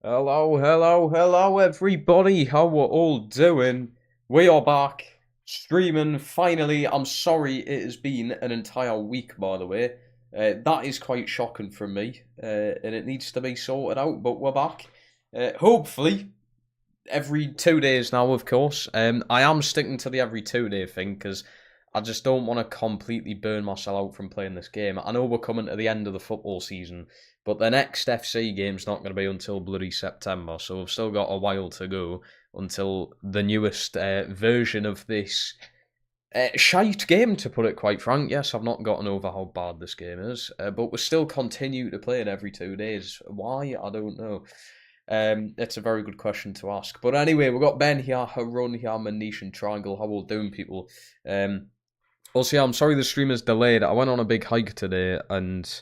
Hello, everybody. How we're all doing? We are back streaming finally. I'm sorry it has been an entire week, by the way. That is quite shocking from me, and it needs to be sorted out. But we're back. Hopefully, every 2 days now, of course. I am sticking to the every 2 day thing because I just don't want to completely burn myself out from playing this game. I know we're coming to the end of the football season, but the next FC game's not going to be until bloody September, so we've still got a while to go until the newest version of this shite game, to put it quite frank. Yes, I've not gotten over how bad this game is, but we still continue to play it every 2 days. Why? I don't know. It's a very good question to ask. But anyway, we've got Ben here, Harun here, Manish and Triangle. How all doing, people? Also, yeah, I'm sorry the stream is delayed. I went on a big hike today and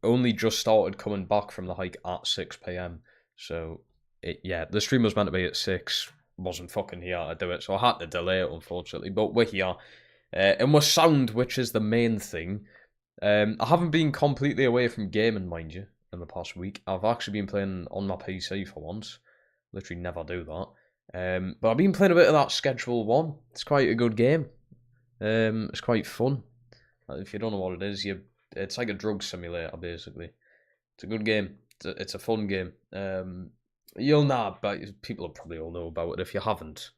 only just started coming back from the hike at 6 p.m. So, the stream was meant to be at 6. Wasn't fucking here to do it, so I had to delay it, unfortunately. But we're here. And we're sound, which is the main thing. I haven't been completely away from gaming, mind you, in the past week. I've actually been playing on my PC for once. Literally never do that. But I've been playing a bit of that Schedule 1. It's quite a good game. It's quite fun. If you don't know what it is, it's like a drug simulator, basically. It's a good game. It's a fun game. You'll know, but people probably all know about it. If you haven't,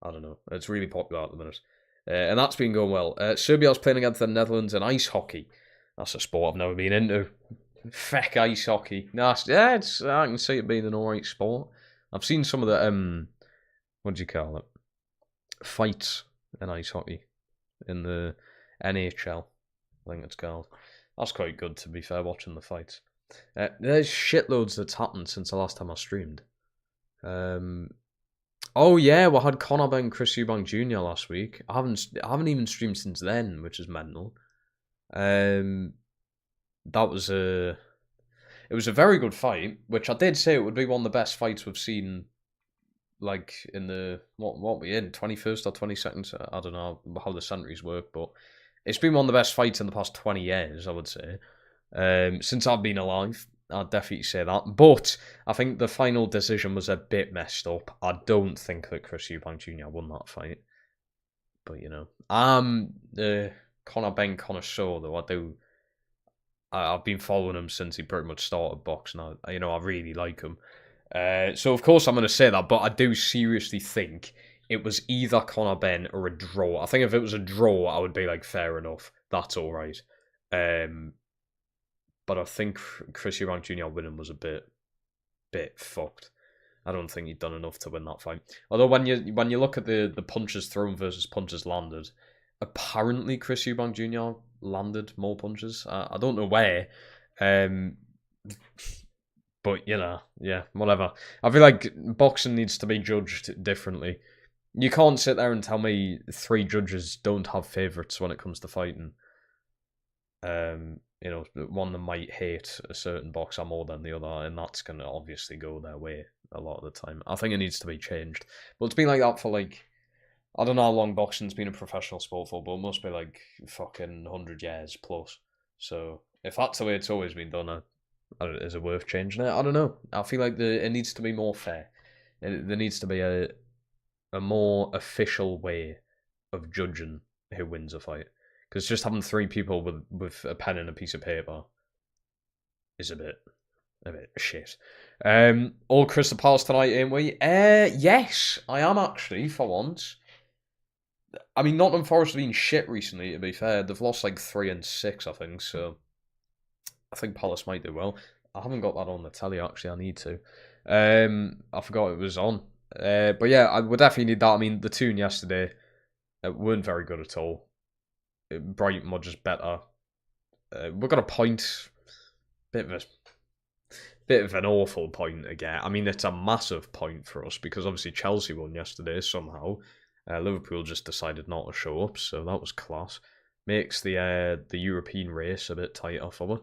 I don't know. It's really popular at the minute. And that's been going well. Serbia's playing against the Netherlands in ice hockey. That's a sport I've never been into. Feck ice hockey. Nasty. Yeah, I can see it being an alright sport. I've seen some of the, what do you call it? Fights in ice hockey. In the NHL, I think it's called. That's quite good, to be fair, watching the fights. There's shitloads that's happened since the last time I streamed. Oh yeah, we had Conor and Chris Eubank Jr. last week. I haven't even streamed since then, which is mental. It was a very good fight, which I did say it would be one of the best fights we've seen, like in the what we in 21st or 22nd. I don't know how the centuries work, but it's been one of the best fights in the past 20 years, I would say. Since I've been alive, I'd definitely say that. But I think the final decision was a bit messed up. I don't think that Chris Eubank Jr. won that fight. But, you know, I'm the Conor Ben connoisseur, though. I've been following him since he pretty much started boxing. I really like him. So, of course, I'm going to say that, but I do seriously think it was either Conor Ben or a draw. I think if it was a draw, I would be like, fair enough. That's all right. But I think Chris Eubank Jr. winning was a bit fucked. I don't think he'd done enough to win that fight. Although when you look at the punches thrown versus punches landed, apparently Chris Eubank Jr. landed more punches. I don't know where. But, yeah, whatever. I feel like boxing needs to be judged differently. You can't sit there and tell me 3 judges don't have favourites when it comes to fighting. One that might hate a certain boxer more than the other, and that's going to obviously go their way a lot of the time. I think it needs to be changed. But it's been like that for, like, I don't know how long boxing's been a professional sport for, but it must be, like, fucking 100 years plus. So, if that's the way it's always been done, is it worth changing it? I don't know. I feel like it needs to be more fair. There needs to be a more official way of judging who wins a fight. Because just having 3 people with a pen and a piece of paper is a bit shit. All Crystal Palace tonight, ain't we? Yes, I am actually, for once. I mean, Nottingham Forest have been shit recently, to be fair. They've lost like 3 and 6, I think, so I think Palace might do well. I haven't got that on the telly, actually. I need to. I forgot it was on. But yeah, I would definitely need that. I mean, the tune yesterday weren't very good at all. Brighton were just better. We've got a point. Bit of an awful point to get. I mean, it's a massive point for us because obviously Chelsea won yesterday somehow. Liverpool just decided not to show up, so that was class. Makes the European race a bit tighter for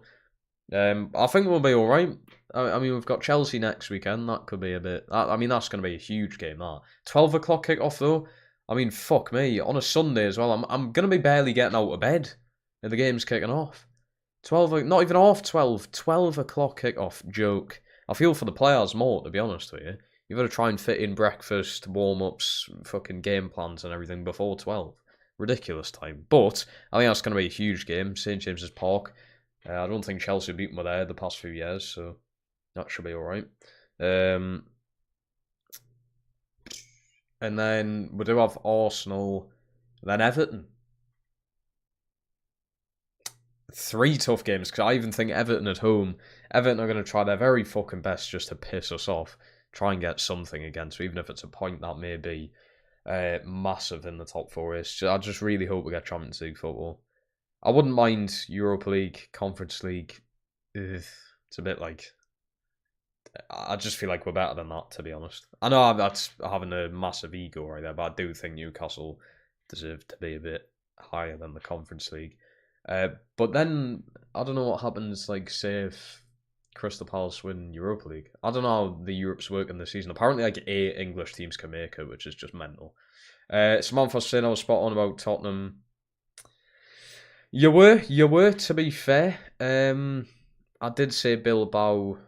them. I think we'll be all right. I mean, we've got Chelsea next weekend. That could be a bit. I mean, that's going to be a huge game. That 12 o'clock kick-off though. I mean, fuck me. On a Sunday as well, I'm going to be barely getting out of bed if the game's kicking off. 12, not even half 12. 12 o'clock kick-off. Joke. I feel for the players more, to be honest with you. You've got to try and fit in breakfast, warm-ups, fucking game plans and everything before 12. Ridiculous time. But I think that's going to be a huge game, St James's Park. I don't think Chelsea beat them there the past few years, so that should be alright. And then we do have Arsenal, then Everton. 3 tough games, because I even think Everton at home, Everton are going to try their very fucking best just to piss us off, try and get something against, even if it's a point that may be massive in the top 4 race. I just really hope we get Champions League football. I wouldn't mind Europa League, Conference League. It's a bit like... I just feel like we're better than that, to be honest. I know that's having a massive ego right there, but I do think Newcastle deserve to be a bit higher than the Conference League. But then, I don't know what happens, like, say if Crystal Palace win Europa League. I don't know how the Europe's working this season. Apparently, like, 8 English teams can make it, which is just mental. Samantha saying I was spot on about Tottenham. You were, to be fair. I did say Bilbao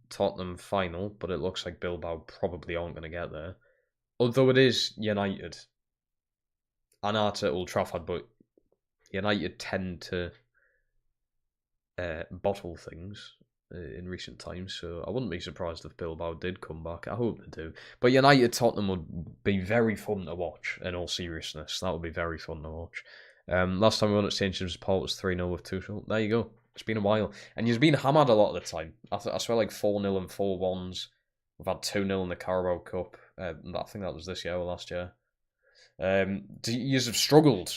Tottenham final, but it looks like Bilbao probably aren't going to get there. Although it is United. I know it's at Old Trafford, but United tend to bottle things in recent times, so I wouldn't be surprised if Bilbao did come back. I hope they do. But United Tottenham would be very fun to watch, in all seriousness. That would be very fun to watch. Last time we won at St James's Park was 3-0 with Tuchel. There you go. It's been a while. And you've been hammered a lot of the time. I swear like 4-0 and 4-1s. We've had 2-0 in the Carabao Cup. I think that was this year or last year. You have struggled.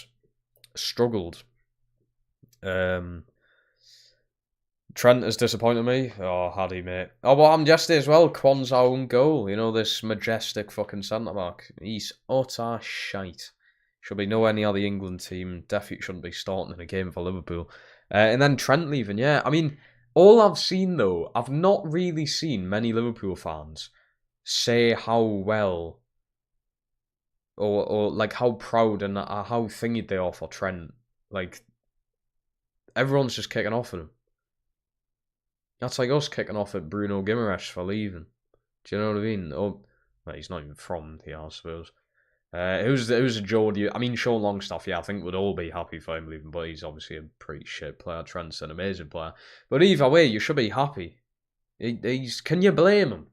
Trent has disappointed me. Oh, had he, mate. Oh, what happened yesterday as well? Kwan's own goal. You know, this majestic fucking centre-back. He's utter shite. Should be nowhere near the England team. Definitely shouldn't be starting in a game for Liverpool. And then Trent leaving, yeah. I mean, all I've seen, though, I've not really seen many Liverpool fans say how well or like how proud and how thingy they are for Trent. Like, everyone's just kicking off at him. That's like us kicking off at Bruno Guimaraes for leaving. Do you know what I mean? Oh, well, he's not even from here, I suppose. Who's a Geordie? I mean, Sean Longstaff, yeah, I think we'd all be happy for him leaving, but he's obviously a pretty shit player. Trent's an amazing player. But either way, you should be happy. Can you blame him?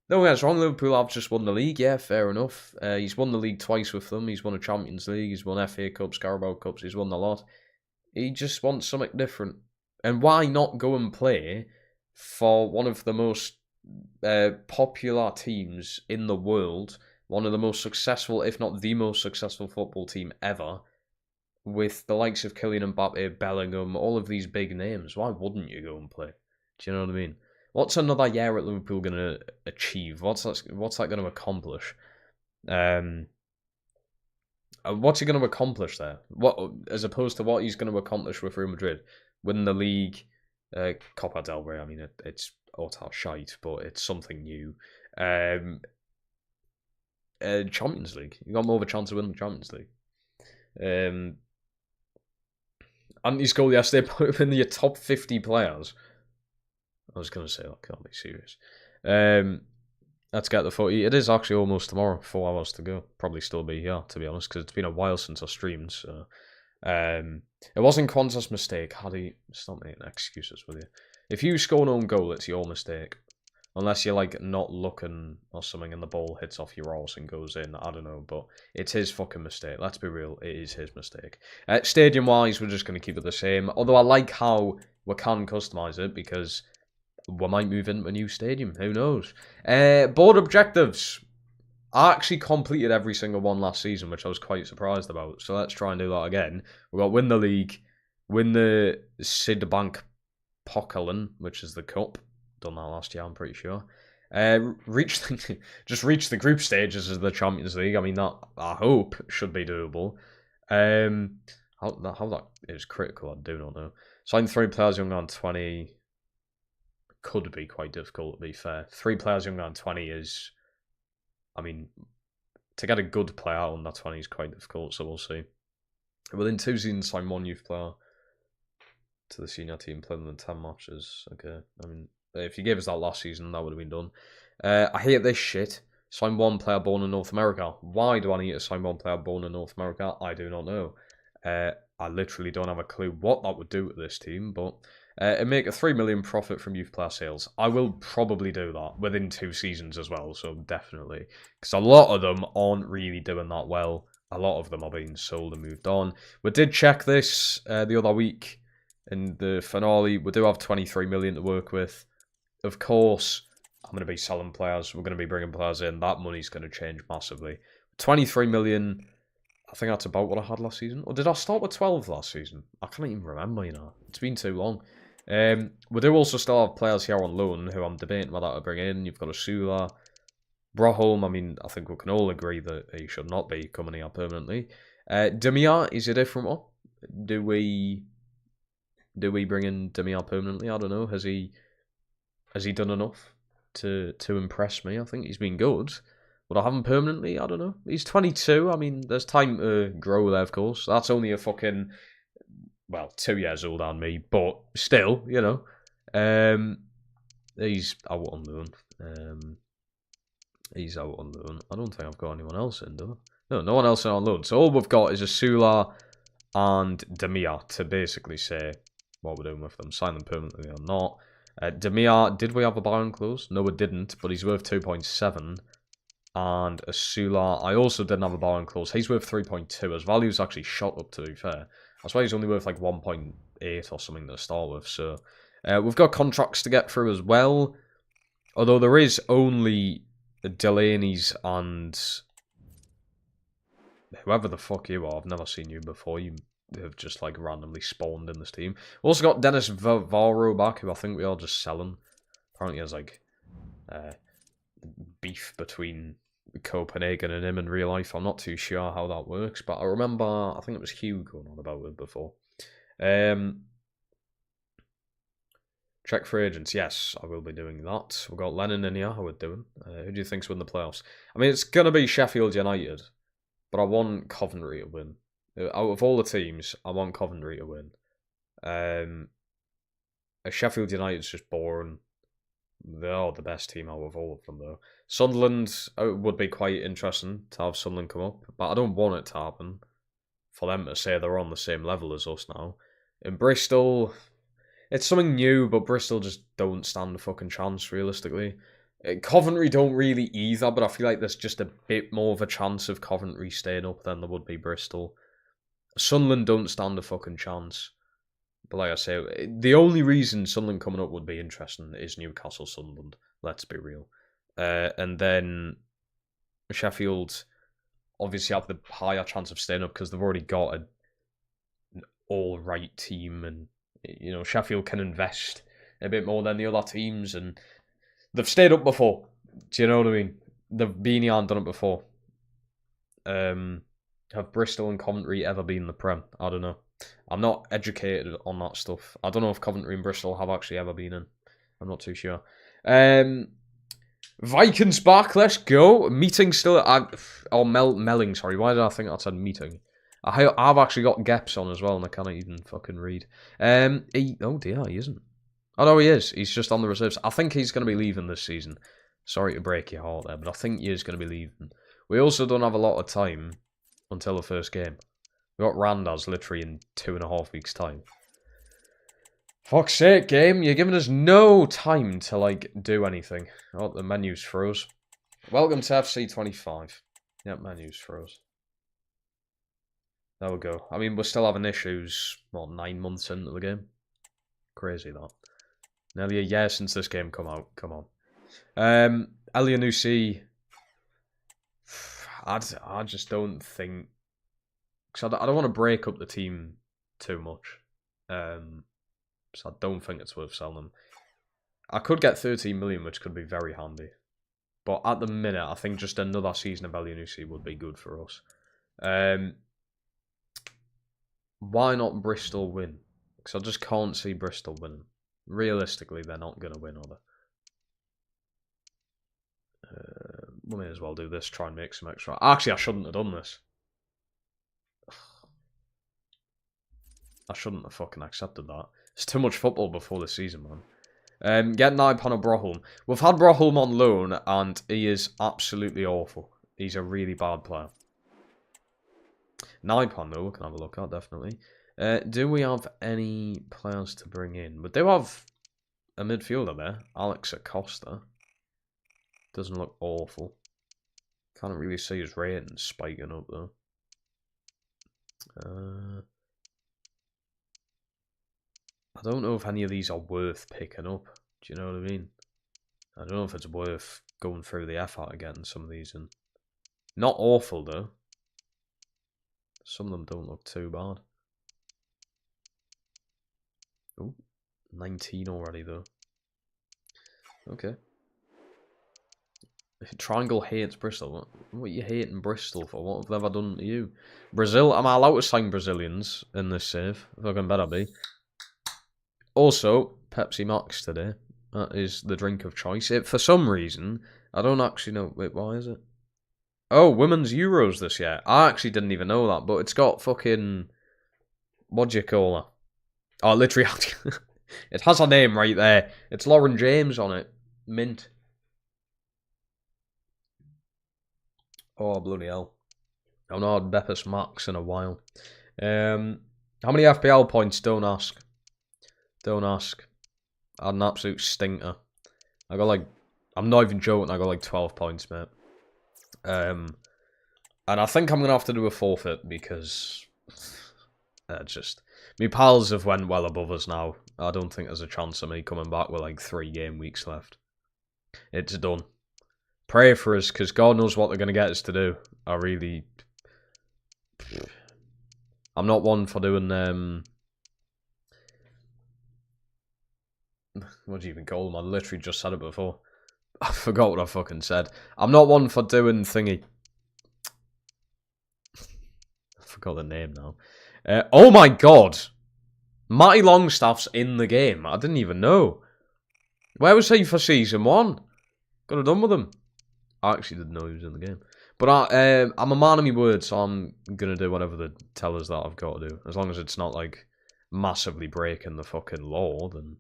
No, that's wrong. Liverpool have just won the league, yeah, fair enough. He's won the league twice with them. He's won a Champions League. He's won FA Cups, Carabao Cups. He's won the lot. He just wants something different. And why not go and play for one of the most popular teams in the world, one of the most successful, if not the most successful football team ever, with the likes of Kylian Mbappe, Bellingham, all of these big names? Why wouldn't you go and play? Do you know what I mean? What's another year at Liverpool going to achieve? What's that going to accomplish? What's he going to accomplish there? What, as opposed to what he's going to accomplish with Real Madrid? Win the league, Copa del Rey. I mean, it's utter shite, but it's something new. Champions League. You got more of a chance to win the Champions League. Anthony's goal yesterday put him in your top 50 players. I was going to say, that can't be serious. Let's get the footy. It is actually almost tomorrow, 4 hours to go. Probably still be here, to be honest, because it's been a while since I streamed. So, it wasn't Kwanzaa's mistake. Stop making excuses with you. If you score an own goal, it's your mistake. Unless you're like not looking or something and the ball hits off your arse and goes in. I don't know, but it's his fucking mistake. Let's be real, it is his mistake. Stadium-wise, we're just going to keep it the same. Although I like how we can customise it because we might move into a new stadium. Who knows? Board objectives. I actually completed every single one last season, which I was quite surprised about. So let's try and do that again. We've got win the league, win the Eubank Jr, which is the cup. Done that last year, I'm pretty sure. Reach the group stages of the Champions League. I mean, that I hope should be doable. How that is critical, I do not know. Sign 3 players younger than 20 could be quite difficult, to be fair. 3 players younger than 20 is, I mean, to get a good player under 20 is quite difficult, so we'll see. Within 2 seasons, sign 1 youth player to the senior team, play them in 10 matches. Okay, I mean, If you gave us that last season, that would have been done. I hate this shit. Sign one player born in North America. Why do I need to sign one player born in North America? I do not know. I literally don't have a clue what that would do to this team, but and make a 3 million profit from youth player sales. I will probably do that within 2 seasons as well, so definitely. Because a lot of them aren't really doing that well. A lot of them are being sold and moved on. We did check this the other week in the finale. We do have 23 million to work with. Of course, I'm going to be selling players. We're going to be bringing players in. That money's going to change massively. 23 million, I think that's about what I had last season. Or did I start with 12 last season? I can't even remember, you know. It's been too long. We do also still have players here on loan who I'm debating whether to bring in. You've got Asula, Broholm. I mean, I think we can all agree that he should not be coming here permanently. Demir is a different one. Do we bring in Demir permanently? I don't know. Has he done enough to impress me? I think he's been good. Would I have him permanently? I don't know. He's 22. I mean, there's time to grow there, of course. That's only a fucking, 2 years older than me, but still, you know. He's out on loan. He's out on loan. I don't think I've got anyone else in, though. No one else on loan. So all we've got is Asula and Demir to basically say what we're doing with them. Sign them permanently or not. Demir, did we have a buy-on clause? No, we didn't, but he's worth 2.7. And Asula, I also didn't have a buy-on clause. He's worth 3.2. His value's actually shot up, to be fair. That's why he's only worth like 1.8 or something to start with. So we've got contracts to get through as well. Although there is only Delaney's and whoever the fuck you are. I've never seen you before. You have just like randomly spawned in this team. We've also got Dennis Varro back, who I think we are just selling. Apparently there's like beef between Copenhagen and him in real life. I'm not too sure how that works, but I remember, I think it was Hugh going on about it before. Check for agents. Yes, I will be doing that. We've got Lennon in here. How we're doing. Who do you think's win the playoffs? I mean, it's going to be Sheffield United, but I want Coventry to win. Out of all the teams, I want Coventry to win. Sheffield United's just boring. They are the best team out of all of them, though. Sunderland would be quite interesting to have Sunderland come up, but I don't want it to happen for them to say they're on the same level as us now. In Bristol, it's something new, but Bristol just don't stand a fucking chance, realistically. Coventry don't really either, but I feel like there's just a bit more of a chance of Coventry staying up than there would be Bristol. Sunderland don't stand a fucking chance. But like I say, the only reason Sunderland coming up would be interesting is Newcastle Sunderland. Let's be real. And then Sheffield obviously have the higher chance of staying up because they've already got an all-right team. And, you know, Sheffield can invest a bit more than the other teams. And they've stayed up before. Do you know what I mean? They've been here and done it before. Have Bristol and Coventry ever been in the Prem? I don't know. I'm not educated on that stuff. I don't know if Coventry and Bristol have actually ever been in. I'm not too sure. Vikings back, let's go. Meeting still... Melling, sorry. Why did I think I said meeting? I've actually got Geps on as well, and I can't even fucking read. Oh dear, he isn't. Oh no, he is. He's just on the reserves. I think he's going to be leaving this season. Sorry to break your heart there, but I think he is going to be leaving. We also don't have a lot of time until the first game. We got Randaz literally in 2.5 weeks' time. Fuck's sake, game. You're giving us no time to, like, do anything. Oh, the menu's froze. Welcome to FC25. Yep, menu's froze. There we go. I mean, we're still having issues, 9 months into the game? Crazy, that. Nearly a year since this game come out. Come on. Elianusi, I just don't think... Because I don't want to break up the team too much. So I don't think it's worth selling them. I could get 13 million, which could be very handy. But at the minute, I think just another season of Elianusi would be good for us. Why not Bristol win? Because I just can't see Bristol winning. Realistically, they're not going to win, are they? We may as well do this, try and make some extra... Actually, I shouldn't have done this. I shouldn't have fucking accepted that. It's too much football before the season, man. Get £9 on Broholm. We've had Broholm on loan, and he is absolutely awful. He's a really bad player. £9 though, we can have a look at, definitely. Do we have any players to bring in? We do have a midfielder there, Alex Acosta. Doesn't look awful. Can't really see his rating spiking up though. I don't know if any of these are worth picking up. Do you know what I mean? I don't know if it's worth going through the effort of getting some of these in. Not awful though. Some of them don't look too bad. Oh, 19 already though. Okay. Triangle hates Bristol. What are you hating Bristol for? What have they ever done to you? Brazil? Am I allowed to sign Brazilians in this save? Fucking better be. Also, Pepsi Max today. That is the drink of choice. For some reason, I don't actually know. Wait, why is it? Oh, Women's Euros this year. I actually didn't even know that, but it's got fucking... What do you call her? Oh, literally... It has her name right there. It's Lauren James on it. Mint. Oh, bloody hell. I've not had Beppis Max in a while. How many FPL points? Don't ask. Don't ask. I had an absolute stinker. I got like... I'm not even joking, I got like 12 points, mate. And I think I'm going to have to do a forfeit because... just... My pals have went well above us now. I don't think there's a chance of me coming back with like 3 game weeks left. It's done. Pray for us, because God knows what they're going to get us to do. I really... I'm not one for doing... What do you even call them? I literally just said it before. I forgot what I fucking said. I'm not one for doing thingy. I forgot the name now. Oh my god! Matty Longstaff's in the game. I didn't even know. Where was he for season 1? Could have done with him. I actually didn't know he was in the game. But I'm a man of my word, so I'm going to do whatever they tell us that I've got to do. As long as it's not, like, massively breaking the fucking law, then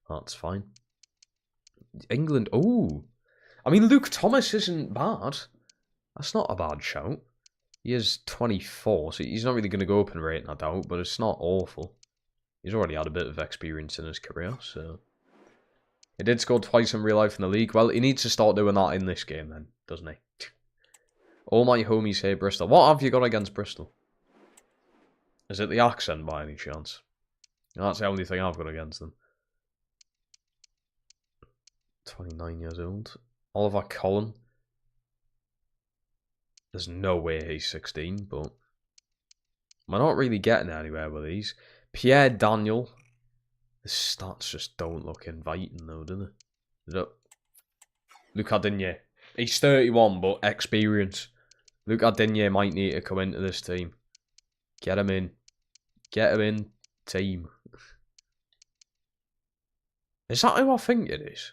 that's fine. England, ooh. I mean, Luke Thomas isn't bad. That's not a bad shout. He is 24, so he's not really going to go up in rating, I doubt, but it's not awful. He's already had a bit of experience in his career, so... He did score twice in real life in the league. Well, he needs to start doing that in this game then, doesn't he? All my homies hate Bristol. What have you got against Bristol? Is it the accent by any chance? That's the only thing I've got against them. 29 years old. Oliver Cullen. There's no way he's 16, but... We're not really getting anywhere with these. Pierre Daniel. The stats just don't look inviting though, do they? Luke Adigne. He's 31, but experience. Luke Adigne might need to come into this team. Get him in. Get him in. Team. Is that who I think it is?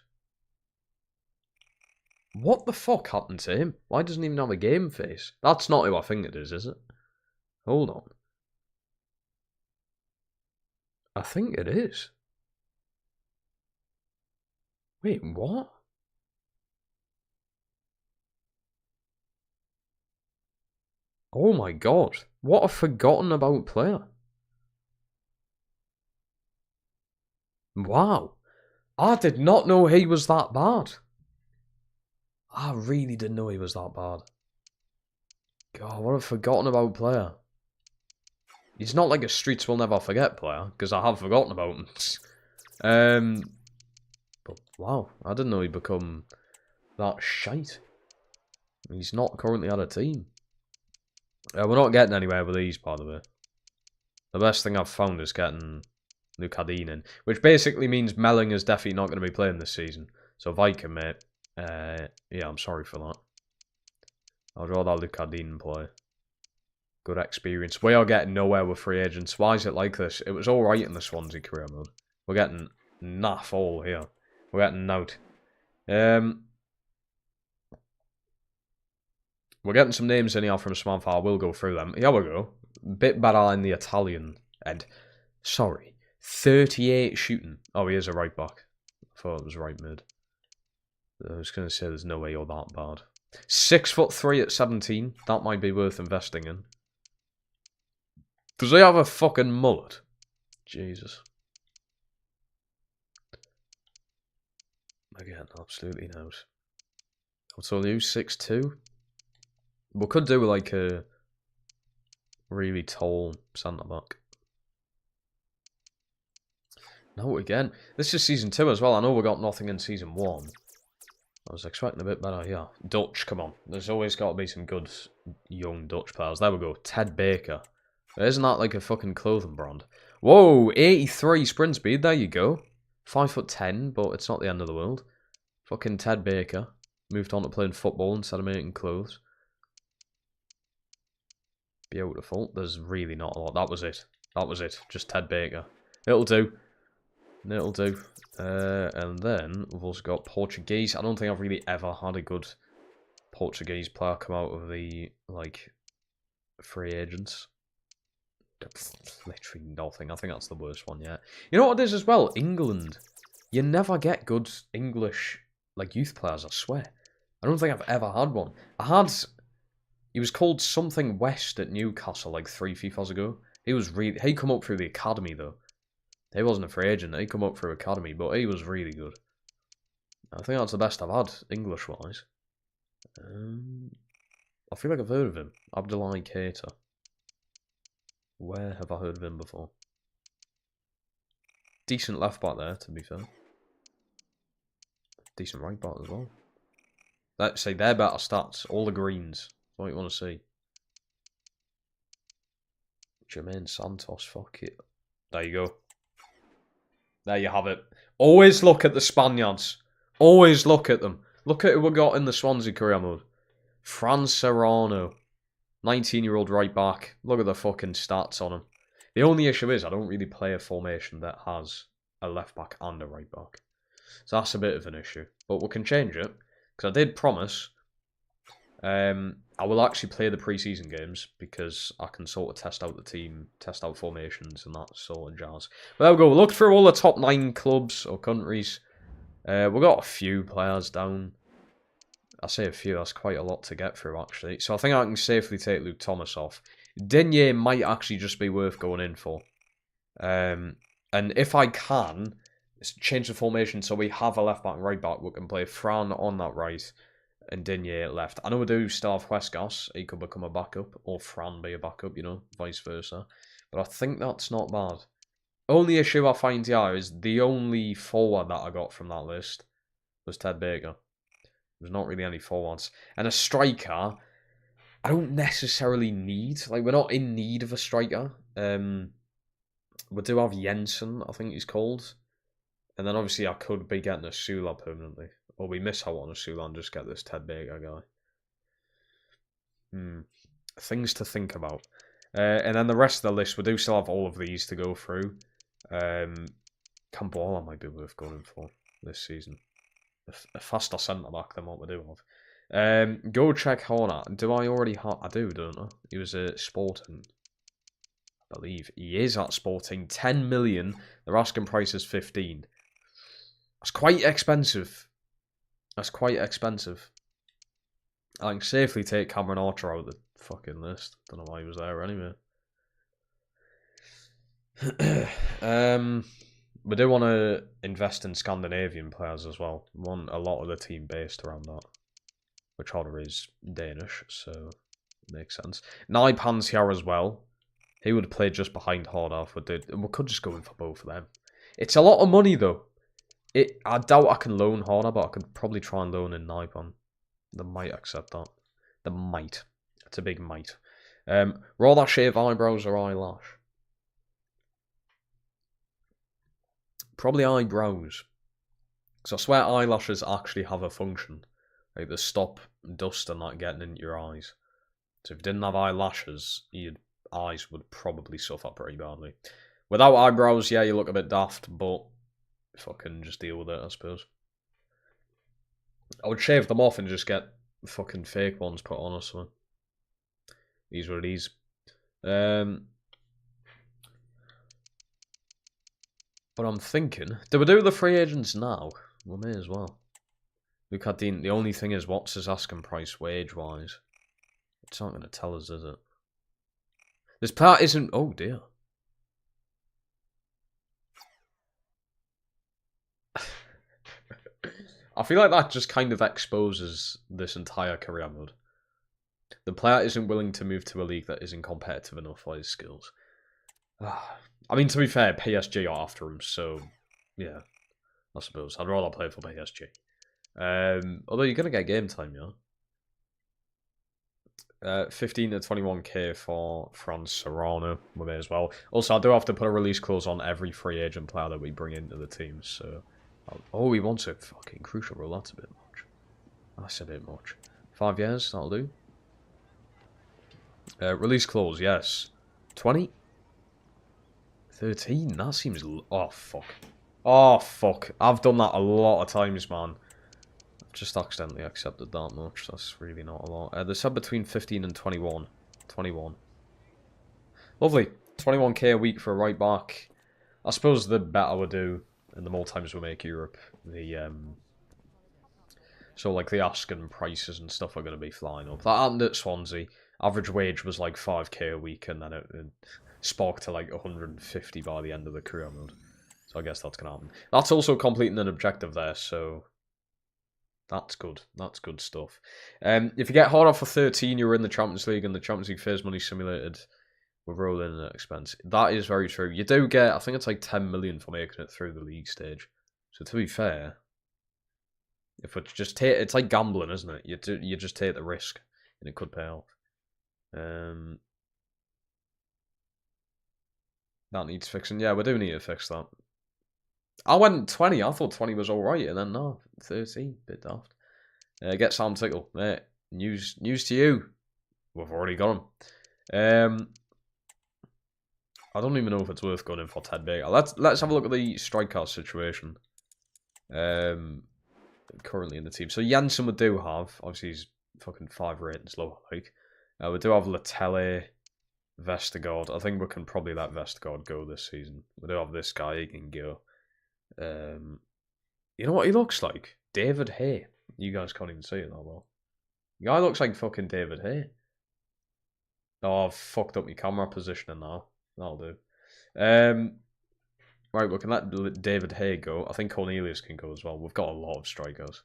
What the fuck happened to him? Why doesn't he even have a game face? That's not who I think it is it? Hold on. I think it is. Wait, what? Oh my god. What a forgotten about player. Wow. I did not know he was that bad. I really didn't know he was that bad. God, what a forgotten about player. He's not like a Streets Will Never Forget player, because I have forgotten about him. But wow, I didn't know he'd become that shite. He's not currently at a team. We're not getting anywhere with these, by the way. The best thing I've found is getting Lucadine in, which basically means Melling is definitely not going to be playing this season. So Viking, mate, yeah, I'm sorry for that. I'd rather Lucadine play. Good experience. We are getting nowhere with free agents. Why is it like this? It was alright in the Swansea career mode. We're getting naff all here. We're getting out. We're getting some names in here from Smanfar. We'll go through them. Here we go. Bit better in the Italian end. Sorry. 38 shooting. Oh, he is a right back. thought it was right mid. I was going to say there's no way you're that bad. 6'3" at 17. That might be worth investing in. Does he have a fucking mullet? Jesus. Again, absolutely not. What's all you? 6'2"? We could do like a really tall centre back. No, again. This is season 2 as well. I know we got nothing in season 1. I was expecting a bit better, yeah. Dutch, come on. There's always got to be some good young Dutch players. There we go. Ted Baker. Isn't that like a fucking clothing brand? Whoa, 83 sprint speed. There you go. 5'10", but it's not the end of the world. Fucking Ted Baker. Moved on to playing football instead of making clothes. Beautiful. There's really not a lot. That was it. That was it. Just Ted Baker. It'll do. It'll do. And then we've also got Portuguese. I don't think I've really ever had a good Portuguese player come out of the, like, free agents. Literally nothing. I think that's the worst one yet. You know what it is as well? England. You never get good English, like, youth players, I swear. I don't think I've ever had one. I had... He was called something West at Newcastle, like, 3 FIFAs ago. He was really... He come up through the academy, though. He wasn't a free agent. He come up through academy, but he was really good. I think that's the best I've had, English-wise. I feel like I've heard of him. Abdoulaye Keita. Where have I heard of him before? Decent left-back there, to be fair. Decent right-back as well. Let's say they're better stats. All the greens. That's what you want to see. Jermaine Santos, fuck it. There you go. There you have it. Always look at the Spaniards. Always look at them. Look at who we got in the Swansea career mode. Fran Serrano. 19-year-old right back. Look at the fucking stats on him. The only issue is I don't really play a formation that has a left back and a right back. So that's a bit of an issue. But we can change it. Because I did promise I will actually play the preseason games because I can sort of test out the team, test out formations and that sort of jazz. But there we go. We'll look through all the top 9 clubs or countries. We've got a few players down. I say a few, that's quite a lot to get through actually. So I think I can safely take Luke Thomas off. Digne might actually just be worth going in for. And if I can, change the formation so we have a left back and right back. We can play Fran on that right and Digne left. I know we do still have Huescas. He could become a backup. Or Fran be a backup, you know, vice versa. But I think that's not bad. Only issue I find here is the only forward that I got from that list was Ted Baker. There's not really any forwards. And a striker, I don't necessarily need. Like, we're not in need of a striker. We do have Jensen, I think he's called. And then obviously I could be getting a Sula permanently. Or we miss out on a Sula and just get this Ted Baker guy. Things to think about. And then the rest of the list, we do still have all of these to go through. Cambola might be worth going for this season. A faster centre-back than what we do have. Go check Horner. Do I already have... I do, don't I? He was at Sporting. I believe. He is at Sporting. 10 million. Their asking price is 15. That's quite expensive. That's quite expensive. I can safely take Cameron Archer out of the fucking list. Don't know why he was there anyway. We do want to invest in Scandinavian players as well. We want a lot of the team based around that. Which Hodder is Danish, so it makes sense. Naipan's here as well. He would play just behind Hodder. We could just go in for both of them. It's a lot of money though. I doubt I can loan Hodder, but I could probably try and loan in Naipan. They might accept that. They might. It's a big might. Rather shave eyebrows or eyelash? Probably eyebrows. Because I swear eyelashes actually have a function. Like they stop dust and that getting into your eyes. So if you didn't have eyelashes, your eyes would probably suffer pretty badly. Without eyebrows, yeah, you look a bit daft, but fucking just deal with it, I suppose. I would shave them off and just get fucking fake ones put on or something. These were these. But I'm thinking, do we do the free agents now? we may as well. Luke Dean, the only thing is, what's his asking price wage-wise? It's not going to tell us, is it? This part isn't... Oh, dear. I feel like that just kind of exposes this entire career mode. The player isn't willing to move to a league that isn't competitive enough for his skills. I mean, to be fair, PSG are after him, so... Yeah, I suppose. I'd rather play for PSG. Although you're going to get game time, yeah? 15 to 21k for France Serrano, we may as well. Also, I do have to put a release clause on every free agent player that we bring into the team, so... Oh, he wants a fucking crucial role, that's a bit much. That's a bit much. 5 years, that'll do. Release clause, yes. 20? 13? That seems... Oh, fuck. Oh, fuck. I've done that a lot of times, man. I've just accidentally accepted that much. That's really not a lot. They said between 15 and 21. 21. Lovely. 21k a week for a right back. I suppose the better we do, and the more times we make Europe, the... So, like, the asking prices and stuff are going to be flying up. That happened at Swansea. Average wage was like 5k a week, and then it sparked to like 150 by the end of the career mode. So I guess that's going to happen. That's also completing an objective there, so that's good. That's good stuff. If you get harder for 13, you're in the Champions League, and the Champions League phase money simulated will roll in at expense. That is very true. You do get, I think it's like 10 million for making it through the league stage. So to be fair, if we just take, it's like gambling, isn't it? You just take the risk, and it could pay off. That needs fixing. Yeah, we do need to fix that. I went 20. I thought 20 was alright, and then no, 13. Bit daft. Get Sam Tickle. News to you. We've already got him. I don't even know if it's worth going in for Ted Baker. Let's have a look at the striker situation. Currently in the team. So Janssen we do have. Obviously he's fucking 5 ratings lower, like. We do have Latelle, Vestergaard. I think we can probably let Vestergaard go this season. We do have this guy, he can go. You know what he looks like? David Hay. You guys can't even see it that well. The guy looks like fucking David Hay. Oh, I've fucked up my camera positioning now. That'll do. Right, we can let David Hay go. I think Cornelius can go as well. We've got a lot of strikers.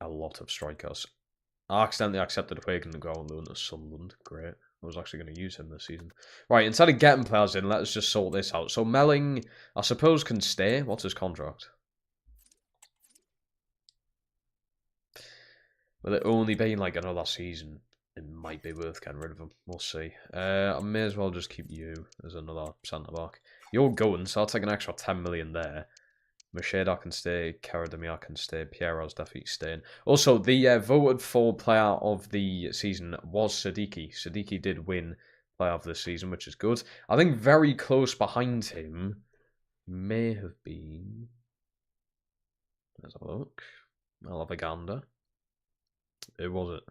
A lot of strikers. I accidentally accepted Hagen to go on loan to Sunderland. Great. I was actually going to use him this season. Right, instead of getting players in, let's just sort this out. So Melling, I suppose, can stay. What's his contract? Will it only be like another season? It might be worth getting rid of him. We'll see. I may as well just keep you as another centre-back. You're going, so I'll take an extra 10 million there. Macheda can stay, Karademir can stay, Pierro's definitely staying. Also, the voted for player of the season was Siddiqui. Siddiqui did win player of the season, which is good. I think very close behind him may have been... Let's have a look. I'll have a gander. It was it.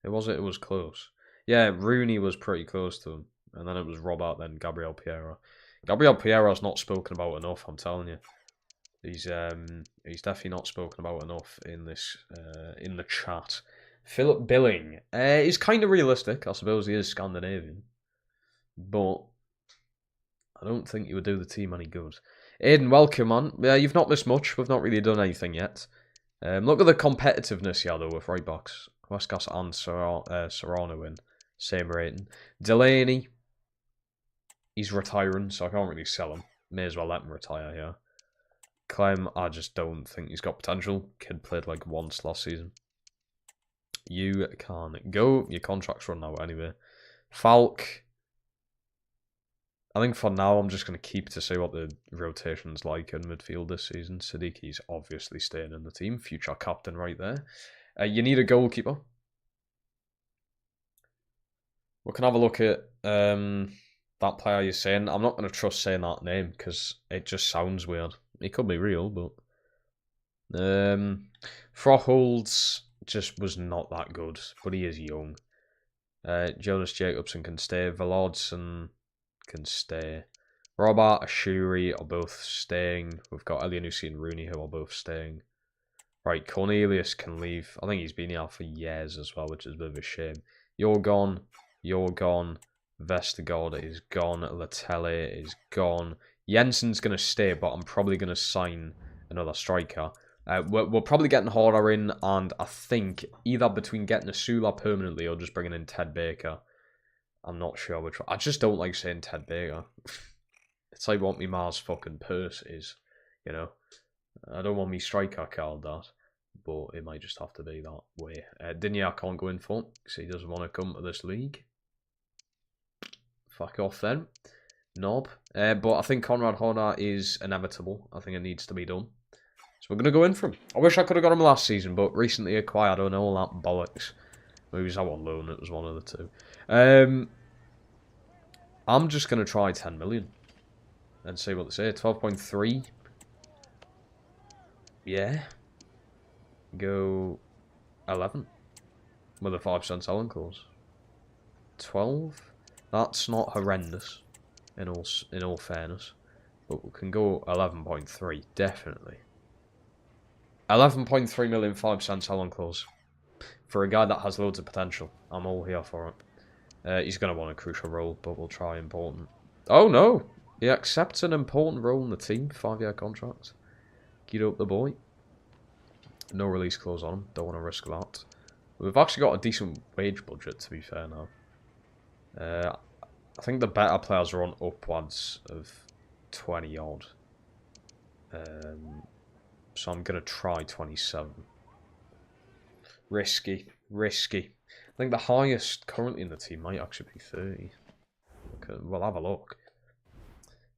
It was close. Yeah, Rooney was pretty close to him. And then it was Robert, then Gabriel Piero. Gabriel Piero's not spoken about enough, I'm telling you. He's definitely not spoken about enough in this in the chat. Philip Billing is kind of realistic. I suppose he is Scandinavian, but I don't think he would do the team any good. Aiden, welcome on. Yeah, you've not missed much. We've not really done anything yet. Look at the competitiveness here though with right backs. Westcott and Serrano in same rating. Delaney, he's retiring, so I can't really sell him. May as well let him retire here. Clem, I just don't think he's got potential. Kid played like once last season. You can go. Your contract's run out anyway. Falk. I think for now I'm just going to keep to see what the rotation's like in midfield this season. Siddiqui's obviously staying in the team. Future captain right there. You need a goalkeeper. We can have a look at that player you're saying. I'm not going to trust saying that name because it just sounds weird. It could be real, but Froholds just was not that good, but he is young. Jonas Jacobson can stay. Valdson can stay. Robert, Ashuri are both staying. We've got Elianusi and Rooney who are both staying. Right, Cornelius can leave. I think he's been here for years as well, which is a bit of a shame. You're gone. You're gone. Vestergaard is gone. Latelle is gone. Jensen's going to stay, but I'm probably going to sign another striker. We're probably getting Horner in, and I think either between getting Asula permanently or just bringing in Ted Baker. I'm not sure which one. I just don't like saying Ted Baker. It's like what me Mars fucking purse is, you know. I don't want me striker called that, but it might just have to be that way. Digne can't go in for because he doesn't want to come to this league. Fuck off then, knob. But I think Conrad Horner is inevitable. I think it needs to be done. So we're going to go in for him. I wish I could have got him last season, but recently acquired and all that bollocks. Maybe it was out on loan, it was one of the two. I'm just going to try 10 million and see what they say. 12.3. Yeah. Go 11 with a 5% selling clause. 12. That's not horrendous in all fairness, but we can go 11.3 definitely. 11.3 million 5% selling clause for a guy that has loads of potential. I'm all here for it. He's going to want a crucial role, but we'll try important. Oh no, he accepts an important role in the team. 5-year contract. Get up the boy. No release clause on him. Don't want to risk that. We've actually got a decent wage budget, to be fair now. I think the better players are on upwards of 20 odd. So I'm going to try 27. Risky. I think the highest currently in the team might actually be 30. Okay, we'll have a look.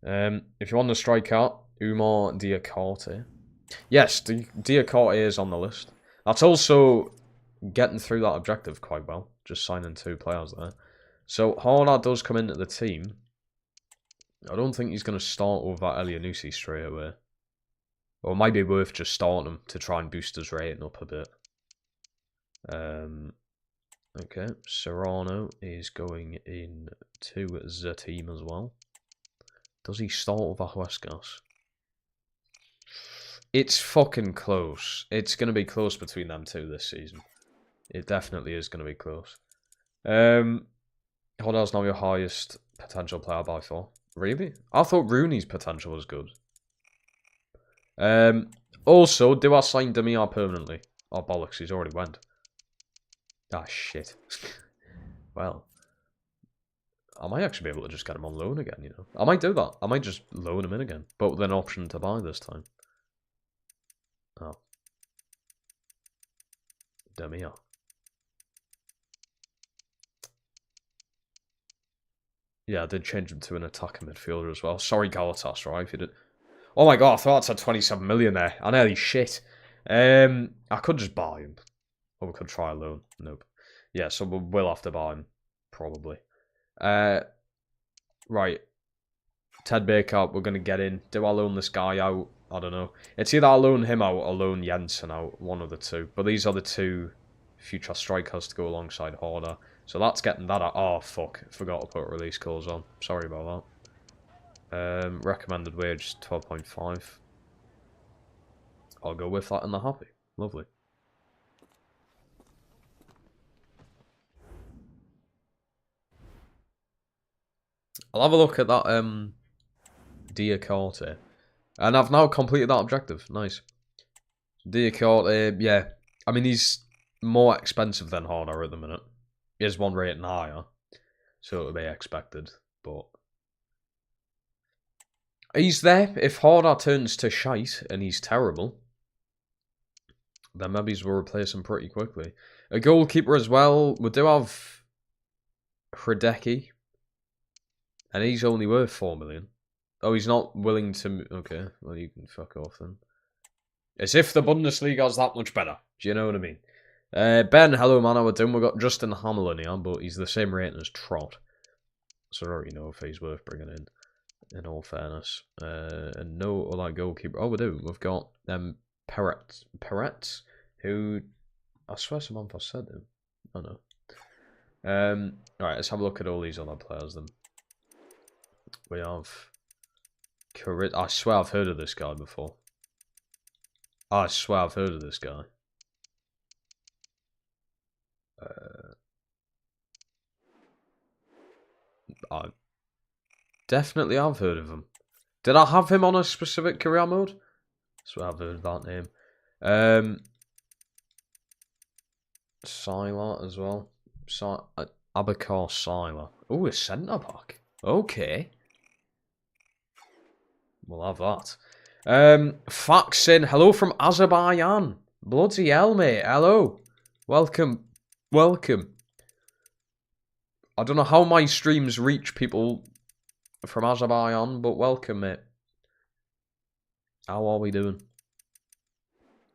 If you want the striker, Umar Diakate. Yes, Diakate is on the list. That's also getting through that objective quite well. Just signing 2 players there. So Horner does come into the team. I don't think he's going to start over Elianusi straight away. Or it might be worth just starting him to try and boost his rating up a bit. Okay, Serrano is going into the team as well. Does he start over Huescas? It's fucking close. It's going to be close between them two this season. It definitely is going to be close. Horner's now your highest potential player by far. Really? I thought Rooney's potential was good. Also, do I sign Demir permanently? Oh, bollocks, he's already went. Ah, shit. Well, I might actually be able to just get him on loan again, you know. I might do that. I might just loan him in again. But with an option to buy this time. Oh. Demir. Yeah, I did change him to an attacking midfielder as well. Sorry, Galatasaray, if you did. Oh my god, I thought I said 27 million there. I nearly shit. I could just buy him. Or we could try a loan. Nope. Yeah, so we'll have to buy him. Probably. Right. Ted Baker, we're going to get in. Do I loan this guy out? I don't know. It's either I loan him out or loan Jensen out. One of the two. But these are the 2 future strikers to go alongside Horner. So that's getting that out. Oh, fuck. Forgot to put release calls on. Sorry about that. Recommended wage 12.5. I'll go with that and they're happy. Lovely. I'll have a look at that Diakate. And I've now completed that objective. Nice. Diakate, yeah. I mean, he's more expensive than Horner at the minute. He is 1 rating higher. So it'll be expected. But he's there. If Horner turns to shite and he's terrible, then maybe we'll replace him pretty quickly. A goalkeeper as well. We do have Hradecki. And he's only worth 4 million. Oh, he's not willing to... Okay, well, you can fuck off then. As if the Bundesliga's that much better. Do you know what I mean? Ben, hello man, how we doing? We've got Justin Hamlin here, but he's the same rating as Trot. So I don't really know if he's worth bringing in all fairness. And no other goalkeeper. Oh, we do. We've got Perret, who... I swear someone else said him. I don't know. Alright, let's have a look at all these other players then. We have I swear I've heard of this guy before. I swear I've heard of this guy. I definitely have heard of him. Did I have him on a specific career mode? I swear I've heard that name. Siler as well. Abakar Siler. Oh, a centre back. Okay. We'll have that. Faxin. Hello from Azerbaijan. Bloody hell, mate. Hello. Welcome. Welcome. I don't know how my streams reach people from Azerbaijan, but welcome, mate. How are we doing?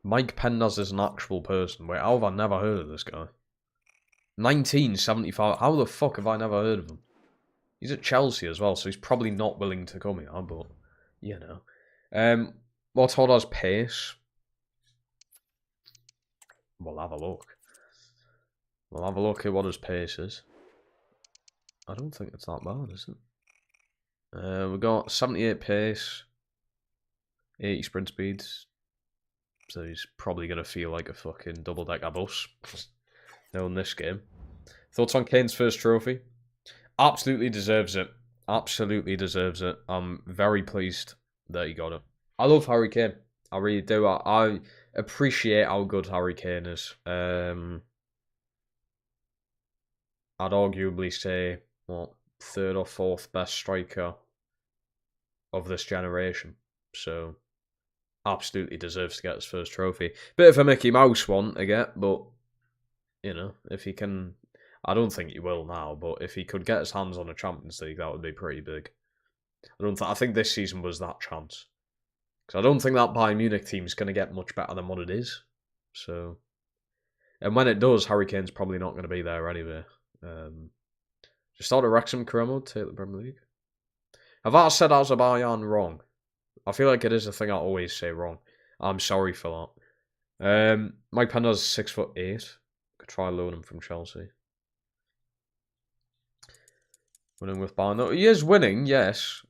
Mike Pendas is an actual person. Wait, how have I never heard of this guy? 1975. How the fuck have I never heard of him? He's at Chelsea as well, so he's probably not willing to come here, but, you know. What's Hodder's pace? We'll have a look. We'll have a look at what his pace is. I don't think it's that bad, is it? We've got 78 pace, 80 sprint speeds. So he's probably going to feel like a fucking double-decker bus. Knowing this game. Thoughts on Kane's first trophy? Absolutely deserves it. Absolutely deserves it. I'm very pleased that he got it. I love Harry Kane. I really do. I appreciate how good Harry Kane is. I'd arguably say, third or fourth best striker of this generation. So, absolutely deserves to get his first trophy. Bit of a Mickey Mouse one to get, but, you know, if he can... I don't think he will now, but if he could get his hands on a Champions League, that would be pretty big. I think this season was that chance. Because I don't think that Bayern Munich team's going to get much better than what it is. So, and when it does, Harry Kane's probably not going to be there anyway. Just start a Wrexham career mode, take the Premier League. Have I said Azerbaijan wrong? I feel like it is a thing I always say wrong. I'm sorry for that. Mike Penda's 6'8". Could try loan him from Chelsea. Winning with Bayern. No, he is winning, yes.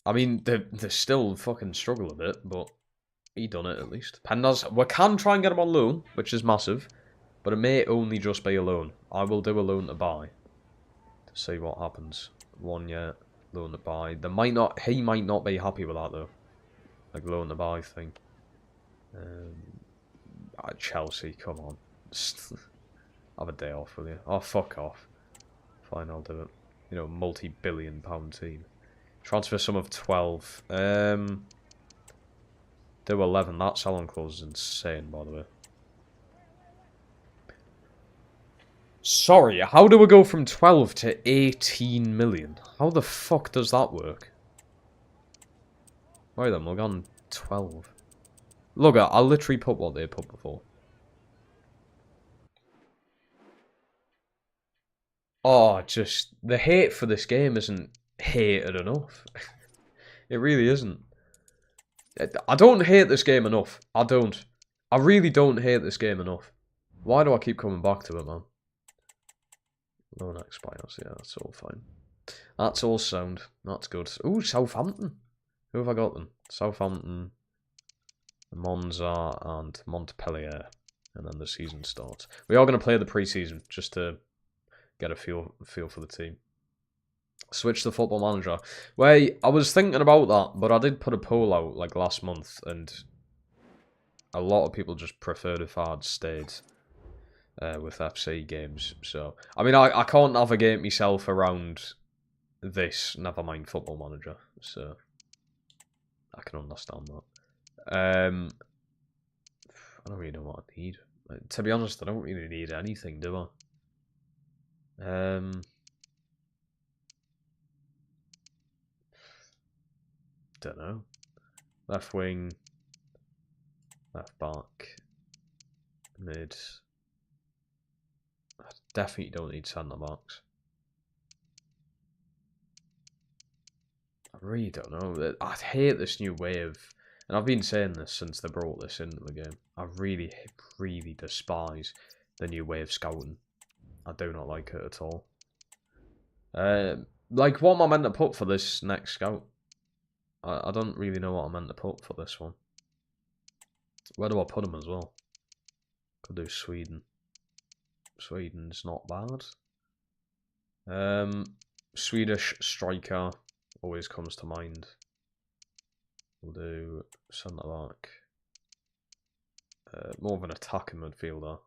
I mean, they still fucking struggle a bit, but he done it at least. Pendas, we can try and get him on loan, which is massive, but it may only just be a loan. I will do a loan to buy to see what happens. 1 year loan to buy. He might not be happy with that though. Like loan to buy thing. Chelsea, come on. Have a day off, will you? Oh, fuck off. Fine, I'll do it. You know, multi-billion-pound team. Transfer sum of 12. Do 11. That selling clause is insane, by the way. Sorry, how do we go from 12 to 18 million? How the fuck does that work? Wait then, we're on 12. Look, I'll literally put what they put before. Oh, just the hate for this game isn't hated enough. It really isn't. I don't hate this game enough. I don't. I really don't hate this game enough. Why do I keep coming back to it, man? Loan expires. Yeah, that's all fine. That's all sound. That's good. Ooh, Southampton. Who have I got then? Southampton, Monza, and Montpellier. And then the season starts. We are going to play the preseason just to get a feel for the team. Switch to Football Manager. Wait, I was thinking about that, but I did put a poll out like last month, and a lot of people just preferred if I'd stayed with FC games. So, I mean, I can't navigate myself around this, never mind Football Manager. So, I can understand that. I don't really know what I need. To be honest, I don't really need anything, do I? Don't know. Left wing, left back, mid. I definitely don't need centre backs. I really don't know. I hate this new wave, and I've been saying this since they brought this into the game. I really, really despise the new way of scouting. I do not like it at all. Like, what am I meant to put for this next scout? I don't really know what I meant to put for this one. Where do I put them as well? Could do Sweden. Sweden's not bad. Swedish striker always comes to mind. We'll do centre back. More of an attacking midfielder.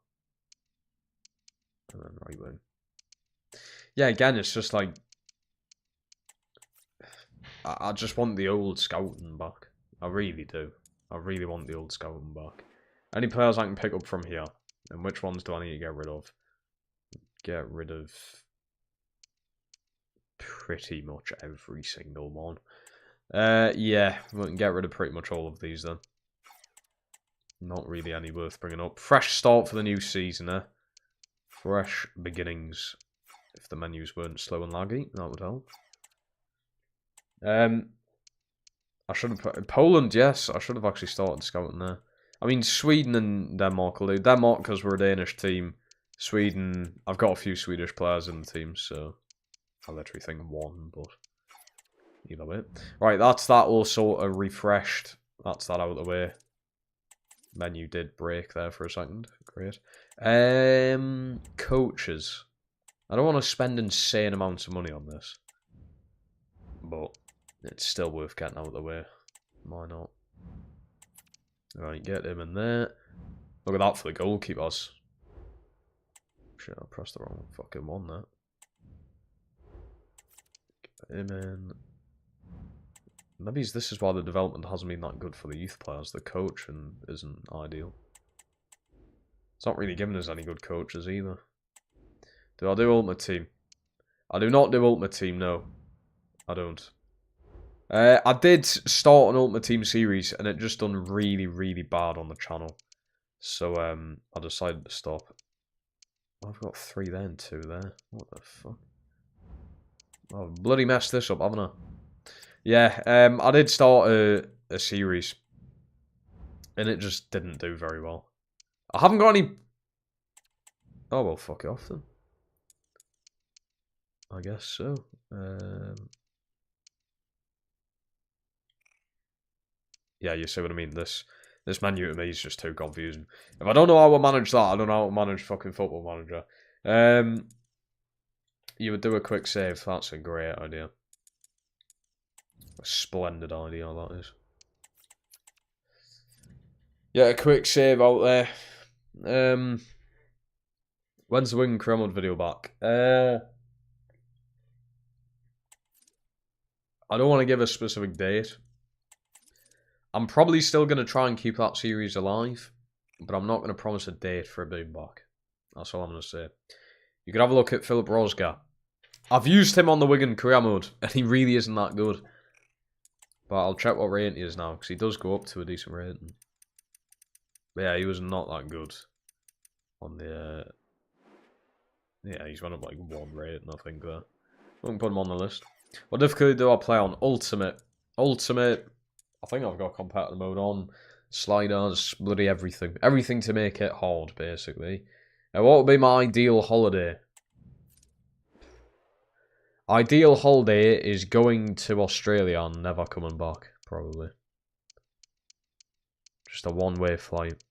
And then right wing. Yeah, again, it's just like I just want the old scouting back. I really do. I really want the old scouting back. Any players I can pick up from here, and which ones do I need to get rid of? Get rid of pretty much every single one. Yeah, we can get rid of pretty much all of these then. Not really any worth bringing up. Fresh start for the new season, eh? Fresh beginnings. If the menus weren't slow and laggy, that would help. I should have put Poland. Yes, I should have actually started scouting there. I mean, Sweden and Denmark will do. Denmark because we're a Danish team. Sweden, I've got a few Swedish players in the team, so I literally think one, but either way. Right, that's that all sort of refreshed. That's that out of the way. Menu did break there for a second. Great. Coaches. I don't want to spend insane amounts of money on this, but it's still worth getting out of the way. Why not? Right, get him in there. Look at that for the goalkeepers. Shit, I pressed the wrong fucking one there. Get him in. Maybe this is why the development hasn't been that good for the youth players. The coaching isn't ideal. It's not really giving us any good coaches either. Do I do Ultimate Team? I do not do Ultimate Team, no. I don't. I did start an Ultimate Team series and it just done really, really bad on the channel. So I decided to stop. I've got 3 there and 2 there. What the fuck? I've bloody messed this up, haven't I? Yeah, I did start a series. And it just didn't do very well. I haven't got any... Oh, well, fuck it off then. I guess so. Yeah, you see what I mean? This menu to me is just too confusing. If I don't know how to manage that, I don't know how to manage fucking Football Manager. You would do a quick save. That's a great idea. A splendid idea, that is. Yeah, a quick save out there. When's the Eubank Career Mode video back? I don't want to give a specific date. I'm probably still going to try and keep that series alive, but I'm not going to promise a date for it being back. That's all I'm going to say. You could have a look at Philip Rosgar. I've used him on the Eubank Career Mode, and he really isn't that good. But I'll check what rating he is now, because he does go up to a decent rating. But yeah, he was not that good on the... Yeah, he's went up like 1 rating, I think, there. We can put him on the list. What difficulty do I play on? Ultimate. Ultimate. I think I've got competitive mode on. Sliders, bloody everything. Everything to make it hard, basically. Now, what would be my ideal holiday? Ideal holiday is going to Australia and never coming back, probably. Just a one-way flight.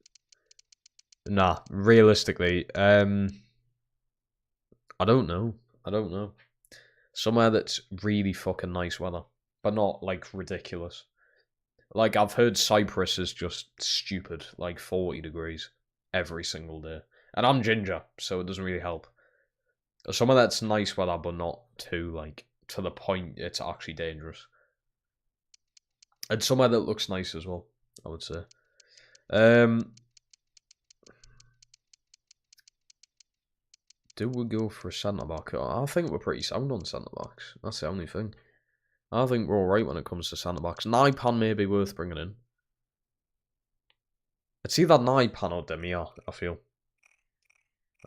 Nah, realistically, I don't know. I don't know. Somewhere that's really fucking nice weather, but not, like, ridiculous. Like, I've heard Cyprus is just stupid, like 40 degrees every single day. And I'm ginger, so it doesn't really help. Somewhere that's nice weather, but not too, like, to the point it's actually dangerous. And somewhere that looks nice as well, I would say. Do we go for a centre-back? I think we're pretty sound on centre-backs. That's the only thing. I think we're alright when it comes to centre-backs. Naipan may be worth bringing in. It's either Naipan or Demir, I feel.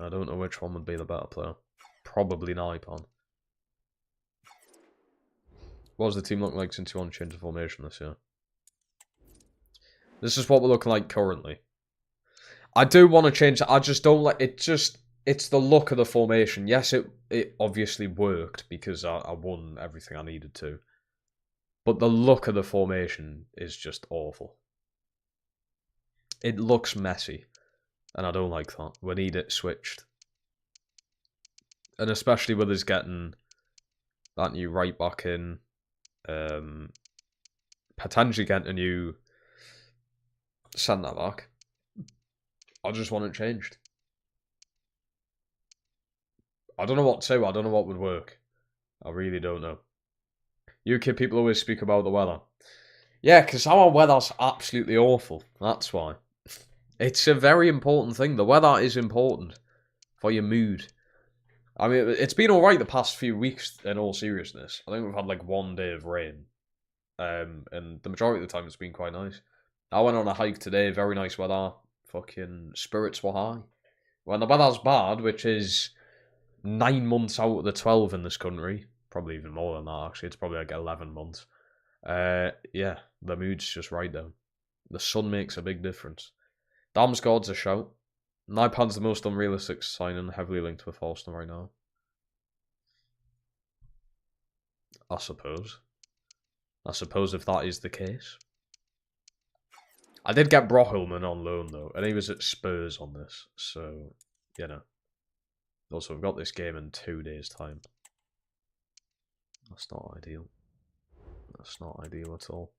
I don't know which one would be the better player. Probably Naipan. What does the team look like since you want to change the formation this year? This is what we're looking like currently. I do want to change it. I just don't like it. It's the look of the formation. Yes, it obviously worked because I won everything I needed to. But the look of the formation is just awful. It looks messy, and I don't like that. We need it switched. And especially with us getting that new right back in, potentially getting a new centre back. I just want it changed. I don't know what to. I don't know what would work. I really don't know. UK people always speak about the weather. Yeah, because our weather's absolutely awful. That's why. It's a very important thing. The weather is important for your mood. I mean, it's been alright the past few weeks, in all seriousness. I think we've had like 1 day of rain. And the majority of the time it's been quite nice. I went on a hike today, very nice weather. Fucking spirits were high. When the weather's bad, which is 9 months out of the 12 in this country, probably even more than that actually, it's probably like 11 months. Yeah, the mood's just right down. The sun makes a big difference. Damsgaard's a shout. Nipan's the most unrealistic signing, heavily linked with Forster right now. I suppose if that is the case. I did get Brohulman on loan though, and he was at Spurs on this, so, you know. Also, we've got this game in 2 days' time. That's not ideal. That's not ideal at all.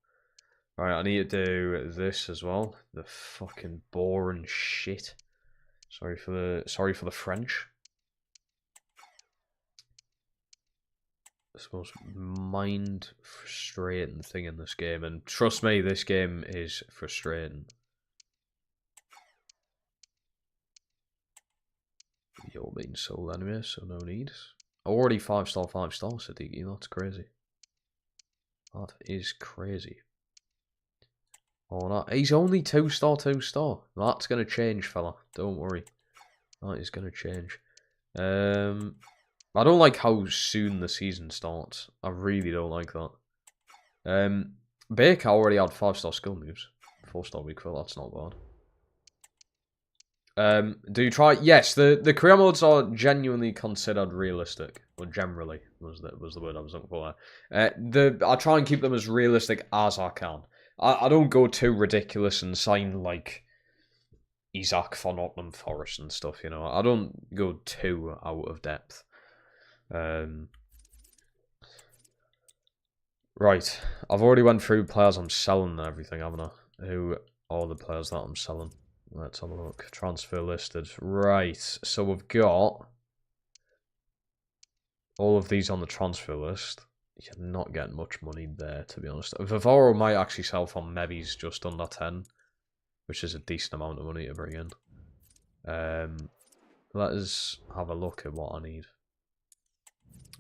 Right, I need to do this as well. The fucking boring shit. Sorry for the French. It's the most mind-frustrating thing in this game, and trust me, this game is frustrating. You're being sold anyway, so no need. Already 5-star, 5-star, Siddiqui. That's crazy. That is crazy. Oh, that he's only 2-star, 2-star. That's gonna change, fella. Don't worry. That is gonna change. I don't like how soon the season starts. I really don't like that. Baker already had 5-star skill moves. 4-star weak foot, that's not bad. Do you try? Yes, the career modes are genuinely considered realistic, or generally was the word I was looking for. I try and keep them as realistic as I can. I don't go too ridiculous and sign like Isaac for Nottingham Forest and stuff. You know, I don't go too out of depth. Right, I've already went through players I'm selling and everything, haven't I? Who are the players that I'm selling? Let's have a look. Transfer listed. Right, so we've got all of these on the transfer list. You're not getting much money there, to be honest. Vivoro might actually sell for maybe just under 10, which is a decent amount of money to bring in. Let us have a look at what I need.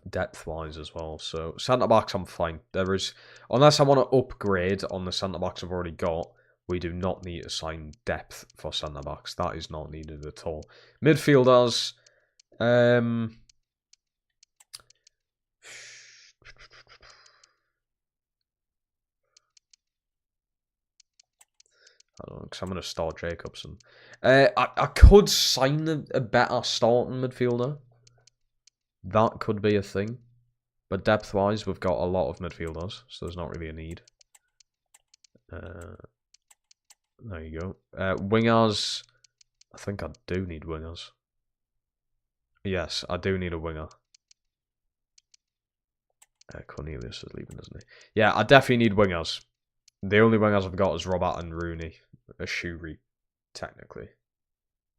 Depth-wise as well. So, centre-backs, I'm fine. There is, unless I want to upgrade on the centre-backs I've already got, we do not need to sign depth for centre-backs. That is not needed at all. Midfielders, I don't know, because I'm going to start Jacobson. I could sign a better starting midfielder. That could be a thing. But depth-wise, we've got a lot of midfielders, so there's not really a need. There you go. Wingers. I think I do need wingers. Yes, I do need a winger. Cornelius is leaving, isn't he? Yeah, I definitely need wingers. The only wingers I've got is Robert and Rooney. Ashuri, technically.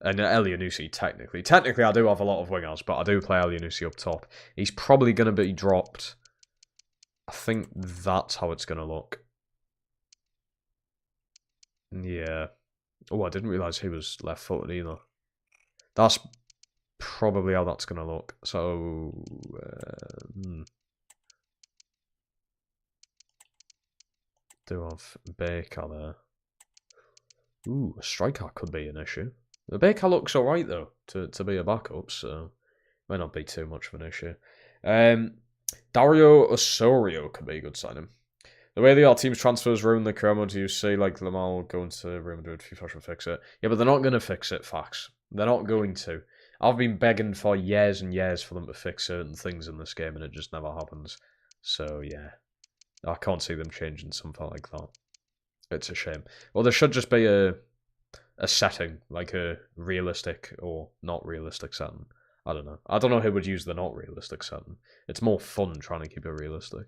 And Elianusi, technically. Technically, I do have a lot of wingers, but I do play Elianusi up top. He's probably going to be dropped. I think that's how it's going to look. Yeah. Oh, I didn't realise he was left-footed either. That's probably how that's going to look. So, do have Baker there. Ooh, a striker could be an issue. The Baker looks alright though, to be a backup, so might not be too much of an issue. Dario Osorio could be a good signing. The way our team's transfers ruin the career mode, do you say like Lamal going to Real Madrid, FIFA should fix it? Yeah, but they're not going to fix it, facts. They're not going to. I've been begging for years and years for them to fix certain things in this game, and it just never happens. So, yeah. I can't see them changing something like that. It's a shame. Well, there should just be a setting, like a realistic or not realistic setting. I don't know. I don't know who would use the not realistic setting. It's more fun trying to keep it realistic.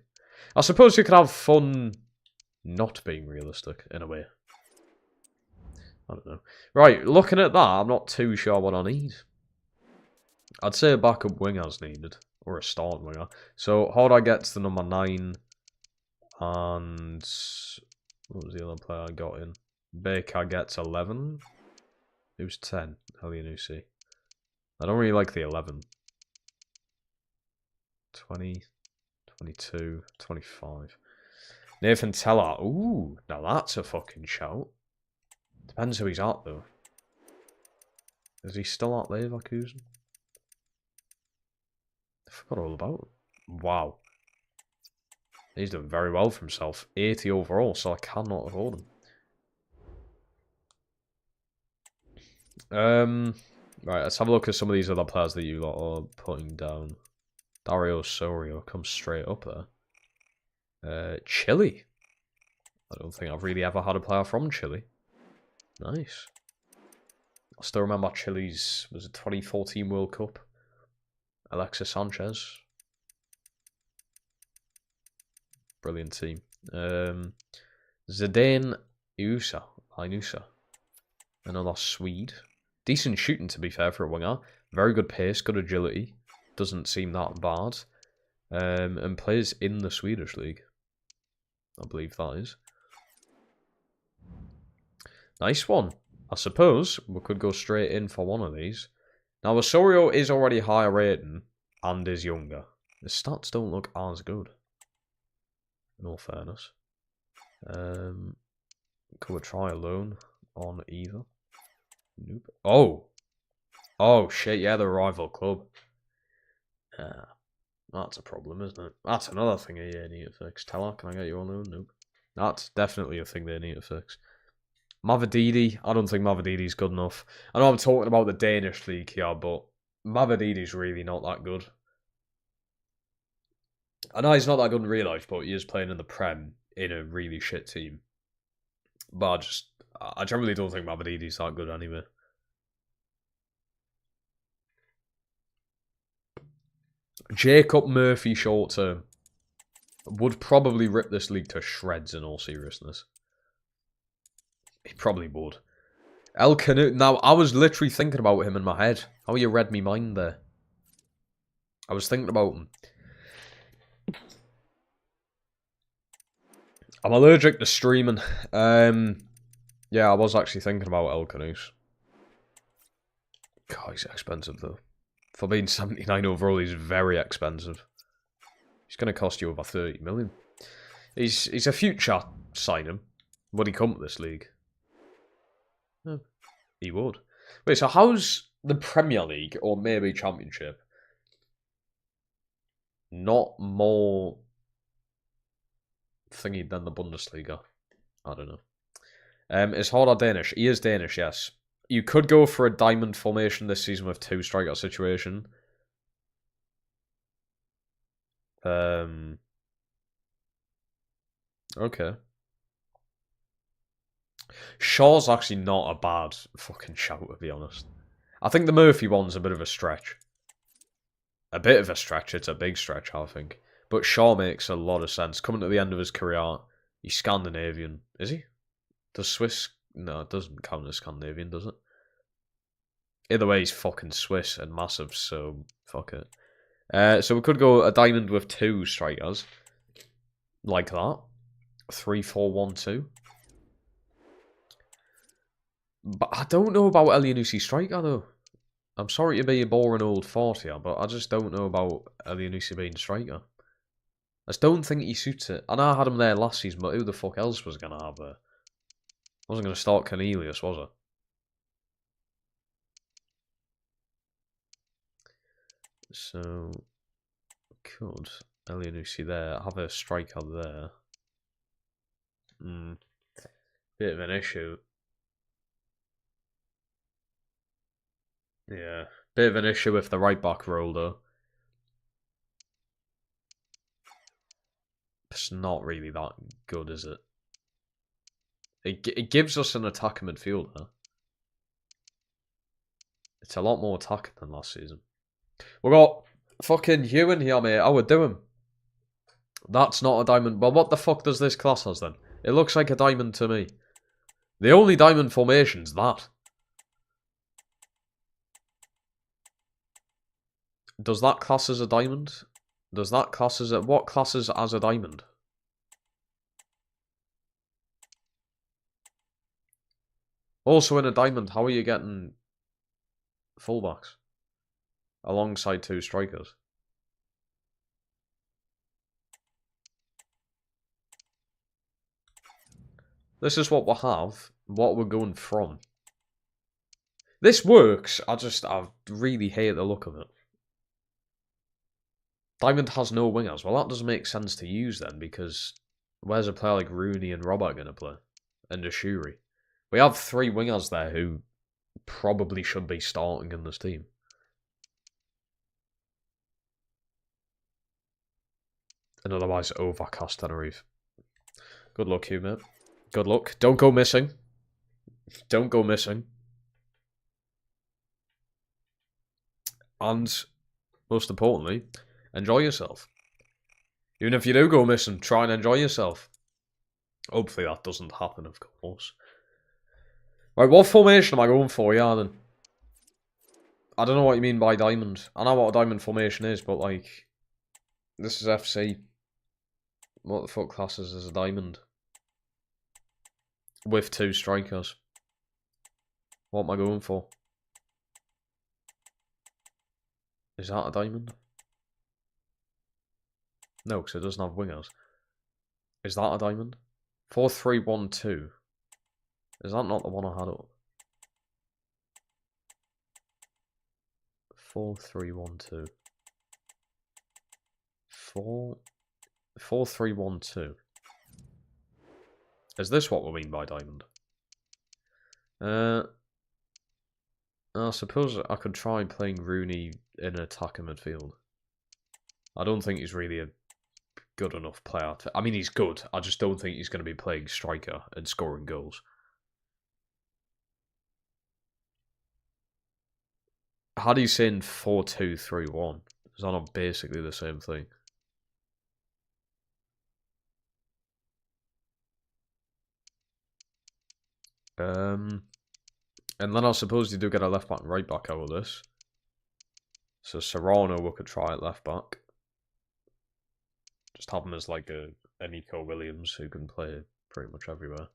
I suppose you could have fun not being realistic, in a way. I don't know. Right, looking at that, I'm not too sure what I need. I'd say a backup winger's needed. Or a start winger. So, how do I get to the number 9? And... what was the other player I got in? Baker gets 11. Who's 10? Elianusi. I don't really like the 11. 20, 22, 25. Nathan Teller. Ooh, now that's a fucking shout. Depends who he's at, though. Is he still at Leverkusen? I forgot all about him. Wow. He's doing very well for himself. 80 overall, so I cannot afford him. Right, let's have a look at some of these other players that you lot are putting down. Dario Sorio comes straight up there. Chile. I don't think I've really ever had a player from Chile. Nice. I still remember Chile's, was it 2014 World Cup? Alexis Sanchez. Brilliant team. Zidane Inusa. Another Swede. Decent shooting, to be fair, for a winger. Very good pace, good agility. Doesn't seem that bad. And plays in the Swedish league. I believe that is. Nice one. I suppose we could go straight in for one of these. Now, Osorio is already higher rating and is younger. The stats don't look as good. In all fairness. Could we try a loan on either? Nope. Oh! Oh, shit, yeah, the rival club. That's a problem, isn't it? That's another thing they need to fix. Teller, can I get you on loan? Nope. That's definitely a thing they need to fix. Mavididi, I don't think Mavididi's good enough. I know I'm talking about the Danish league here, but Mavididi's really not that good. I know he's not that good in real life, but he is playing in the Prem in a really shit team. But I generally don't think Mavididi's that good anyway. Jacob Murphy short term would probably rip this league to shreds in all seriousness. He probably would. El Canu. Now, I was literally thinking about him in my head. How you read me mind there. I was thinking about him. I'm allergic to streaming. Yeah, I was actually thinking about El Canoes. God, he's expensive though. For being 79 overall, he's very expensive. He's going to cost you over 30 million. He's a future signing. Would he come to this league? No, he would. Wait, so how's the Premier League, or maybe Championship, not more thingy than the Bundesliga? I don't know. Is Harder Danish? He is Danish, yes. You could go for a diamond formation this season with 2 striker situation. Okay. Shaw's actually not a bad fucking shout, to be honest. I think the Murphy one's a bit of a stretch. A bit of a stretch. It's a big stretch, I think. But Shaw makes a lot of sense. Coming to the end of his career, he's Scandinavian. Is he? Does Swiss... No, it doesn't count as Scandinavian, does it? Either way, he's fucking Swiss and massive, so fuck it. So we could go a diamond with 2 strikers. Like that. 3-4-1-2. But I don't know about Elianusi striker, though. I'm sorry to be a boring old 40er, but I just don't know about Elianusi being striker. I just don't think he suits it. I know I had him there last season, but who the fuck else was going to have there? I wasn't going to start Cornelius, was I? So, could Elianusi there, have a striker there. Bit of an issue. Yeah, bit of an issue with the right back role though. It's not really that good, is it? It gives us an attacking midfielder. It's a lot more attacking than last season. We got fucking Ewan here, mate. How we doing? That's not a diamond. Well, what the fuck does this class has then? It looks like a diamond to me. The only diamond formation's that. Does that class as a diamond? Does that class as a... What classes as a diamond? Also in a diamond, how are you getting fullbacks? Alongside two strikers. This is what we have. What we're going from. This works. I really hate the look of it. Diamond has no wingers. Well, that doesn't make sense to use then, because where's a player like Rooney and Robert going to play? And Ashuri. We have three wingers there who probably should be starting in this team. And otherwise, overcast Tenerife. Good luck, you mate. Good luck. Don't go missing. Don't go missing. And, most importantly, enjoy yourself. Even if you do go missing, try and enjoy yourself. Hopefully that doesn't happen, of course. Right, what formation am I going for, yeah, then? I don't know what you mean by diamond. I know what a diamond formation is, but, like... This is FC. What the fuck classes as a diamond? With two strikers. What am I going for? Is that a diamond? No, because it doesn't have wingers. Is that a diamond? 4-3-1-2. Is that not the one I had up? 4-3-1-2. 4-3-1-2. Is this what we mean by diamond? I suppose I could try playing Rooney in attacking midfield. I don't think he's really a good enough player. I mean, he's good. I just don't think he's going to be playing striker and scoring goals. How do you say in 4-2-3-1? Is that not basically the same thing? And then I suppose you do get a left back and right back out of this. So Serrano we could try at left back. Just have him as like a Nico Williams who can play pretty much everywhere.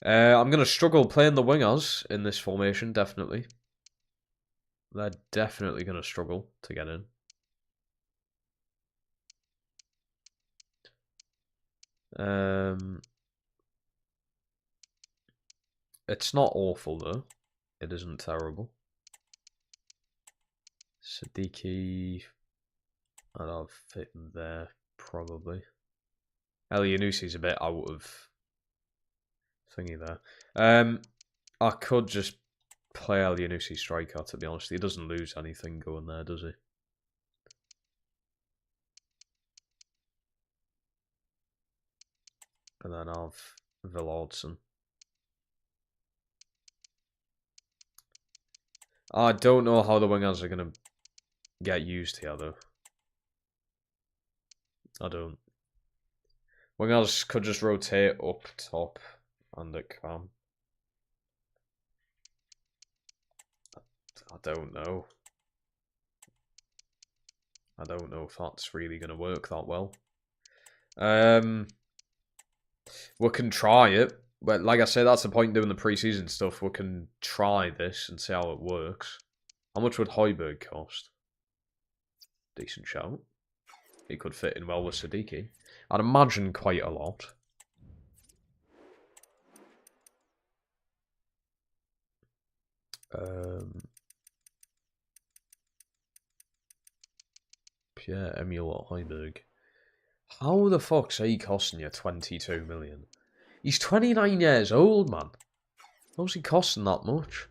I'm going to struggle playing the wingers in this formation, definitely. They're definitely going to struggle to get in. It's not awful though. It isn't terrible. Siddiqui, I'd have fit in there probably. Elianusi's a bit out of thingy there. I could just play Elianusi striker, to be honest. He doesn't lose anything going there, does he? And then I'll have Villardson. I don't know how the wingers are going to get used here, though. I don't. Wingers could just rotate up top, and it can. I don't know. I don't know if that's really going to work that well. We can try it. But like I said, that's the point doing the preseason stuff. We can try this and see how it works. How much would Højbjerg cost? Decent shout. He could fit in well with Siddiqui. I'd imagine quite a lot. Pierre-Emile Højbjerg. How the fuck's he costing you 22 million? He's 29 years old, man. How's he costing that much?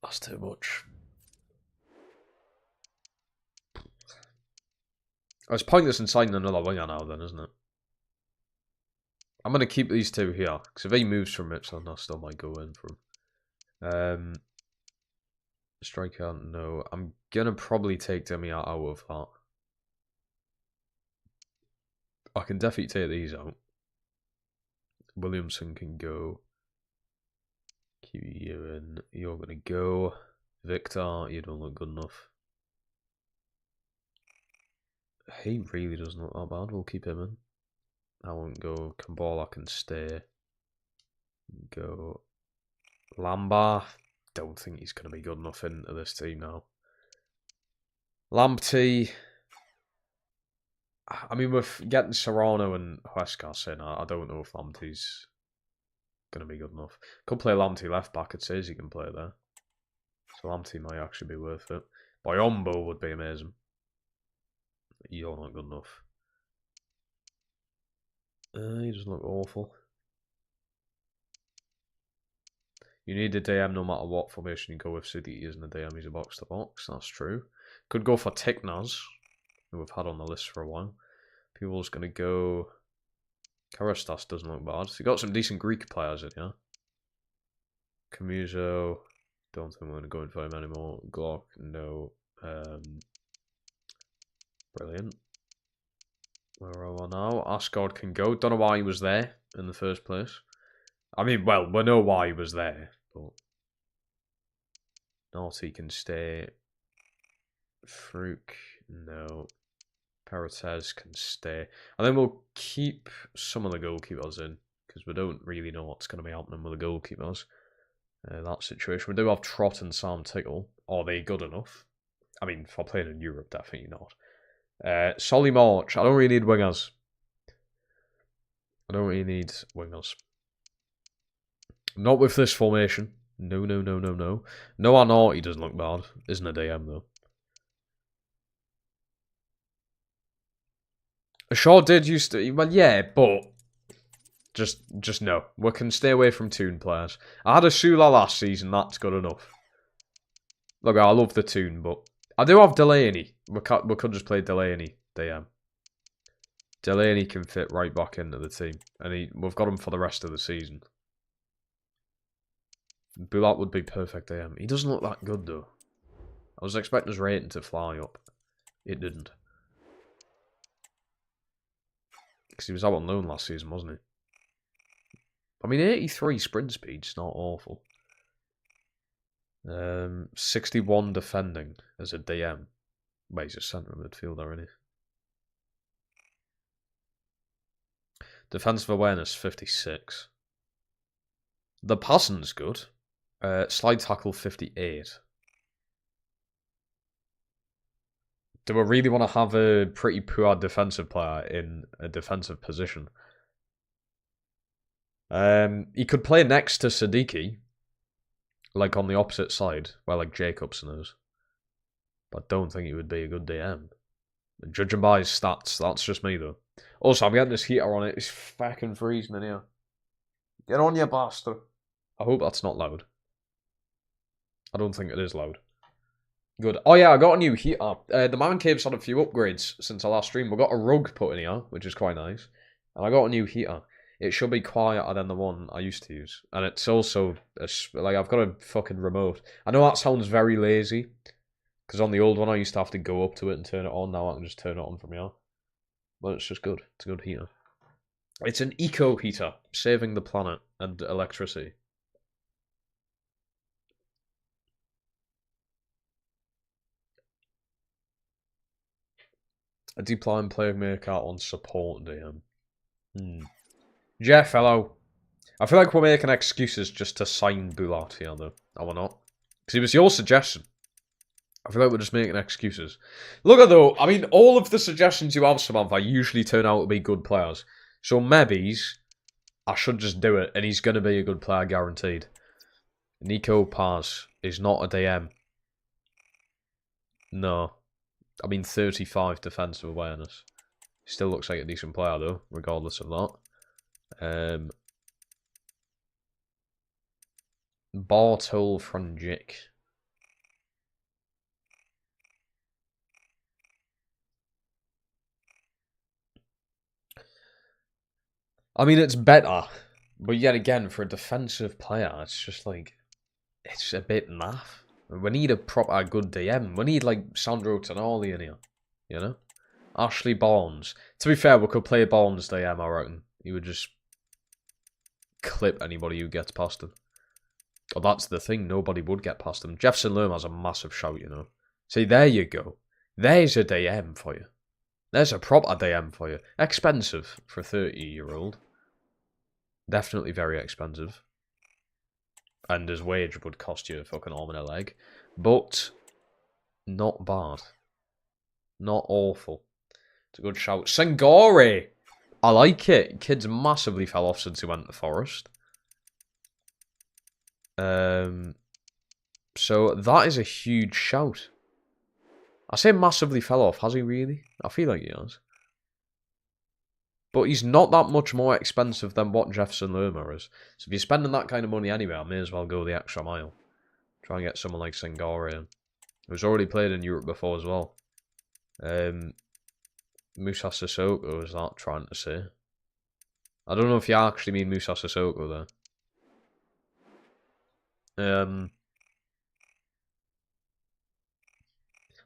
That's too much. It's pointless in signing another winger now then, isn't it? I'm going to keep these two here, because if he moves from Ipswich, I still might go in for him. Striker, no. I'm going to probably take Demi out of that. I can definitely take these out. Williamson can go. Keep you in. You're going to go. Victor, you don't look good enough. He really doesn't look that bad. We'll keep him in. I won't go. Kambala can stay. Go. Lamba. Don't think he's going to be good enough into this team now. Lamptey. I mean, with getting Serrano and Huescas in, I don't know if Lamptey's going to be good enough. Could play Lamptey left back. It says he can play there. So Lamptey might actually be worth it. Boyombo would be amazing. You're not good enough. He doesn't look awful. You need a DM no matter what formation you go with. City isn't a DM, he's a box to box. That's true. Could go for Tiknaz, who we've had on the list for a while. People's going to go. Karastas doesn't look bad. So you got some decent Greek players in here. Camuso. Don't think we're going to go in for him anymore. Glock, no. Brilliant. Where are we now? Asgard can go. Don't know why he was there in the first place. I mean, well, we know why he was there, but Naughty can stay. Fruk, no. Peretez can stay. And then we'll keep some of the goalkeepers in, because we don't really know what's going to be happening with the goalkeepers. That situation. We do have Trot and Sam Tickle. Are they good enough? I mean, for playing in Europe, definitely not. Solly March. I don't really need wingers. Not with this formation. No. Noah Naughty doesn't look bad. Isn't a DM, though. Shaw did used to... Well, yeah, but... Just no. We can stay away from Toon players. I had a Sula last season. That's good enough. Look, I love the Toon, but... I do have Delaney. We could just play Delaney. DM. Delaney can fit right back into the team. And we've got him for the rest of the season. Bulat would be perfect AM. He doesn't look that good, though. I was expecting his rating to fly up. It didn't. Because he was out on loan last season, wasn't he? I mean, 83 sprint speed's not awful. 61 defending as a DM. Well, he's a centre midfielder, isn't he? Defensive awareness, 56. The passing's good. Slide tackle, 58. Do we really want to have a pretty poor defensive player in a defensive position? He could play next to Siddiqui, like on the opposite side, where like Jacobson is. But I don't think he would be a good DM. Judging by his stats, that's just me though. Also, I'm getting this heater on it. It's fucking freezing in here. Get on, you bastard. I hope that's not loud. I don't think it is loud. Good. Oh yeah, I got a new heater. The man cave's had a few upgrades since our last stream. We got a rug put in here, which is quite nice. And I got a new heater. It should be quieter than the one I used to use. And it's also, like, I've got a fucking remote. I know that sounds very lazy. Because on the old one, I used to have to go up to it and turn it on. Now I can just turn it on from here. But it's just good. It's a good heater. It's an eco heater, saving the planet and electricity. A Deploying Playmaker on support DM. Jeff, hello. I feel like we're making excuses just to sign Bulat here, though. Are we not? Because it was your suggestion. I feel like we're just making excuses. Look at though, I mean, all of the suggestions you have, Samantha, usually turn out to be good players. So maybe I should just do it, and he's going to be a good player, guaranteed. Nico Paz is not a DM. No. I mean, 35 defensive awareness. Still looks like a decent player, though, regardless of that. Bartol Franjic. I mean, it's better. But yet again, for a defensive player, it's just like... It's a bit naff. We need a proper good DM. We need, like, Sandro Tonali in here. You know? Ashley Barnes. To be fair, we could play Barnes DM, I reckon. He would just clip anybody who gets past him. Oh, that's the thing. Nobody would get past him. Jefferson Lerma has a massive shout, you know. See, there you go. There's a DM for you. There's a proper DM for you. Expensive for a 30-year-old. Definitely very expensive. And his wage would cost you a fucking arm and a leg. But not bad. Not awful. It's a good shout. Sangore! I like it. Kid's massively fell off since he went to Forest. So that is a huge shout. I say massively fell off. Has he really? I feel like he has. But he's not that much more expensive than what Jefferson Lerma is. So if you're spending that kind of money anyway, I may as well go the extra mile. Try and get someone like Sangare in. Who's already played in Europe before as well. Musa Sissoko, is that trying to say? I don't know if you actually mean Musa Sissoko there.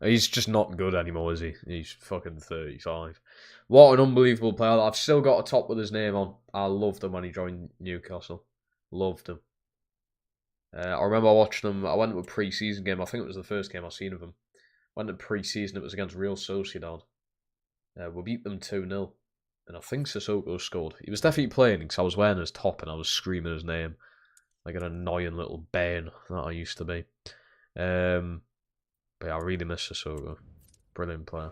He's just not good anymore, is he? He's fucking 35. What an unbelievable player. I've still got a top with his name on. I loved him when he joined Newcastle. Loved him. I remember watching him. I went to a pre-season game. I think it was the first game I've seen of him. Went to pre-season. It was against Real Sociedad. We beat them 2-0. And I think Sissoko scored. He was definitely playing because I was wearing his top and I was screaming his name. Like an annoying little bane that I used to be. But yeah, I really miss Sissoko. Brilliant player.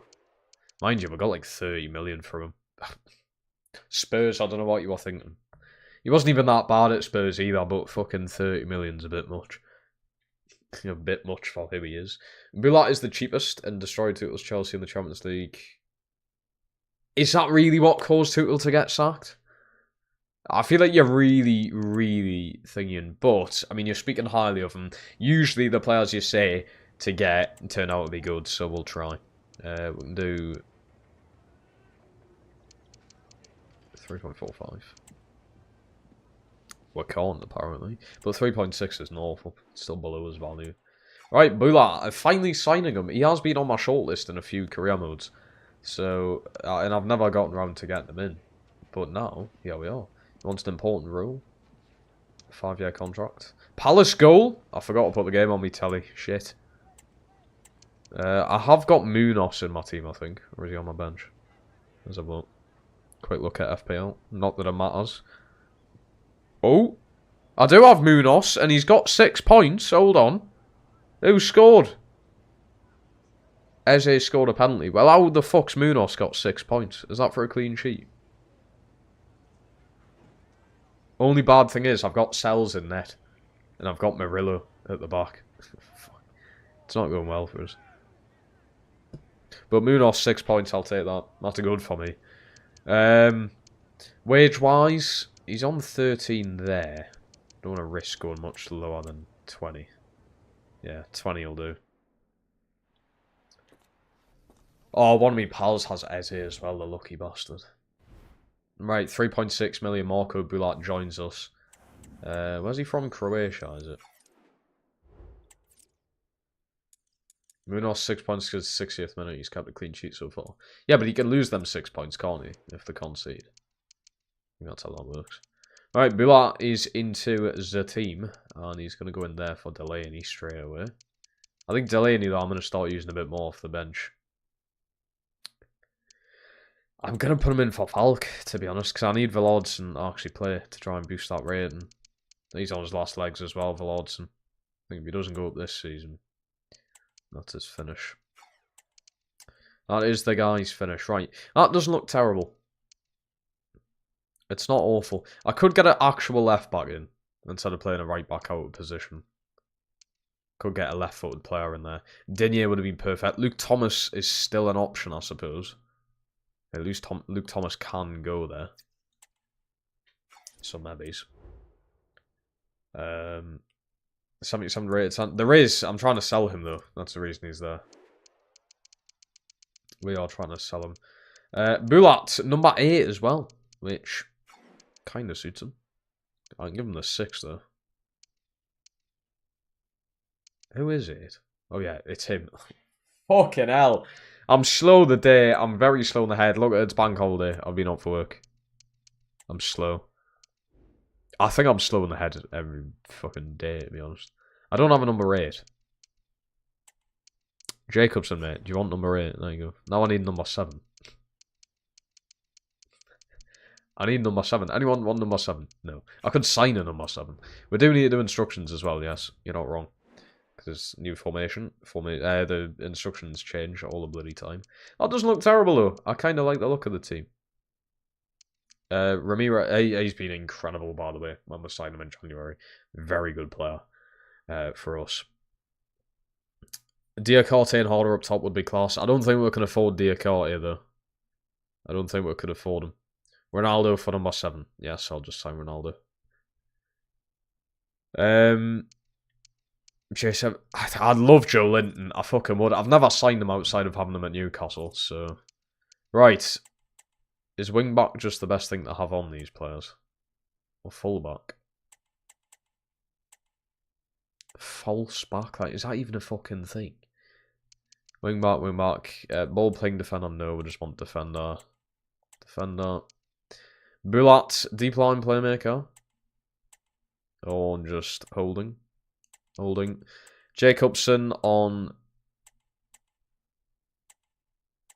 Mind you, we got like 30 million from him. Spurs, I don't know what you were thinking. He wasn't even that bad at Spurs either, but fucking 30 million's a bit much. A bit much for who he is. Bulat is the cheapest and destroyed Tuchel's Chelsea in the Champions League. Is that really what caused Tuchel to get sacked? I feel like you're really, really thinking, but, I mean, you're speaking highly of him. Usually the players you say to get turn out to be good, so we'll try. We can do 3.45. We can't, apparently. But 3.6 isn't awful. It's still below his value. Right, Bulat, I'm finally signing him. He has been on my shortlist in a few career modes. So, and I've never gotten around to getting him in. But now, here we are. He wants an important role. 5-year contract. Palace goal! I forgot to put the game on me telly. Shit. I have got Munoz in my team, I think. Or is he on my bench? There's a vote. Quick look at FPL. Not that it matters. Oh! I do have Munoz, and he's got 6 points. Hold on. Who scored? Eze scored a penalty. Well, how the fuck's Munoz got 6 points? Is that for a clean sheet? Only bad thing is, I've got Sells in net. And I've got Murillo at the back. It's not going well for us. But Munoz, 6 points, I'll take that. That's good for me. Wage-wise, he's on 13 there. Don't want to risk going much lower than 20. Yeah, 20 will do. Oh, one of my pals has Eze as well, the lucky bastard. Right, 3.6 million. Marco Bulat joins us. Where's he from? Croatia, is it? Munoz 6 points because 60th minute he's kept a clean sheet so far. Yeah, but he can lose them 6 points, can't he? If they concede. I think that's how that works. Alright, Bulat is into the team. And he's going to go in there for Delaney straight away. I think Delaney, though, I'm going to start using a bit more off the bench. I'm going to put him in for Falk, to be honest, because I need Villodson to actually play to try and boost that rating. He's on his last legs as well, Villodson. I think if he doesn't go up this season, that's his finish. That is the guy's finish. Right, that doesn't look terrible. It's not awful. I could get an actual left back in instead of playing a right back out of position. Could get a left-footed player in there. Digne would have been perfect. Luke Thomas is still an option, I suppose. Yeah, Luke Thomas can go there. Some maybes. 77 rated. There is. I'm trying to sell him, though. That's the reason he's there. We are trying to sell him. Bulat, number 8 as well. Which Kind of suits him. I can give him the 6 though. Who is it? Oh yeah, it's him. Fucking hell. I'm slow the day. I'm very slow in the head. Look, it's bank holiday. I've been off for work. I'm slow. I think I'm slow in the head every fucking day, to be honest. I don't have a number 8. Jacobson, mate. Do you want number 8? There you go. Now I need number 7. I need number 7. Anyone want number 7? No. I could sign a number 7. We do need to do instructions as well, yes. You're not wrong. Because new formation. The instructions change all the bloody time. That doesn't look terrible, though. I kind of like the look of the team. Ramiro, he's been incredible, by the way, when we signed him in January. Very good player for us. Diakate and Harder up top would be class. I don't think we can afford Diakate, though. I don't think we could afford him. Ronaldo for number 7. Yes, I'll just sign Ronaldo. J7. I'd love Joe Linton. I fucking would. I've never signed him outside of having him at Newcastle, so... Right. Is wing-back just the best thing to have on these players? Or full-back? False back? Like, is that even a fucking thing? Wing-back, wing-back. Ball-playing defender, no. We just want defender. Defender. Bulat, deep line playmaker. Or just holding. Holding. Jacobson on...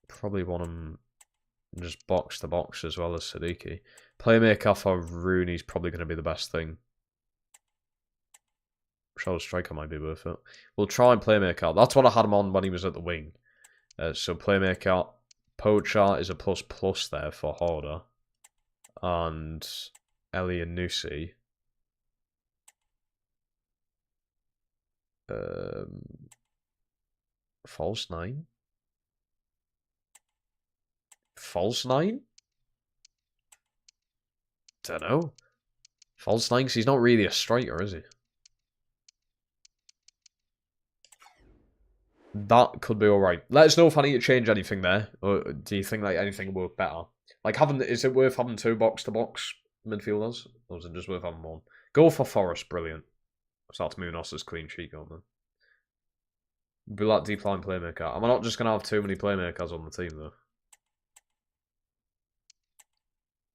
Probably want him just box to box as well as Siddiqui. Playmaker for Rooney's probably going to be the best thing. Shadow Striker might be worth it. We'll try and Playmaker. That's what I had him on when he was at the wing. So Playmaker. Poacher is a ++ there for Harder. And Elianusi. False 9? False 9? Don't know. False 9, because he's not really a striker, is he? That could be alright. Let us know if I need to change anything there. Or do you think like anything would work better? Like, is it worth having 2 box-to-box midfielders? Or is it just worth having 1? Go for Forest, brilliant. Start Munos's clean sheet going then. Bulat deep line playmaker. Am I not just going to have too many playmakers on the team though?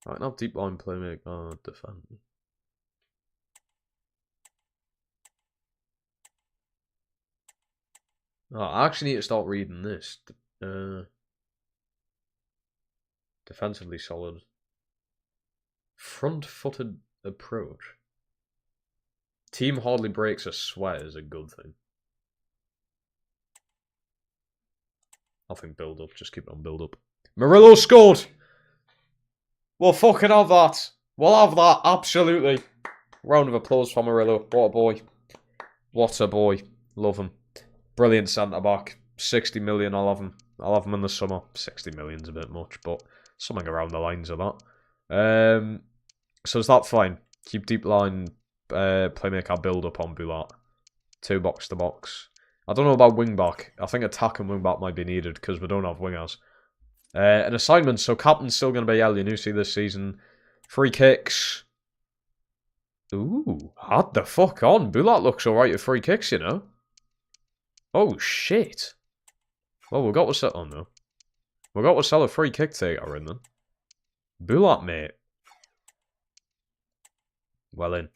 I can have deep line playmaker defend. Oh, I actually need to start reading this. Defensively solid. Front-footed approach. Team hardly breaks a sweat is a good thing. I think build up. Just keep it on build up. Murillo scored! We'll fucking have that. We'll have that. Absolutely. Round of applause for Murillo. What a boy. What a boy. Love him. Brilliant centre-back. 60 million, I'll have him. I'll have him in the summer. 60 million's a bit much, but something around the lines of that. So is that fine? Keep deep line playmaker build up on Bulat. 2 box-to-box. I don't know about wing-back. I think attack and wing-back might be needed because we don't have wingers. An assignment, so captain's still going to be Elianusi this season. Free kicks. Ooh, had the fuck on. Bulat looks alright at free kicks, you know. Oh, shit. Well, we've got to set on, though. We've got to sell a free kick taker in, then. Bulat, mate. Well in.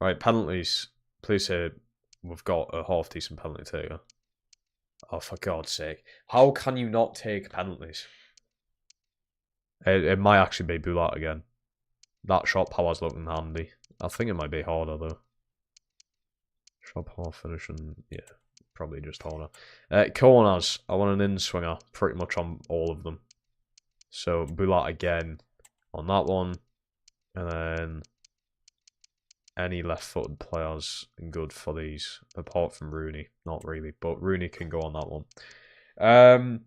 Right, penalties. Please say we've got a half-decent penalty taker. Oh, for God's sake. How can you not take penalties? It might actually be Bulat again. That shot power's looking handy. I think it might be Harder, though. Shot power finishing, yeah. Probably just Harder. Corners. I want an in-swinger. Pretty much on all of them. So, Bulat again on that one. And then any left-footed players good for these. Apart from Rooney. Not really. But Rooney can go on that one.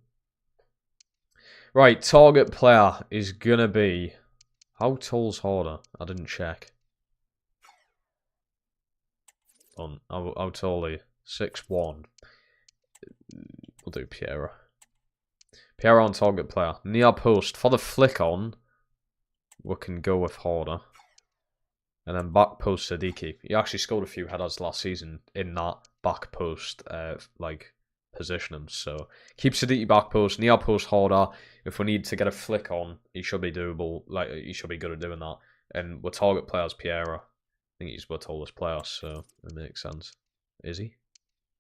Right. Target player is going to be... How tall's Harder? I didn't check. How tall are you? 6'1". We'll do Piera. Piera on target player. Near post. For the flick on, we can go with Horder. And then back post Siddiqui. He actually scored a few headers last season in that back post, positioning. So keep Siddiqui back post, near post Horder. If we need to get a flick on, he should be doable. Like he should be good at doing that. And we'll target players Piera. I think he's our tallest player, so it makes sense. Is he?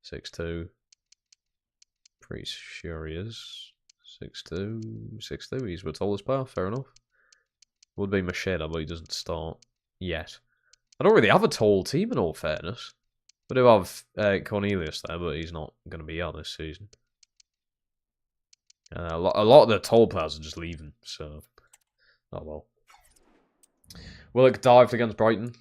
6'2". Pretty sure he is. 6'2". 6'2". He's our tallest player. Fair enough. Would be Macheda, but he doesn't start yet. I don't really have a tall team in all fairness. We do have Cornelius there, but he's not going to be out this season. A lot of the tall players are just leaving, so oh well. Willock dived against Brighton.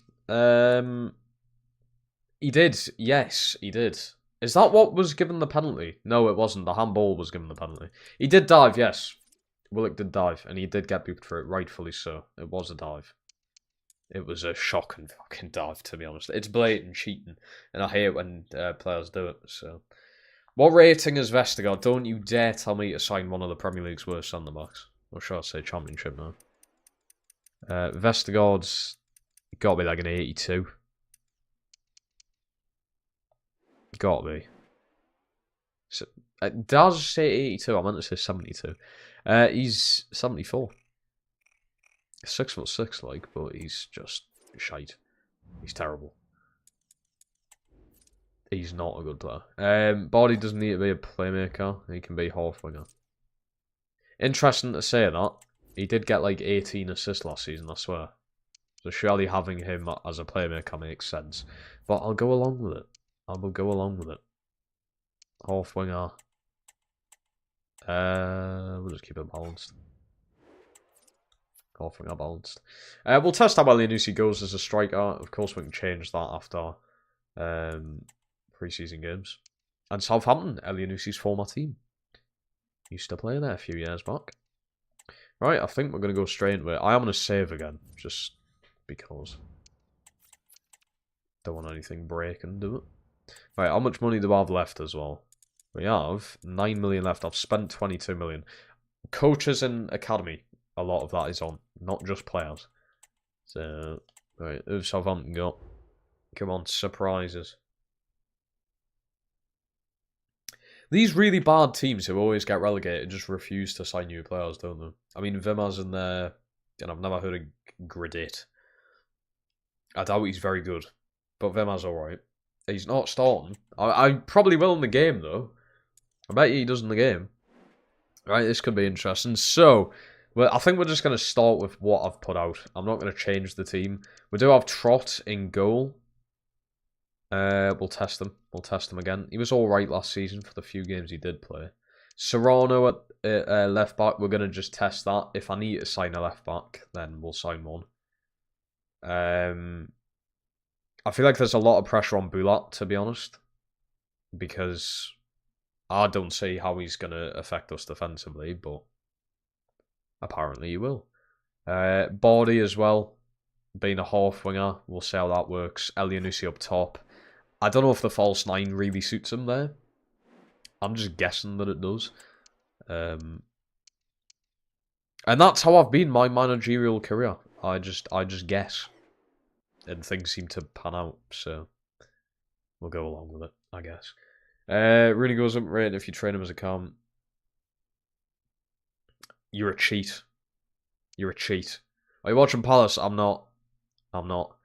He did. Yes, he did. Is that what was given the penalty? No, it wasn't. The handball was given the penalty. He did dive, yes. Willock did dive, and he did get booked for it, rightfully so. It was a dive. It was a shocking fucking dive, to be honest. It's blatant cheating, and I hate when players do it, so. What rating is Vestergaard? Don't you dare tell me to sign one of the Premier League's worst centre-backs. Or should I say Championship now? Vestergaard's got to be like an 82. Got to be. So, did I just say 82? I meant to say 72. He's 74. 6'6", like, but he's just shite. He's terrible. He's not a good player. Body doesn't need to be a playmaker. He can be half winger. Interesting to say that. He did get like 18 assists last season, I swear. So surely having him as a playmaker makes sense. But I'll go along with it. I will go along with it. Half winger. We'll just keep it balanced. Half winger balanced. We'll test how well Elyounoussi goes as a striker. Of course, we can change that after preseason games. And Southampton, Elyounoussi former team. Used to play there a few years back. Right, I think we're going to go straight into it. I am going to save again, just because. Don't want anything breaking, do it? Right, how much money do I have left as well? We have 9 million left. I've spent 22 million. Coaches and academy, a lot of that is on, not just players. So, right, who's Southampton got? Come on, surprises. These really bad teams who always get relegated just refuse to sign new players, don't they? I mean, Vima's in there, and I've never heard of Gradit. I doubt he's very good, but Vima's alright. He's not starting. I probably will in the game, though. I bet he does in the game. Right, this could be interesting. So, well, I think we're just going to start with what I've put out. I'm not going to change the team. We do have Trot in goal. We'll test him. We'll test him again. He was alright last season for the few games he did play. Serrano at left back. We're going to just test that. If I need to sign a left back, then we'll sign one. I feel like there's a lot of pressure on Bulat, to be honest. Because I don't see how he's going to affect us defensively, but apparently he will. Body as well. Being a half winger, we'll see how that works. Elyounoussi up top. I don't know if the false 9 really suits him there. I'm just guessing that it does. And that's how I've been my managerial career. I just guess. And things seem to pan out, so we'll go along with it, I guess. Rooney goes up rated if you train him as a cam. You're a cheat. You're a cheat. Are you watching Palace? I'm not. I'm not.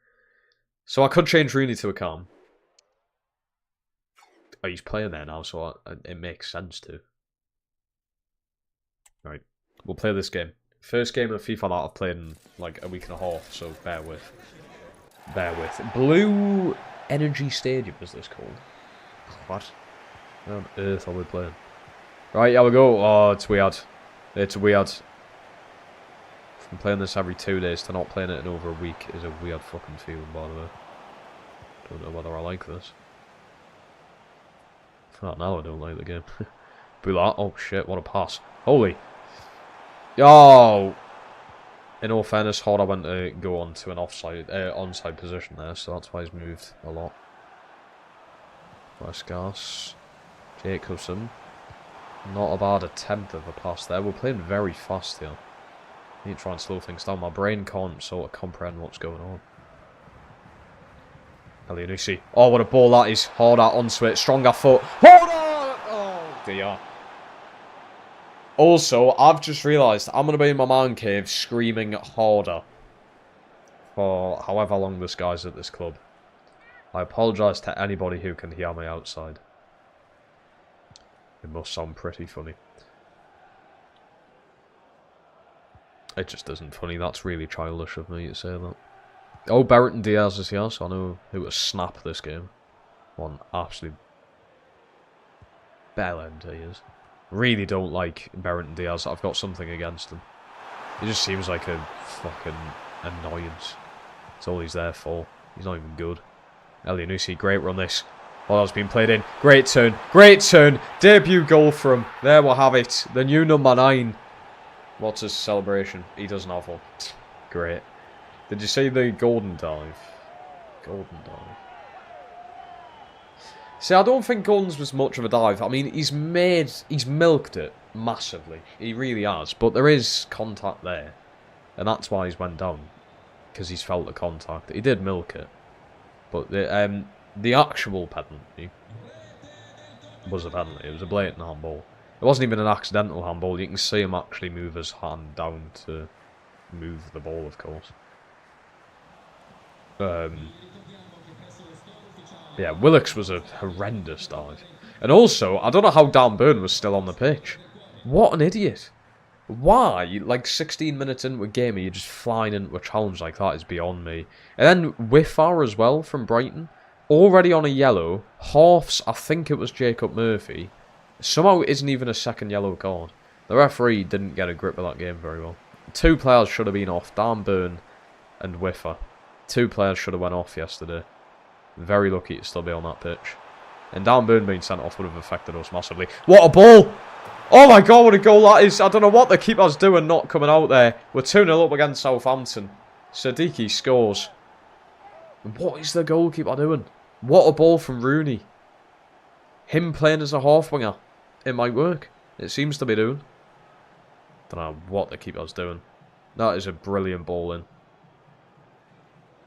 So I could change Rooney to a cam. Oh, he's playing there now, so it makes sense to. Right. We'll play this game. First game of FIFA that I've played in like a week and a half, so bear with. Bear with. Blue Energy Stadium is this called? What? Where on earth are we playing? Right, here we go. Oh, it's weird. It's weird. From playing this every 2 days to not playing it in over a week is a weird fucking feeling, by the way. Don't know whether I like this. Oh, now I don't like the game. Bulat. Oh shit, what a pass. Holy. Oh! In all fairness, Horder went to go on to an onside position there, so that's why he's moved a lot. Westgas. Jacobson. Not a bad attempt of a pass there. We're playing very fast here. I need to try and slow things down. My brain can't sort of comprehend what's going on. Elianusi. Oh, what a ball that is. Harder onto it. Stronger foot. Hold on! Oh, dear. Also, I've just realised I'm going to be in my man cave screaming harder for however long this guy's at this club. I apologise to anybody who can hear me outside. It must sound pretty funny. It just isn't funny. That's really childish of me to say that. Oh, Berriton Diaz is here, so I know who to snap this game. One absolute bellend he is. Really don't like Berriton Diaz. I've got something against him. He just seems like a fucking annoyance. That's all he's there for. He's not even good. Elianusi, great run this. Oh, that's been played in. Great turn. Great turn. Debut goal for him. There we have it. The new number 9. What's his celebration? He doesn't have one. Great. Did you see the golden dive? Golden dive. See, I don't think Gordon's was much of a dive. I mean, he's milked it massively. He really has. But there is contact there. And that's why he's went down. Because he's felt the contact. He did milk it. But the actual penalty was a penalty. It was a blatant handball. It wasn't even an accidental handball. You can see him actually move his hand down to move the ball, of course. Yeah, Willock's was a horrendous dive. And also, I don't know how Dan Burn was still on the pitch. What an idiot. Why? Like 16 minutes into a game, you're just flying into a challenge like that is beyond me. And then Whiffar as well from Brighton. Already on a yellow. Halves, I think it was Jacob Murphy. Somehow it isn't even a second yellow card. The referee didn't get a grip of that game very well. 2 players should have been off. Dan Burn and Whiffar. 2 players should have went off yesterday. Very lucky to still be on that pitch. And Dan Burn being sent off would have affected us massively. What a ball! Oh my god, what a goal that is. I don't know what the keeper's doing not coming out there. We're 2-0 up against Southampton. Sadiki scores. What is the goalkeeper doing? What a ball from Rooney. Him playing as a half-winger. It might work. It seems to be doing. Don't know what the keeper's doing. That is a brilliant ball in.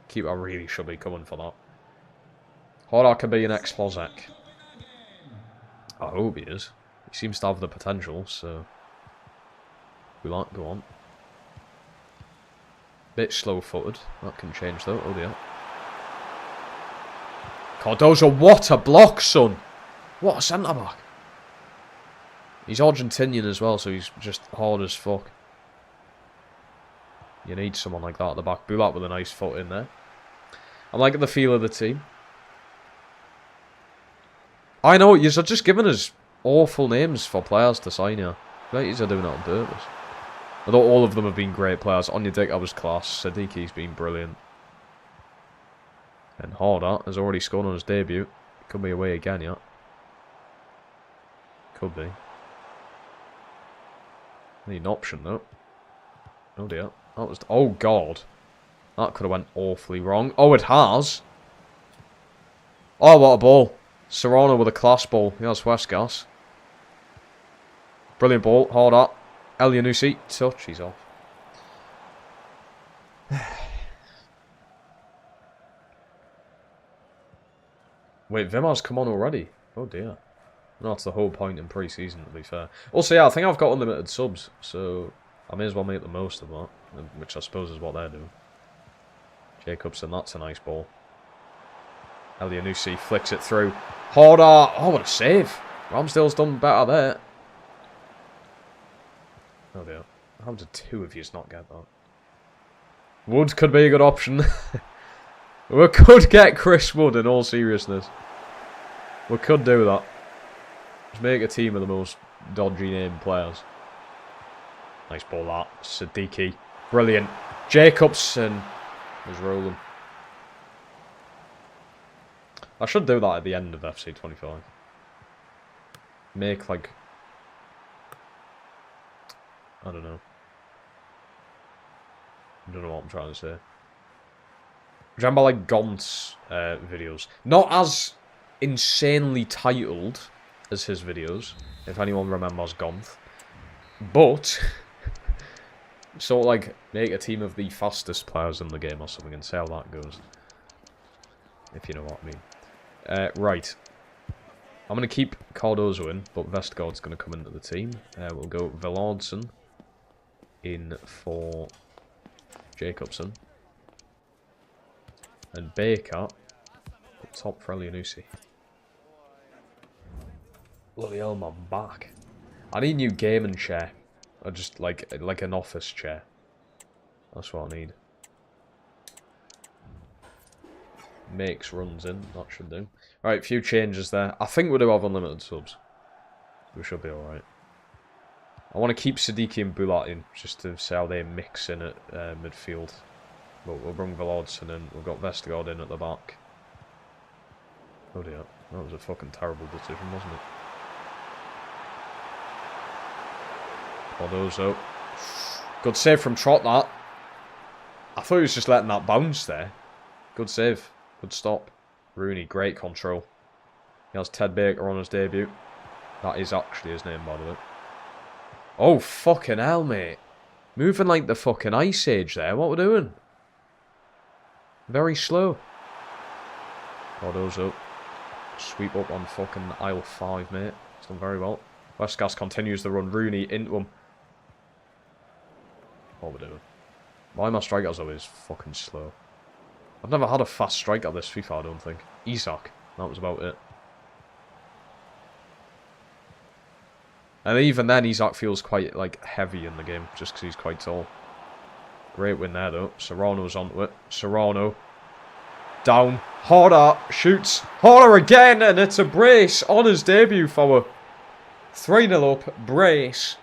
Keeper really should be coming for that. Horror could be an ex-Lozek. I hope he is. He seems to have the potential, so we like go on. Bit slow-footed. That can change though. Oh dear. Cardozo, what a block, son! What a centre-back. He's Argentinian as well, so he's just hard as fuck. You need someone like that at the back. Bulat with a nice foot in there. I'm liking the feel of the team. I know, you're just giving us awful names for players to sign here. Right, you're doing it on purpose. Although all of them have been great players. Onyedika was class. Sadiki's been brilliant. And Harder has already scored on his debut. Could be away again, yeah. Could be. Need an option, though. Oh dear. That was... Oh, God. That could have went awfully wrong. Oh, it has. Oh, what a ball. Serrano with a class ball. Here's Westgas. Brilliant ball. Harder. Elianusi. Touch. He's off. Wait, Vimar's come on already? Oh, dear. No, that's the whole point in pre-season, to be fair. Also, yeah, I think I've got unlimited subs, so I may as well make the most of that, which I suppose is what they're doing. Jacobson, that's a nice ball. Elianusi flicks it through. Harder! Oh, what a save! Ramsdale's done better there. Oh dear. How did 2 of you not get that? Wood could be a good option. We could get Chris Wood in all seriousness. We could do that. Just make a team of the most dodgy named players. Nice ball that. Sadiki. Brilliant. Jacobson is rolling. I should do that at the end of FC 25. Make like... I don't know. I don't know what I'm trying to say. Remember like Gaunt's videos. Not as insanely titled as his videos, if anyone remembers Gaunt. But Sort of like make a team of the fastest players in the game or something and see how that goes. If you know what I mean. Right. I'm going to keep Cardozo in, but Vestergaard's going to come into the team. We'll go Villardson in for Jacobson. And Baker up top for Elianusi. Bloody hell, my back. I need a new gaming chair. Or just like an office chair. That's what I need. Makes runs in, that should do. Right, a few changes there. I think we do have unlimited subs. We should be alright. I want to keep Siddiqui and Bulat in, just to see how they mix in at midfield. But we'll bring Villardson in. We've got Vestergaard in at the back. Oh dear, that was a fucking terrible decision, wasn't it? Cardozo. Good save from Trot, that. I thought he was just letting that bounce there. Good save. Good stop. Rooney, great control. He has Ted Baker on his debut. That is actually his name, by the way. Oh, fucking hell, mate. Moving like the fucking Ice Age there. What we're doing? Very slow. Cardozo. Sweep up on fucking aisle 5, mate. He's done very well. Westgas continues the run. Rooney into him. What we're doing? Why are my strikers always fucking slow? I've never had a fast striker this FIFA, I don't think. Isak. That was about it. And even then, Isak feels quite, like, heavy in the game, just because he's quite tall. Great win there, though. Serrano's onto it. Serrano. Down. Harder. Shoots. Harder again, and it's a brace on his debut for 3-0 up. Brace.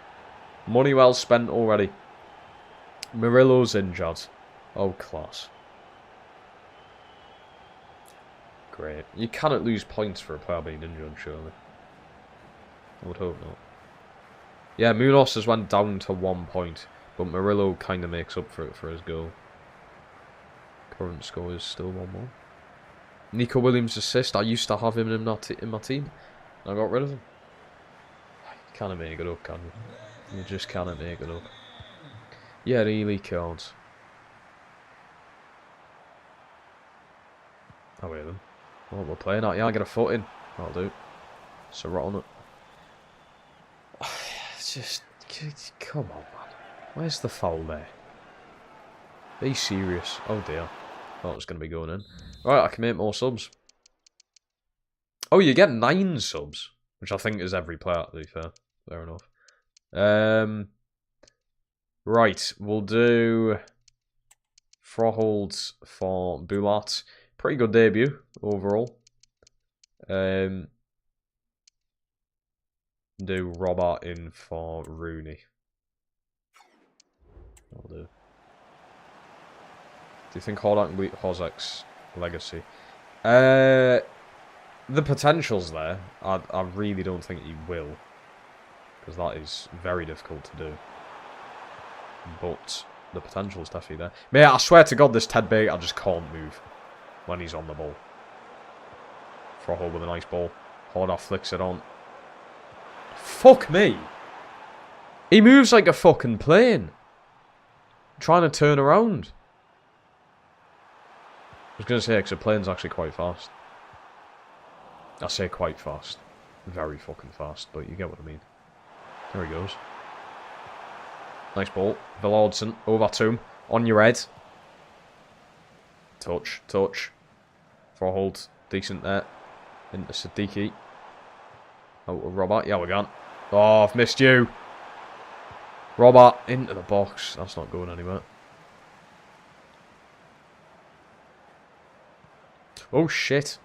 Money well spent already. Murillo's injured. Oh, class. Great. You cannot lose points for a player being injured, surely. I would hope not. Yeah, Munoz has went down to 1 point, but Murillo kind of makes up for it for his goal. Current score is still 1-1. Nico Williams' assist. I used to have him in my team. I got rid of him. You can't make it up, can you? You just cannot make it up. Yeah, really can't. Oh, wait then. Well, we're playing out. Yeah, I get a foot in. That'll do. So right on it. Just, come on, man. Where's the foul there? Be serious. Oh dear. Thought it was going to be going in. Right, I can make more subs. Oh, you get 9 subs. Which I think is every player, to be fair. Fair enough. Right, we'll do Froholds for Bulat. Pretty good debut overall. Do Robert in for Rooney. That'll do. Do you think Hordak can beat Hozek's legacy? The potential's there. I really don't think he will. Because that is very difficult to do. But the potential's definitely there. Mate, I swear to God, this Ted Baker, I just can't move when he's on the ball. Froholt with a nice ball. Hordak flicks it on. Fuck me. He moves like a fucking plane. Trying to turn around. I was going to say, because a plane's actually quite fast. I say quite fast. Very fucking fast, but you get what I mean. There he goes. Nice ball. Villardson, over to him. On your head. Touch, touch. Froholt, decent there. Into Siddiqui. Oh, Robert. Yeah, we're gone. Oh, I've missed you. Robert, into the box. That's not going anywhere. Oh, shit.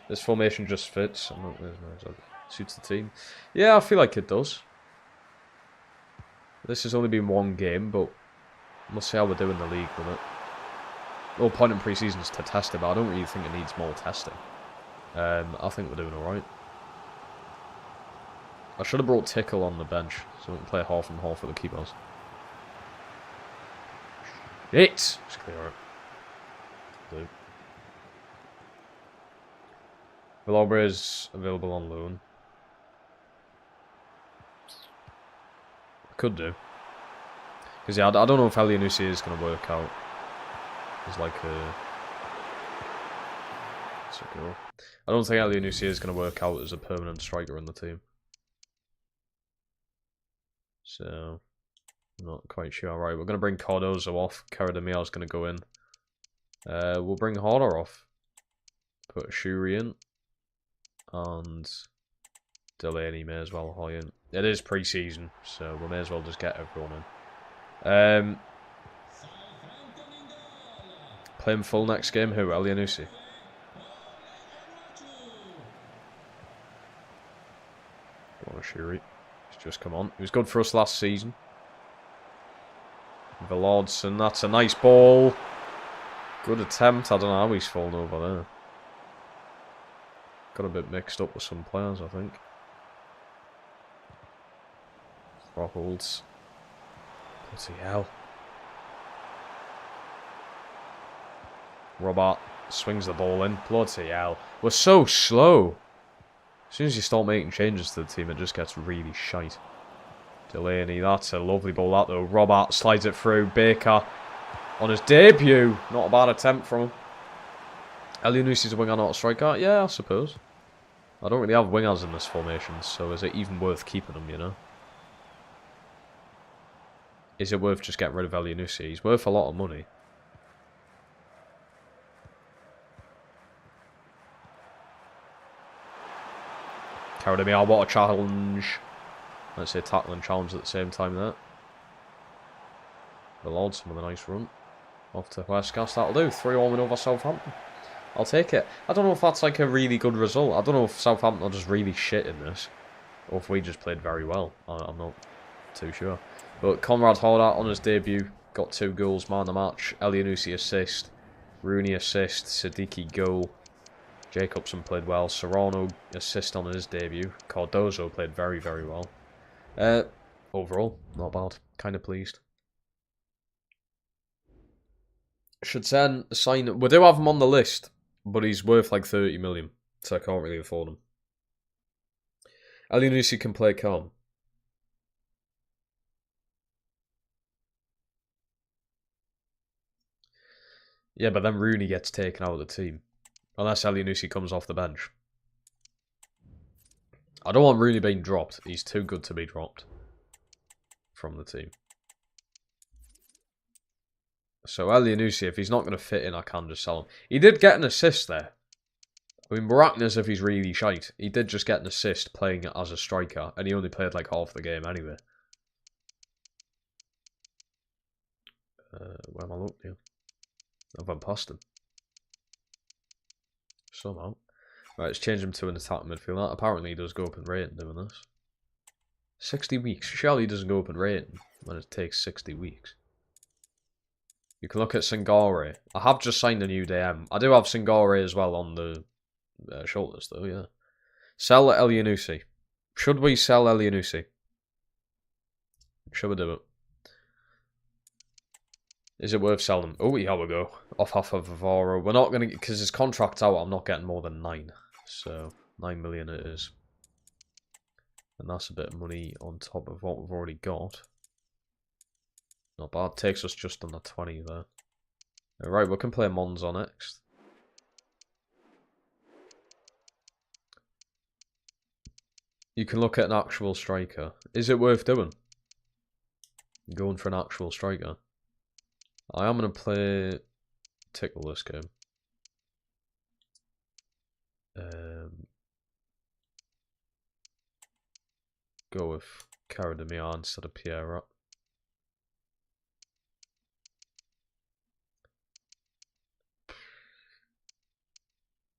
This formation just fits. I'm not, suits the team. Yeah, I feel like it does. This has only been 1 game, but we'll see how we do in the league with it. The whole point in pre-season is to test it, but I don't really think it needs more testing. I think we're doing alright. I should have brought Tickle on the bench, so we can play half and half with the keepers. Shit! It's clear it. Villarreal is available on loan. Could do. Because, yeah, I don't know if Elyounoussi is going to work out. It's like a... That's a goal. I don't think Elyounoussi is going to work out as a permanent striker on the team. So, I'm not quite sure. Alright, we're going to bring Cardozo off. Karadimir is going to go in. We'll bring Horner off. Put Shuri in. And Delaney may as well high in. It is pre-season, so we may as well just get everyone in. Play him full next game. Who? Elyounoussi. Go on, Shuri. He's just come on. He was good for us last season. Velodsson, that's a nice ball. Good attempt. I don't know how he's fallen over there. Got a bit mixed up with some players, I think. Rockholds. Bloody hell. Robert swings the ball in. Bloody hell. We're so slow. As soon as you start making changes to the team, it just gets really shite. Delaney, that's a lovely ball, that though. Robert slides it through. Baker on his debut. Not a bad attempt from him. Elyounoussi is a winger, not a striker. Yeah, I suppose. I don't really have wingers in this formation, so is it even worth keeping them, you know? Is it worth just getting rid of Elyounoussi? He's worth a lot of money. Karadimir, what a challenge. Let's say tackle and challenge at the same time there. Velodsson with a nice run. Off to Westcast, that'll do. 3-1 win over Southampton. I'll take it. I don't know if that's like a really good result. I don't know if Southampton are just really shit in this. Or if we just played very well. I'm not too sure. But Conrad Hordat on his debut. Got 2 goals, man of the match. Elyounoussi assist. Rooney assist. Siddiqui goal. Jacobson played well. Serrano assist on his debut. Cardozo played very, very well. Overall, not bad. Kind of pleased. Should sign. We do have him on the list, but he's worth like 30 million, so I can't really afford him. Elyounoussi can play calm. Yeah, but then Rooney gets taken out of the team. Unless Elyounoussi comes off the bench. I don't want Rooney being dropped. He's too good to be dropped from the team. So Elyounoussi, if he's not going to fit in, I can just sell him. He did get an assist there. I mean, we're acting as if he's really shite. He did just get an assist playing as a striker, and he only played like half the game anyway. Where am I looking at? I've gone past him. Somehow. Right, let's change him to an attacking midfielder. Apparently he does go up in rating doing this. 60 weeks. Surely he doesn't go up in rating when it takes 60 weeks. You can look at Sangare. I have just signed a new DM. I do have Sangare as well on the shortlist though, yeah. Sell Elyounoussi. Should we sell Elyounoussi? Should we do it? Is it worth selling him? Oh, yeah, we go. Off half of Vivaro. We're not going to get... Because his contract's out, I'm not getting more than 9. So, 9 million it is. And that's a bit of money on top of what we've already got. Not bad. Takes us just under 20 there. Alright, we can play Monza next. You can look at an actual striker. Is it worth doing? Going for an actual striker. I am going to play Tickle this game. Go with Karadimir instead of Pierre.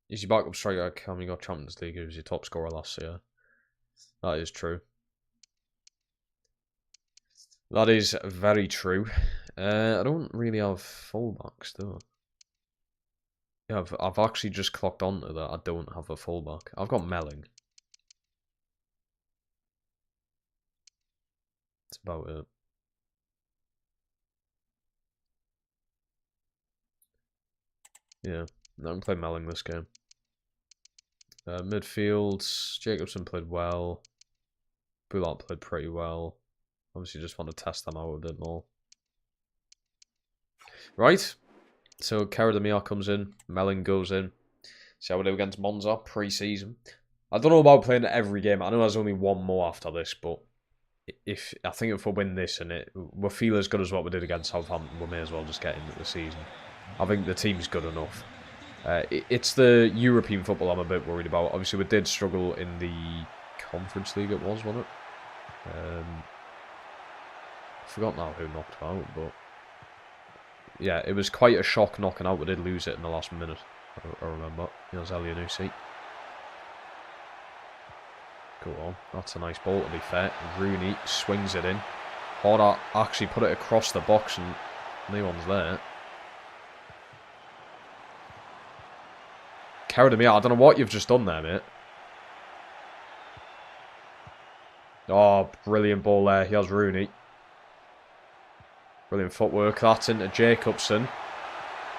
Is your backup striker coming off Champions League? He was your top scorer last year. That is true. That is very true. I don't really have fullbacks, do I? Yeah, I've actually just clocked onto that. I don't have a fullback. I've got Melling. That's about it. Yeah, no, I'm playing Melling this game. Midfield, Jacobson played well. Boulart played pretty well. Obviously, just want to test them out a bit more. Right. So, Kerademir comes in. Melling goes in. See how we do against Monza pre-season. I don't know about playing every game. I know there's only one more after this, but I think if we win this and we feel as good as what we did against Southampton, we may as well just get into the season. I think the team's good enough. It's the European football I'm a bit worried about. Obviously, we did struggle in the Conference League, wasn't it? I forgot now who knocked out, but yeah, it was quite a shock knocking out. We did lose it in the last minute. I remember. Here's Elyounoussi. Go on. That's a nice ball, to be fair. Rooney swings it in. Horner actually put it across the box and no one's there. Kerademir, I don't know what you've just done there, mate. Oh, brilliant ball there. Here's Rooney. Brilliant footwork. That's into Jacobson.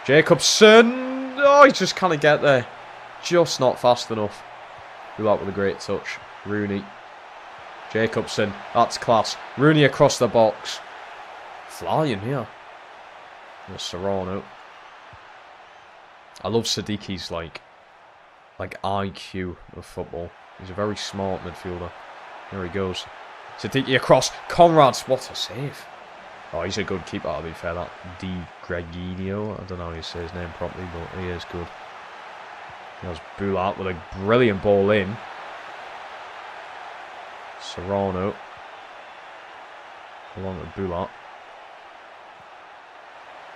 Jacobson! Oh, he just can't get there. Just not fast enough. Do that with a great touch. Rooney. Jacobson. That's class. Rooney across the box. Flying here. There's Serrano. I love Sadiki's like IQ of football. He's a very smart midfielder. There he goes. Sadiki across. Conrad. What a save. Oh, he's a good keeper, to be fair. That Di Greginio. I don't know how you say his name properly, but he is good. There's Bulat with a brilliant ball in. Serrano. Along with Bulat.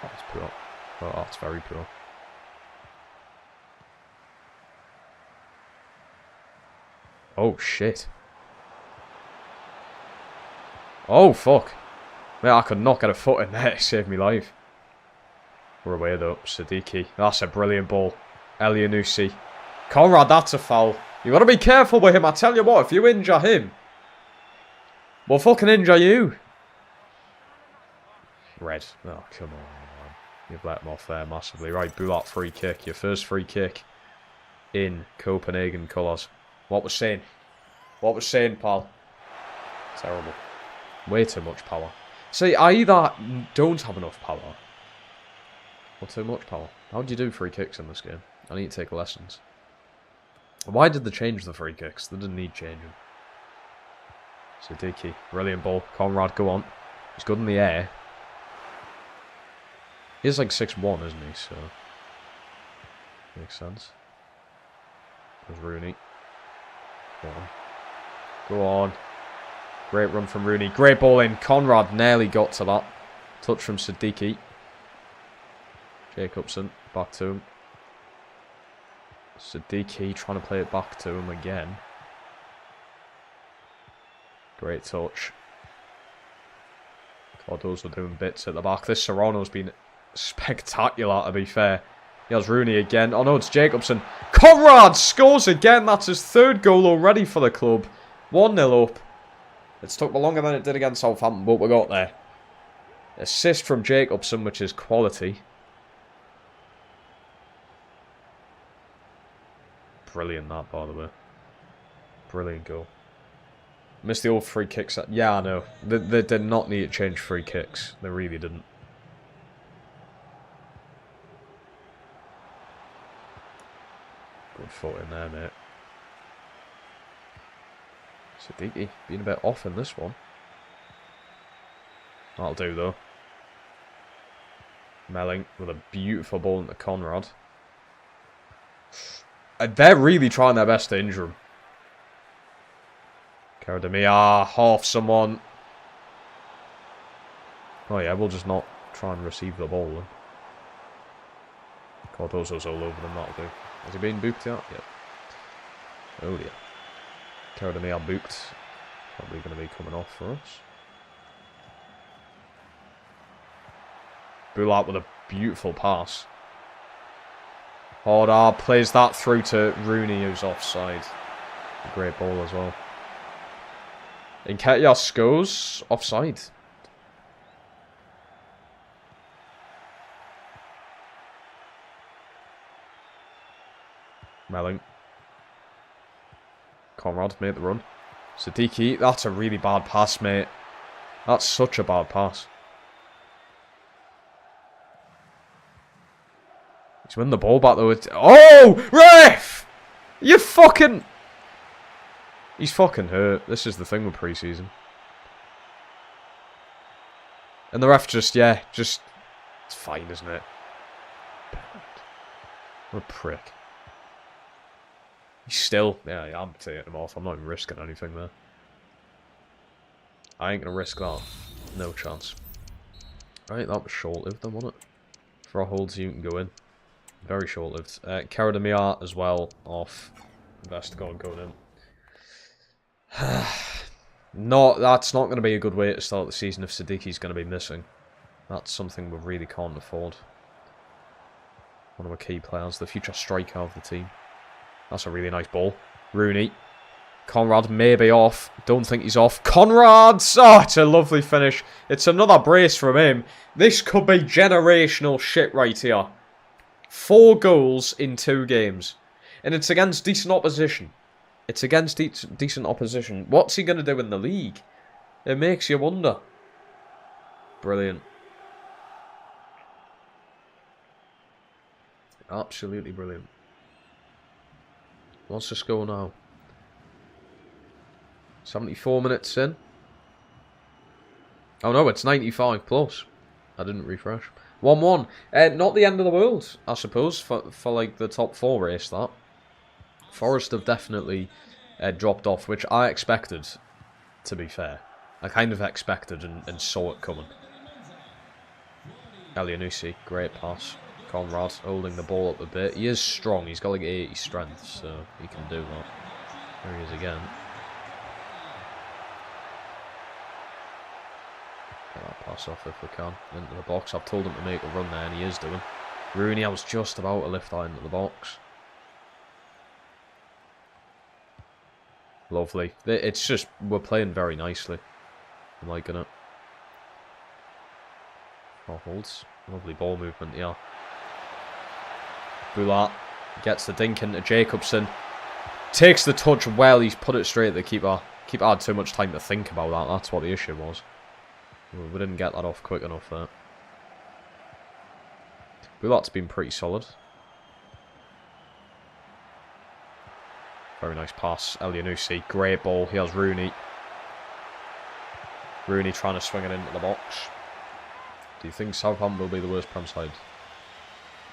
That's poor. Oh, that's very poor. Oh, shit. Oh, fuck. Mate, I could not get a foot in there. It saved me life. We're away, though. Sadiki. That's a brilliant ball. Elyounoussi. Conrad, that's a foul. You got to be careful with him. I tell you what, if you injure him, we'll fucking injure you. Red. Oh, come on, man. You've let him off there massively. Right, Bulat free kick. Your first free kick in Copenhagen colours. What was saying? What was saying, pal? Terrible. Way too much power. See, I either don't have enough power or too much power. How do you do free kicks in this game? I need to take lessons. Why did they change the free kicks? They didn't need changing. Sadiki. Brilliant ball. Conrad, go on. He's good in the air. He's like 6'1", isn't he? So, makes sense. There's Rooney. Go on. Go on. Great run from Rooney. Great ball in. Conrad nearly got to that. Touch from Sadiki. Jacobson. Back to him. Sadiki trying to play it back to him again. Great touch. Cardozo doing bits at the back. This Serrano's been spectacular, to be fair. Here's Rooney again. Oh no, it's Jacobson. Conrad scores again. That's his third goal already for the club. 1-0 up. It's took longer than it did against Southampton, but we got there. Assist from Jacobson, which is quality. Brilliant that, by the way. Brilliant goal. Missed the old free kicks. Yeah, I know. They did not need to change free kicks. They really didn't. Good foot in there, mate. Sadiki being a bit off in this one. That'll do, though. Melling with a beautiful ball into Conrad. They're really trying their best to injure him. Kerademir, half someone. Oh yeah, we'll just not try and receive the ball then. Cardozo's all over them, that'll do. Has he been booked yet? Yep. Oh dear. Kerademir booked. Probably going to be coming off for us. Bulat with a beautiful pass. Horner plays that through to Rooney, who's offside. A great ball as well. Nketiah scores offside. Melling. Conrad made the run. Sadiki, that's a really bad pass, mate. That's such a bad pass. He's winning the ball back though. Oh! Ref! You fucking... He's fucking hurt. This is the thing with preseason. And the ref just, yeah, just... It's fine, isn't it? What a prick. He's still... Yeah, I'm taking him off. I'm not even risking anything there. I ain't gonna risk that. No chance. Right, that was short-lived then, wasn't it? For our holds, you can go in. Very short-lived. Karadamia as well, off. Vestergaard going in. That's not going to be a good way to start the season if Sadiki's going to be missing. That's something we really can't afford. One of our key players, the future striker of the team. That's a really nice ball. Rooney. Conrad may be off. Don't think he's off. Conrad! Oh, it's a lovely finish. It's another brace from him. This could be generational shit right here. 4 goals in 2 games. And it's against decent opposition. It's against decent opposition. What's he going to do in the league? It makes you wonder. Brilliant. Absolutely brilliant. What's the score now? 74 minutes in. Oh no, it's 95 plus. I didn't refresh. 1-1. Not the end of the world, I suppose, for like the top 4 race, that. Forest have definitely dropped off, which I expected, to be fair. I kind of expected and saw it coming. Elianusi, great pass. Conrad holding the ball up a bit. He is strong. He's got like 80 strength, so he can do that. There he is again. Get that pass off if we can. Into the box. I've told him to make a run there, and he is doing. Rooney, I was just about to lift that into the box. Lovely. It's just, we're playing very nicely. I'm liking it. Holds. Lovely ball movement, yeah. Bulat gets the dink into Jacobson. Takes the touch well. He's put it straight at the keeper. Keeper had too much time to think about that. That's what the issue was. We didn't get that off quick enough there. Bulat's been pretty solid. Very nice pass. Elianusi, great ball. He has Rooney. Rooney trying to swing it into the box. Do you think Southampton will be the worst Prem side?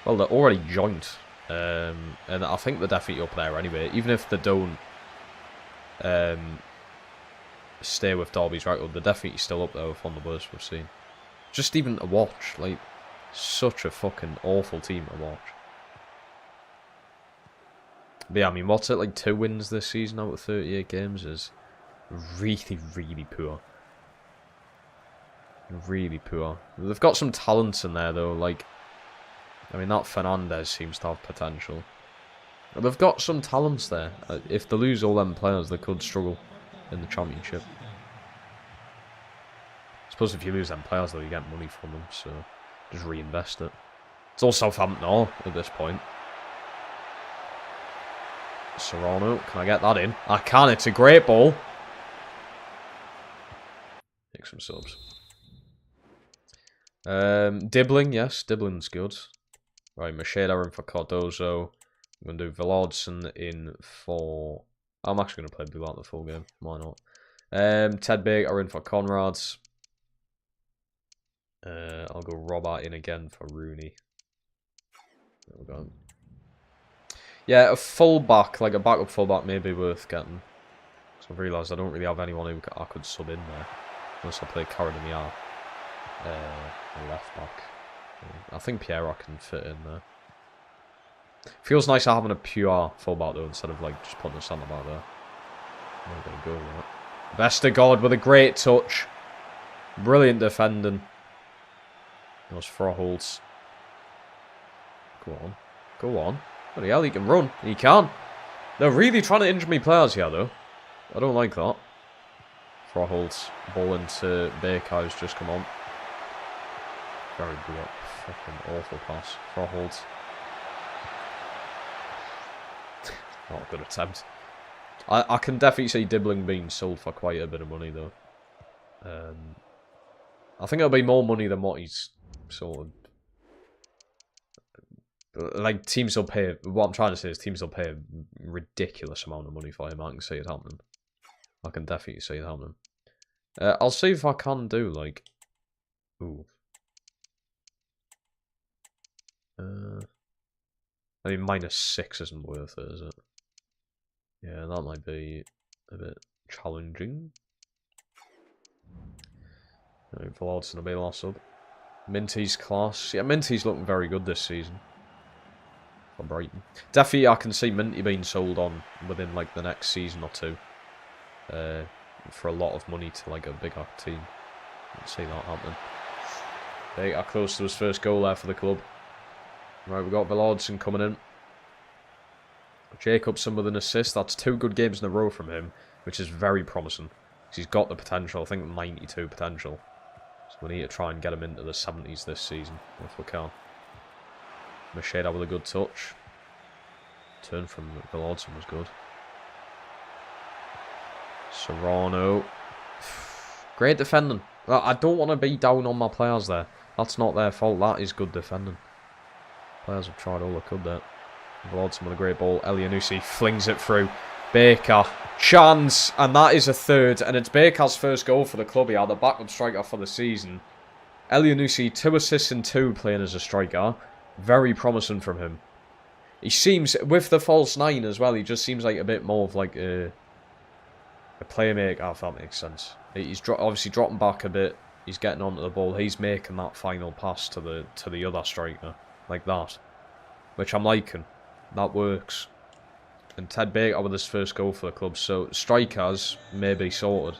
Well, they're already joint. And I think they're definitely up there anyway. Even if they don't stay with Derby's record, they're definitely still up there with one of the worst we've seen. Just even to watch. Like, such a fucking awful team to watch. But yeah, I mean, what's it, like 2 wins this season out of 38 games is really, really poor. Really poor. They've got some talents in there, though. Like, I mean, that Fernandez seems to have potential. But they've got some talents there. If they lose all them players, they could struggle in the Championship. I suppose if you lose them players, though, you get money from them, so just reinvest it. It's all Southampton all at this point. Serrano, can I get that in? I can, it's a great ball. Make some subs. Dibbling, yes, Dibbling's good. Right, Macheda in for Cardozo. I'm going to do Villardson in for... I'm actually going to play Bulat the full game. Why not? Ted Baker in for Conrads. I'll go Robert in again for Rooney. There we go. Yeah, a fullback, like a backup fullback, may be worth getting. So I've realised I don't really have anyone who I could sub in there. Unless I play Karadamia, left back. I think Pierre can fit in there. Feels nice having a pure fullback though, instead of like just putting a centre back there. I'm going to go with it. Vestergaard with a great touch. Brilliant defending. Those Froholds. Go on. Go on. Bloody hell, he can run. He can. They're really trying to injure me players here, though. I don't like that. Froholds. Ball into Baker, who's just come on. Very good. Fucking awful pass. Froholds. Not a good attempt. I can definitely see Dibbling being sold for quite a bit of money, though. I think it'll be more money than what he's sort of... Like, teams will pay... What I'm trying to say is teams will pay a ridiculous amount of money for him. I can see it happening. I can definitely see it happening. I'll see if I can do, like... Ooh. I mean, -6 isn't worth it, is it? Yeah, that might be a bit challenging. Right, Vladson will be last up. Minty's class. Yeah, Minty's looking very good this season. For Brighton. Definitely, I can see Minty being sold on within, like, the next season or two. For a lot of money to, like, a bigger team. I can see that happening. They are close to his first goal there for the club. Right, we've got Vladson coming in. Jacobson with an assist. That's 2 good games in a row from him, which is very promising. He's got the potential. I think 92 potential. So we need to try and get him into the 70s this season, if we can. Macheda with a good touch. Turn from Vladson was good. Serrano. Great defending. I don't want to be down on my players there. That's not their fault. That is good defending. Players have tried all they could there. Vladson with a great ball. Elianusi flings it through. Baker. Chance. And that is a third. And it's Baker's first goal for the club here. The backup striker for the season. Elianusi, 2 assists and 2 playing as a striker. Very promising from him. He seems, with the false 9 as well, he just seems like a bit more of like a playmaker, if that makes sense. He's obviously dropping back a bit. He's getting onto the ball. He's making that final pass to the other striker. Like that. Which I'm liking. That works. And Ted Baker with his first goal for the club. So strikers may be sorted.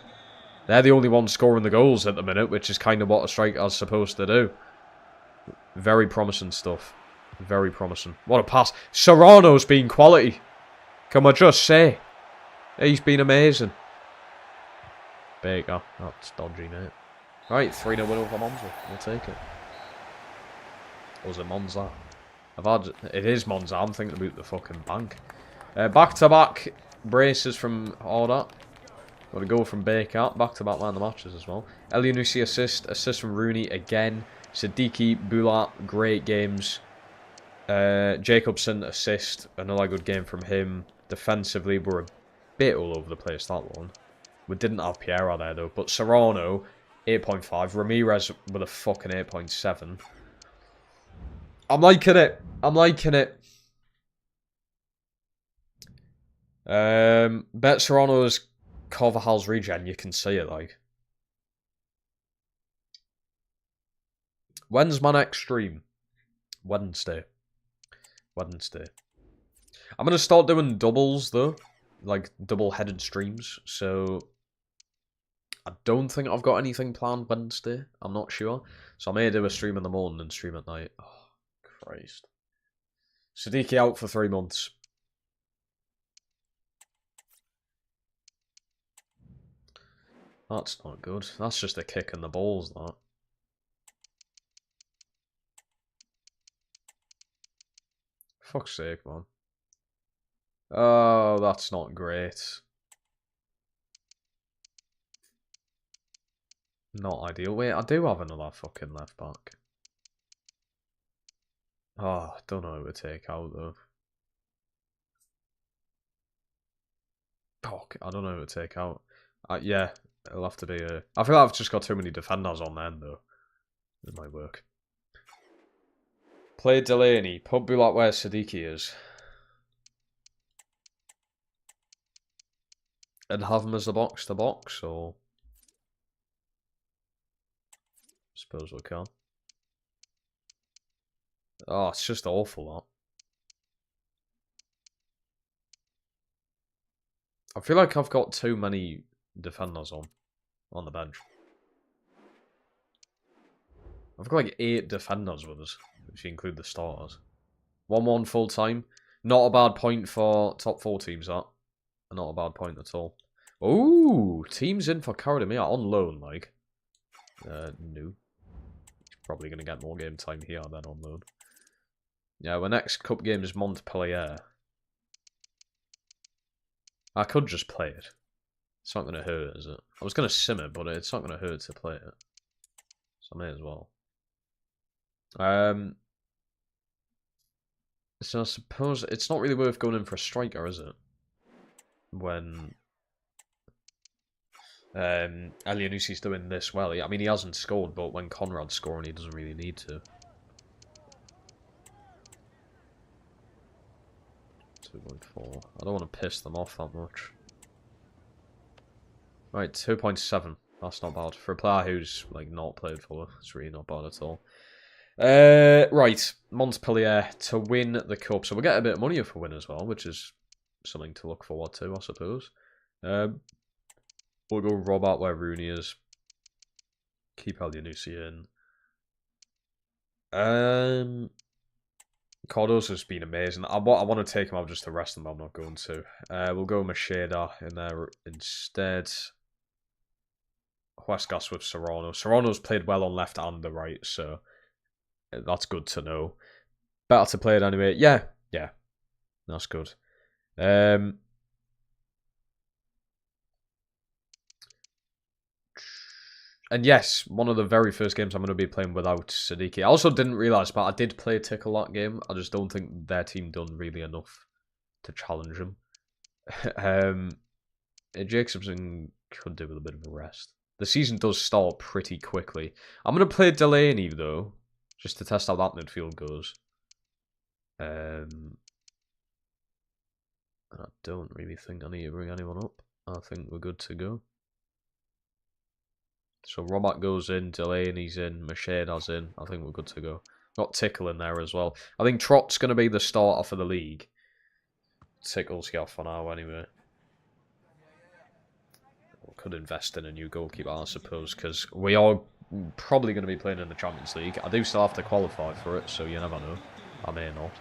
They're the only ones scoring the goals at the minute, which is kind of what a striker's supposed to do. Very promising stuff. Very promising. What a pass. Serrano's been quality. Can I just say? He's been amazing. Baker. That's dodgy, mate. Right, 3-0 win over Monza. We'll take it. Or was it Monza? It is Monza. I'm thinking about the fucking bank. Back-to-back braces from Order. Got a goal from Baker. Back-to-back man of the matches as well. Elianusi assist from Rooney again. Siddiqui, Bulat, great games. Jacobson assist, another good game from him. Defensively, we're a bit all over the place, that one. We didn't have Piera there though, but Serrano, 8.5. Ramirez with a fucking 8.7. I'm liking it. I'm liking it. Bet Serrano's Carvajal's regen, you can see it like. When's my next stream? Wednesday. Wednesday. I'm going to start doing doubles though. Like double-headed streams. So I don't think I've got anything planned Wednesday. I'm not sure. So I may do a stream in the morning and stream at night. Oh, Christ. Siddiqui out for 3 months. That's not good. That's just a kick in the balls, that. Fuck's sake, man. Oh, that's not great. Not ideal. Wait, I do have another fucking left back. Oh, I don't know who to take out, though. Fuck, I don't know who to take out. Yeah, it'll have to be a... I feel like I've just got too many defenders on then, though. It might work. Play Delaney. Put Bulat where Siddiqui is. And have him as the box-to-box, or... Suppose we can. Oh, it's just awful, that. I feel like I've got too many defenders on the bench. I've got like 8 defenders with us, if you include the starters. 1-1 full time. Not a bad point for top 4 teams, that. Not a bad point at all. Ooh, teams in for Karadimir on loan, like. No. He's probably going to get more game time here than on loan. Yeah, our next cup game is Montpellier. I could just play it. It's not going to hurt, is it? I was going to sim it, but it's not going to hurt to play it. So I may as well. So I suppose it's not really worth going in for a striker, is it? When Elianusi's doing this well. I mean, he hasn't scored, but when Conrad's scoring, he doesn't really need to. 2.4. I don't want to piss them off that much. Right, 2.7. That's not bad. For a player who's like not played for, it's really not bad at all. Right, Montpellier to win the cup. So we'll get a bit of money if we win as well, which is something to look forward to, I suppose. We'll go rob out where Rooney is. Keep Elianusi in. Cardoso's been amazing. I want to take him out just to rest him, but I'm not going to. We'll go Macheda in there instead. Huescas with Serrano. Serrano's played well on left and the right, so that's good to know. Better to play it anyway. Yeah. That's good. And yes, one of the very first games I'm going to be playing without Siddiqui. I also didn't realise, but I did play Tickle that game. I just don't think their team done really enough to challenge him. Jacobson could do with a bit of a rest. The season does start pretty quickly. I'm going to play Delaney, though, just to test how that midfield goes. I don't really think I need to bring anyone up. I think we're good to go. So Robert goes in, Delaney's in, Macheda's in. I think we're good to go. Got Tickle in there as well. I think Trott's going to be the starter for the league. Tickle's got for now anyway. We could invest in a new goalkeeper, I suppose, because we are probably going to be playing in the Champions League. I do still have to qualify for it, so you never know. I may not.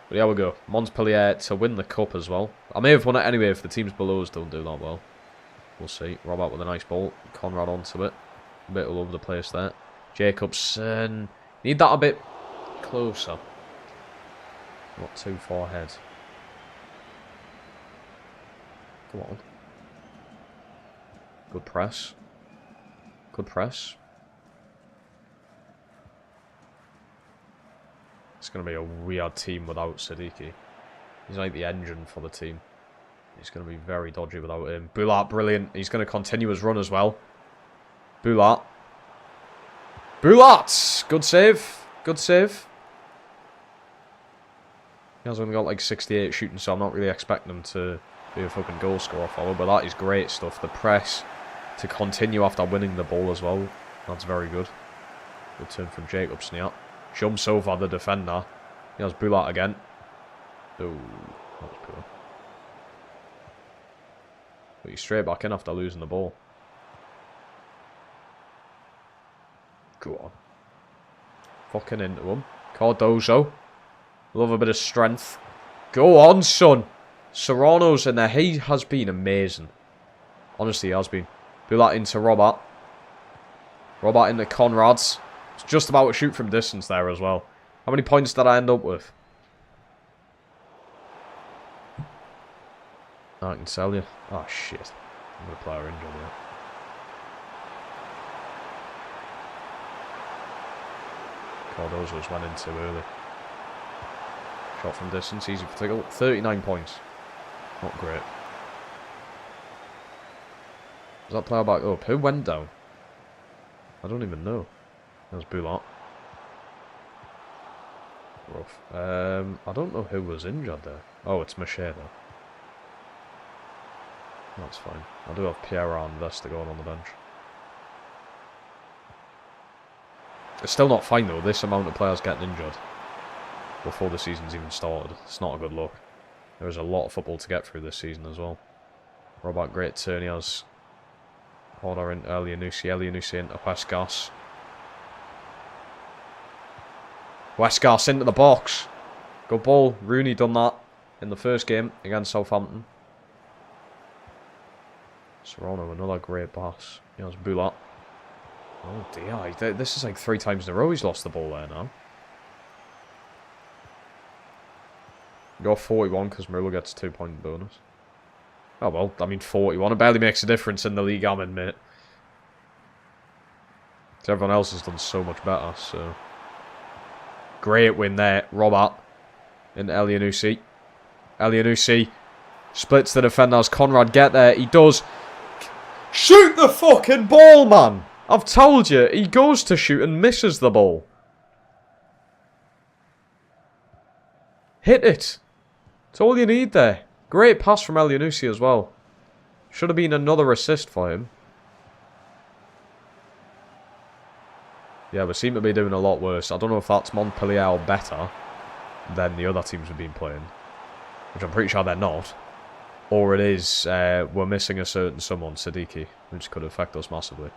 But yeah, we go. Montpellier to win the cup as well. I may have won it anyway if the teams below us don't do that well. We'll see. Robert with a nice ball. Conrad onto it. A bit all over the place there. Jacobson. Need that a bit closer. Not too far ahead. Come on. Good press. Good press. It's going to be a weird team without Siddiqui. He's like the engine for the team. He's going to be very dodgy without him. Bulat, brilliant. He's going to continue his run as well. Bulat. Bulat! Good save. Good save. He has only got like 68 shooting, so I'm not really expecting him to be a fucking goal scorer follow, but that is great stuff. The press to continue after winning the ball as well. That's very good. Good turn from Jacobson here. Jumps over the defender. He has Bulat again. Oh, that was poor. But he's straight back in after losing the ball. Go on. Fucking into him. Cardoso. Love a bit of strength. Go on, son. Serrano's in there. He has been amazing. Honestly, he has been. Bulat into Robert. Robert into Conrad's. It's just about to shoot from distance there as well. How many points did I end up with? I can sell you. Oh, shit. I'm going to play our injured here. Cardozo's went in too early. Shot from distance, easy for Tickle. 39 points. Not great. Was that player back up? Who went down? I don't even know. That was Bulat. Rough. I don't know who was injured there. Oh, it's Macheda. That's fine. I do have Pierre and Vestergaard on the bench. It's still not fine though, this amount of players getting injured before the season's even started. It's not a good look. There is a lot of football to get through this season as well. Robert, great turn. He has Order in Elianusi into Huescas. Huescas into the box. Good ball. Rooney done that in the first game against Southampton. Serrano, another great pass. He has Bulat. Oh dear, this is like 3 times in a row he's lost the ball there now. Got 41 because Murillo gets a 2-point bonus. Oh well, I mean 41, it barely makes a difference in the league I'm in, mate. So everyone else has done so much better, so... Great win there. Robert into Elyounoussi. Elyounoussi splits the defenders. Conrad get there. He does. Shoot the fucking ball, man! I've told you. He goes to shoot and misses the ball. Hit it. That's all you need there. Great pass from Elyounoussi as well. Should have been another assist for him. Yeah, we seem to be doing a lot worse. I don't know if that's Montpellier or better than the other teams we've been playing. Which I'm pretty sure they're not. Or it is, we're missing a certain someone, Siddiqui, which could affect us massively.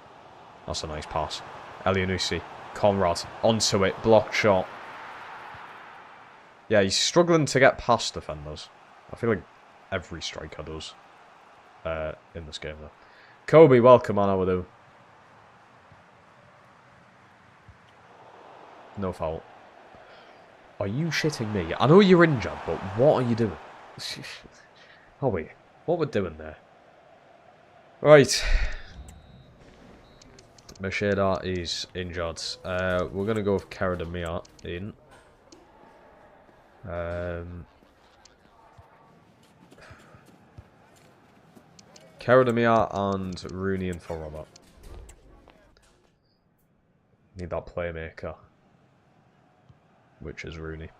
That's a nice pass. Elyounoussi, Conrad, onto it, blocked shot. Yeah, he's struggling to get past defenders. I feel like every striker does in this game, though. Kobe, welcome on, how are you? No foul. Are you shitting me? I know you're injured, but what are you doing? Are we? What we're doing there? Right. Macheda is injured. We're going to go with Karadamia in. Karadamia and Rooney in for Robert. Need that playmaker. Which is Rooney.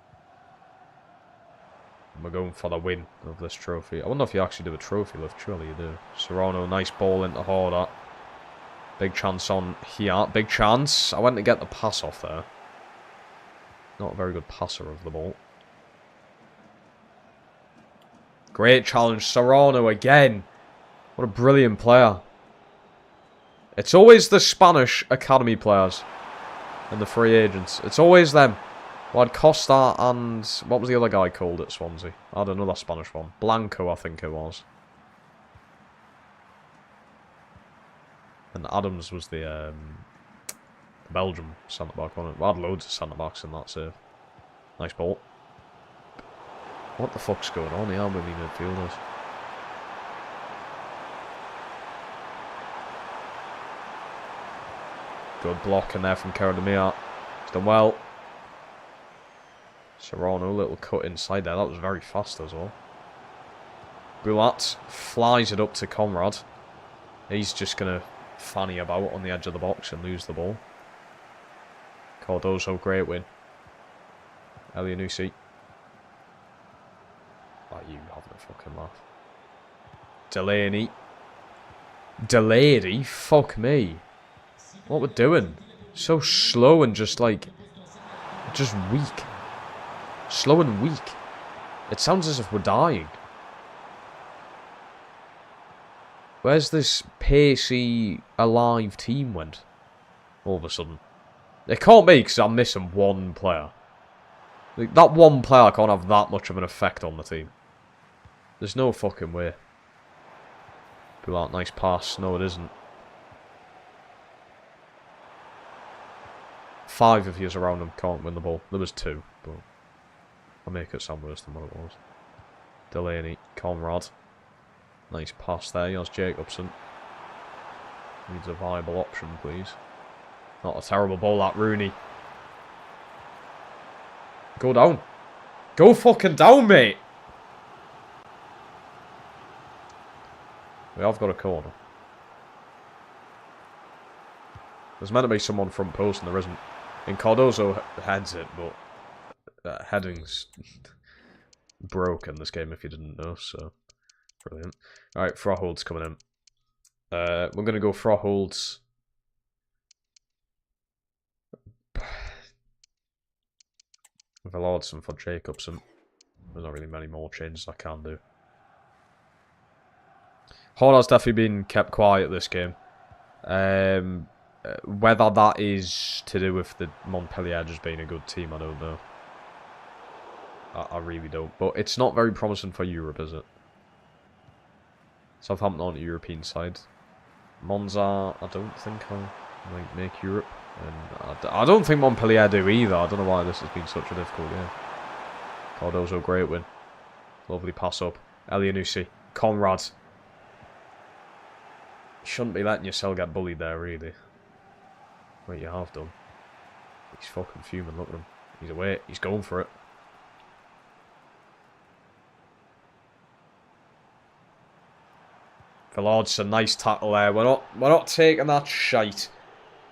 And we're going for the win of this trophy. I wonder if you actually do a trophy lift. Surely you do. Serrano, nice ball into Horder. Big chance on here. Big chance. I went to get the pass off there. Not a very good passer of the ball. Great challenge. Serrano again. What a brilliant player. It's always the Spanish academy players. And the free agents. It's always them. Well, I had Costa and... What was the other guy called at Swansea? I had another Spanish one. Blanco, I think it was. And Adams was the Belgium centre-back, wasn't it? We had loads of centre-backs in that save. Nice ball. What the fuck's going on here? How many midfielders? Good block in there from Karadamia. He's done well. Serrano, little cut inside there. That was very fast as well. Bulat flies it up to Conrad. He's just going to fanny about on the edge of the box and lose the ball. Cardozo, great win. Elyounoussi. Like you having a fucking laugh. Delaney. Delaney? Fuck me. What we're doing? So slow and just like... Just weak. Slow and weak. It sounds as if we're dying. Where's this pacey, alive team went? All of a sudden. It can't be because I'm missing one player. Like, that one player can't have that much of an effect on the team. There's no fucking way. Bulat, nice pass. No, it isn't. 5 of yous around him can't win the ball. There was 2, but I'll make it sound worse than what it was. Delaney, Conrad. Nice pass there. Here's Jacobson. Needs a viable option, please. Not a terrible ball, that Rooney. Go down. Go fucking down, mate. We have got a corner. There's meant to be someone front post and there isn't. And Cardozo heads it, but heading's broken this game if you didn't know, so brilliant. Alright, Frohold's coming in. We're going to go Frohold's. With Lordson for Jacobson. There's not really many more changes I can do. Horner's definitely been kept quiet this game. Whether that is to do with the Montpellier just being a good team, I don't know. I really don't. But it's not very promising for Europe, is it? Southampton on the European side. Monza, I don't think I might make Europe. And I don't think Montpellier do either. I don't know why this has been such a difficult game. Cardozo, great win. Lovely pass up. Elyounoussi. Conrad. You shouldn't be letting yourself get bullied there, really. Well, you have done. He's fucking fuming, look at him. He's away, he's going for it. Villard's a nice tackle there. We're not taking that shite.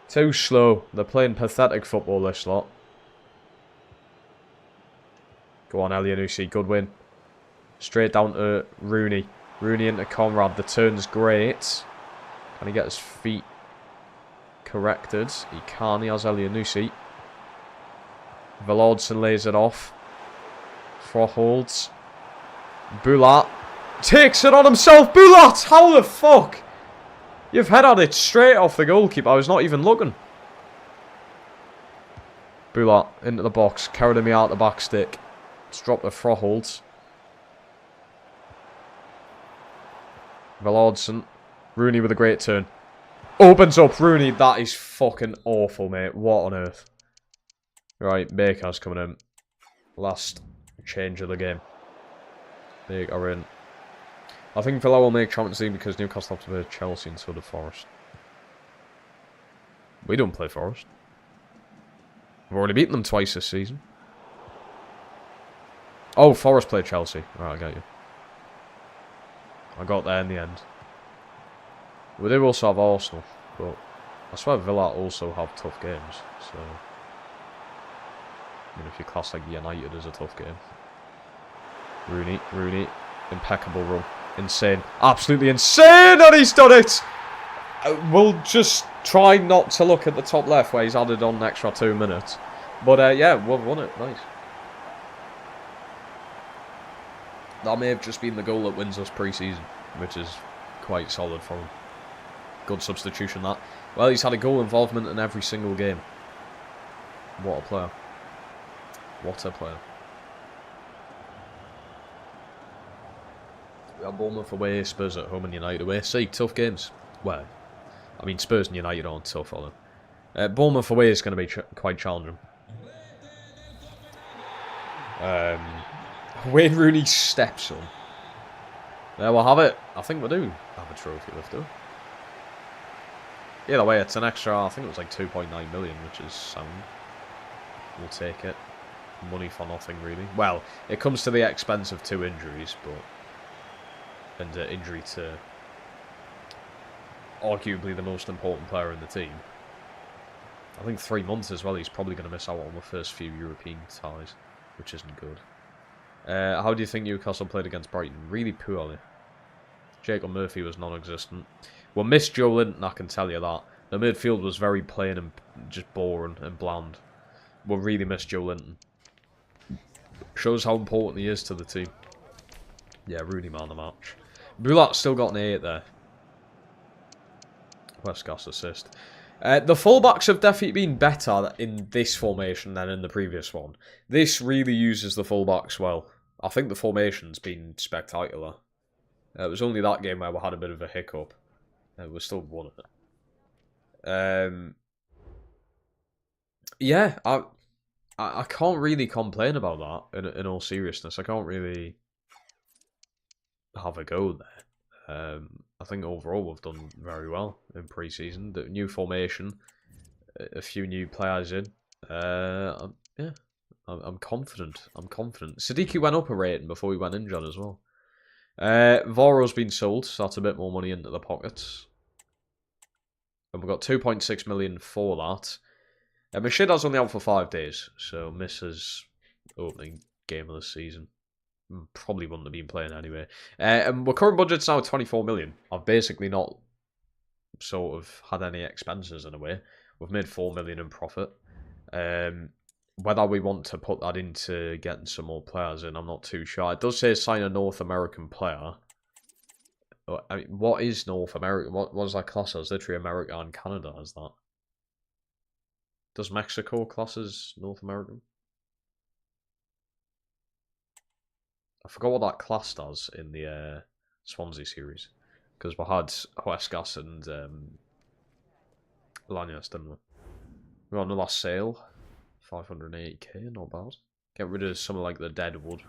Too slow. They're playing pathetic football, this lot. Go on, Elyounoussi. Good win. Straight down to Rooney. Rooney into Conrad. The turn's great. Can he get his feet corrected? He can. He has Elyounoussi. Villardson lays it off. Froth holds. Bulat takes it on himself. Bulat! How the fuck? You've headed it straight off the goalkeeper. I was not even looking. Bulat into the box. Carried him out the back stick. Let's drop the Froth holds. Villardson. Rooney with a great turn. Opens up Rooney. That is fucking awful, mate. What on earth? Right, Baker's coming in. Last change of the game. Baker in. I think Villa will make Champions League because Newcastle have to play Chelsea and so do Forest. We don't play Forest. We've already beaten them twice this season. Oh, Forest play Chelsea. Right, I get you. I got there in the end. We do also have Arsenal, but I swear Villa also have tough games, so... I mean, if you class like United as a tough game. Rooney, impeccable run. Insane. Absolutely insane, and he's done it! We'll just try not to look at the top left where he's added on an extra 2 minutes. But yeah, we've won it. Nice. That may have just been the goal that wins us pre-season, which is quite solid for him. Good substitution, that. Well, he's had a goal involvement in every single game. What a player. What a player. We have Bournemouth away, Spurs at home and United away. See, tough games. Well, I mean, Spurs and United aren't tough, are they? Bournemouth away is going to be quite challenging. Wayne Rooney steps on. There we'll have it. I think we do have a trophy left, though. Either way, it's an extra, I think it was like 2.9 million, which is sound. We'll take it. Money for nothing, really. Well, it comes to the expense of 2 injuries, but... And injury to... arguably the most important player in the team. I think 3 months as well, he's probably going to miss out on the first few European ties, which isn't good. How do you think Newcastle played against Brighton? Really poorly. Jacob Murphy was non-existent. We'll miss Joe Linton, I can tell you that. The midfield was very plain and just boring and bland. We'll really miss Joe Linton. Shows how important he is to the team. Yeah, Rooney man of the match. Bulat still got an 8 there. Westgas assist. The fullbacks have definitely been better in this formation than in the previous one. This really uses the fullbacks well. I think the formation's been spectacular. It was only that game where we had a bit of a hiccup. We still won it. Yeah, I can't really complain about that, in all seriousness. I can't really have a go there. I think overall we've done very well in pre-season. The new formation, a few new players in. Yeah, I'm confident. I'm confident. Siddiqui went up a rating before he went injured as well. Voro's been sold, so that's a bit more money into the pockets. And we've got 2.6 million for that. Mashida's only out for 5 days, so misses opening game of the season. Probably wouldn't have been playing anyway. And our current budget's now 24 million. I've basically not sort of had any expenses in a way. We've made 4 million in profit. Whether we want to put that into getting some more players in, I'm not too sure. It does say sign a North American player. I mean, what is North America? What is that class as? Literally America and Canada as that. Does Mexico class as North American? I forgot what that class does in the Swansea series. Because we had Huescas and Lanyas, didn't we? We got another sale. 580k, not bad. Get rid of some of like the Deadwood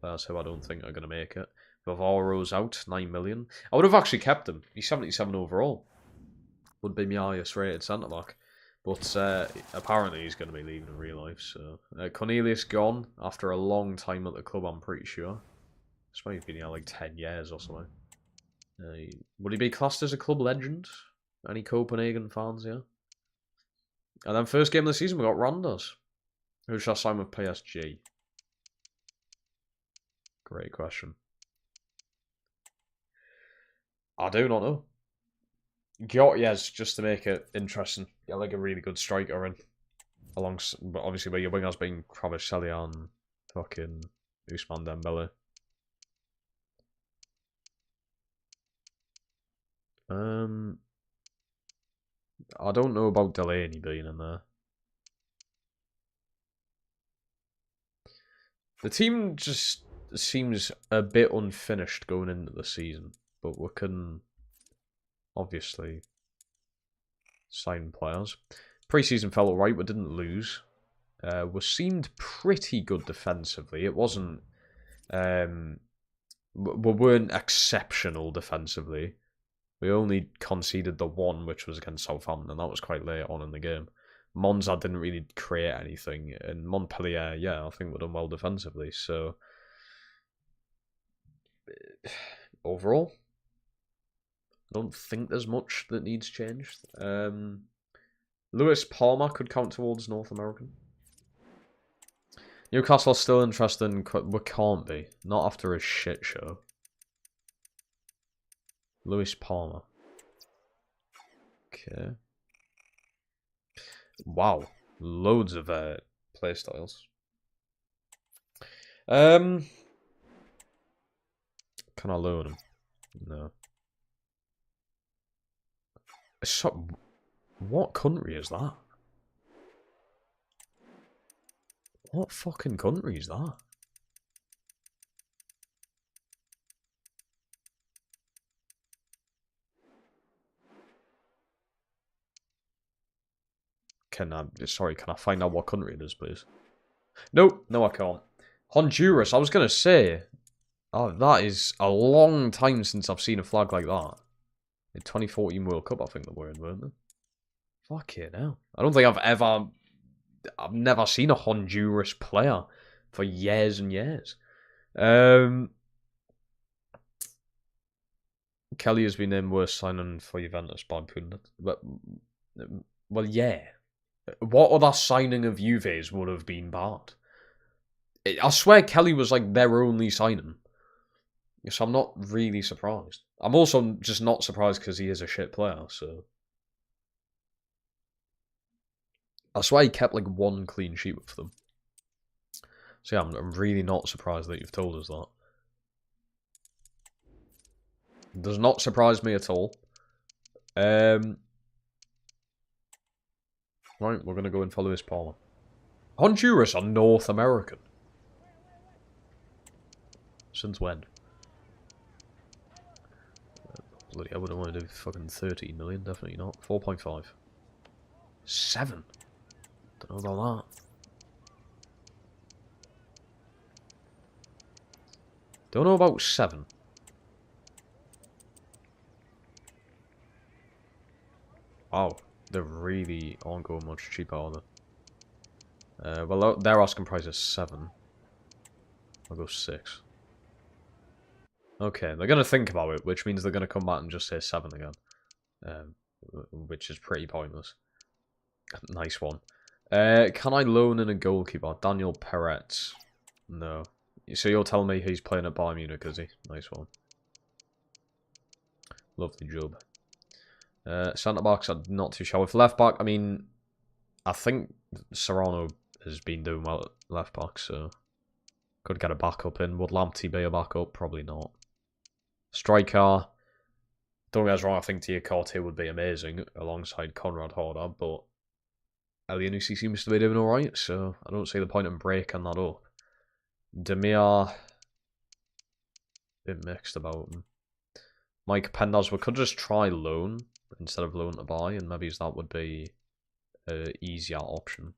players who I don't think are going to make it. Vavaro's out, 9 million. I would have actually kept him. He's 77 overall. Would be my highest rated centre-back. But apparently he's going to be leaving in real life. So Cornelius gone after a long time at the club, I'm pretty sure. This might have been here like 10 years or something. Would he be classed as a club legend? Any Copenhagen fans, yeah? And then first game of the season, we got Rondas. Who shall sign with PSG? Great question. I do not know. Yes, just to make it interesting. Yeah, like a really good striker in. But obviously, where your wingers being Kvaratskhelia and fucking Ousmane Dembele. I don't know about Delaney being in there. The team just seems a bit unfinished going into the season, but we can obviously sign players. Preseason felt alright, we didn't lose. We seemed pretty good defensively. It wasn't... we weren't exceptional defensively. We only conceded the one, which was against Southampton, and that was quite late on in the game. Monza didn't really create anything, and Montpellier, yeah, I think we've done well defensively. So overall, I don't think there's much that needs changed. Lewis Palmer could count towards North American. Newcastle still interested in... We can't be. Not after a shit show. Lewis Palmer. Okay. Wow. Loads of playstyles. Can I loan him? No. So, what country is that? What fucking country is that? Can I find out what country it is, please? Nope, no I can't. Honduras, I was going to say. Oh, that is a long time since I've seen a flag like that. The 2014 World Cup, I think they were in, weren't they? Fucking hell. I don't think I've never seen a Honduras player for years and years. Kelly has been named worst signing for Juventus by Pundit. But, well, yeah. What other signing of Juve's would have been bad? I swear Kelly was like their only signing. So I'm not really surprised. I'm also just not surprised because he is a shit player, so... I swear he kept like one clean sheet with them. So yeah, I'm really not surprised that you've told us that. It does not surprise me at all. Right, we're going to go and follow this Palmer. Honduras are North American. Since when? Bloody hell, I wouldn't want to do fucking 13 million, definitely not. 4.5. 7? Don't know about that. Don't know about 7. Wow, they really aren't going much cheaper, are they? Well, their asking price is 7. I'll go 6. Okay, they're going to think about it, which means they're going to come back and just say 7 again. Which is pretty pointless. Nice one. Can I loan in a goalkeeper? Daniel Peretz. No. So you're telling me he's playing at Bayern Munich, is he? Nice one. Lovely job. Centre backs, I'm not too sure. With left back, I mean, I think Serrano has been doing well at left back, so could get a backup in. Would Lamptey be a backup? Probably not. Striker, don't get us wrong, I think Diakate would be amazing alongside Conrad Horder, but Elianusi seems to be doing alright, so I don't see the point in breaking that up. Demir, bit mixed about him. Mike Pendas, we could just try loan instead of loan to buy, and maybe that would be an easier option.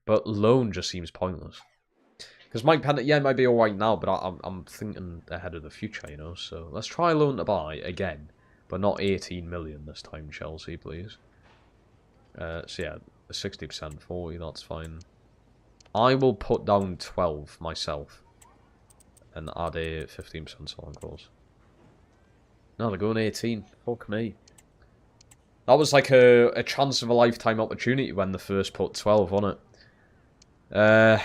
But loan just seems pointless. Because Mike Pendas, yeah, it might be alright now, but I'm thinking ahead of the future, you know. So let's try loan to buy again, but not 18 million this time, Chelsea, please. So yeah, 60%, 40, that's fine. I will put down 12 myself. And add a 15% selling clause. No, they're going 18. Fuck me. That was like a chance of a lifetime opportunity when they first put 12 on it.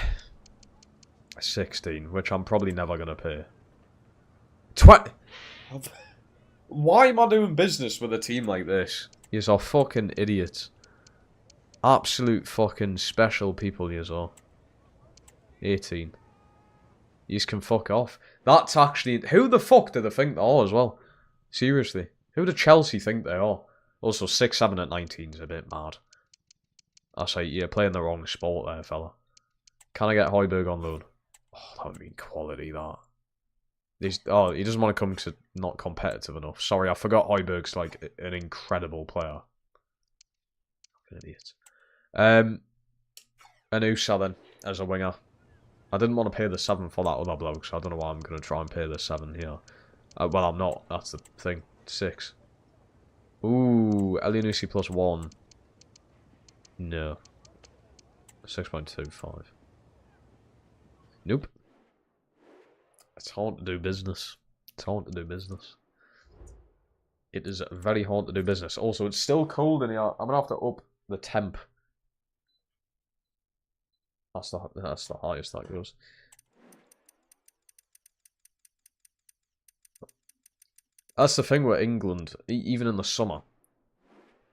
16, which I'm probably never going to pay. Why am I doing business with a team like this? Yous are fucking idiots. Absolute fucking special people, yous are. 18. Yous can fuck off. That's actually... Who the fuck do they think they are as well? Seriously. Who do Chelsea think they are? Also, 6-7 at 19 is a bit mad. That's like, you're playing the wrong sport there, fella. Can I get Højbjerg on loan? Oh, that would be quality, that. Oh, he doesn't want to come because not competitive enough. Sorry, I forgot Højbjerg's like an incredible player. Idiot. Anusa then, as a winger. I didn't want to pay the 7 for that other bloke, so I don't know why I'm going to try and pay the 7 here. Well, I'm not. That's the thing. 6. Ooh, Elianusi plus 1. No. 6.25. Nope. It's hard to do business. It's hard to do business. It is very hard to do business. Also, it's still cold in here. I'm going to have to up the temp. That's the highest that goes. That's the thing with England. Even in the summer,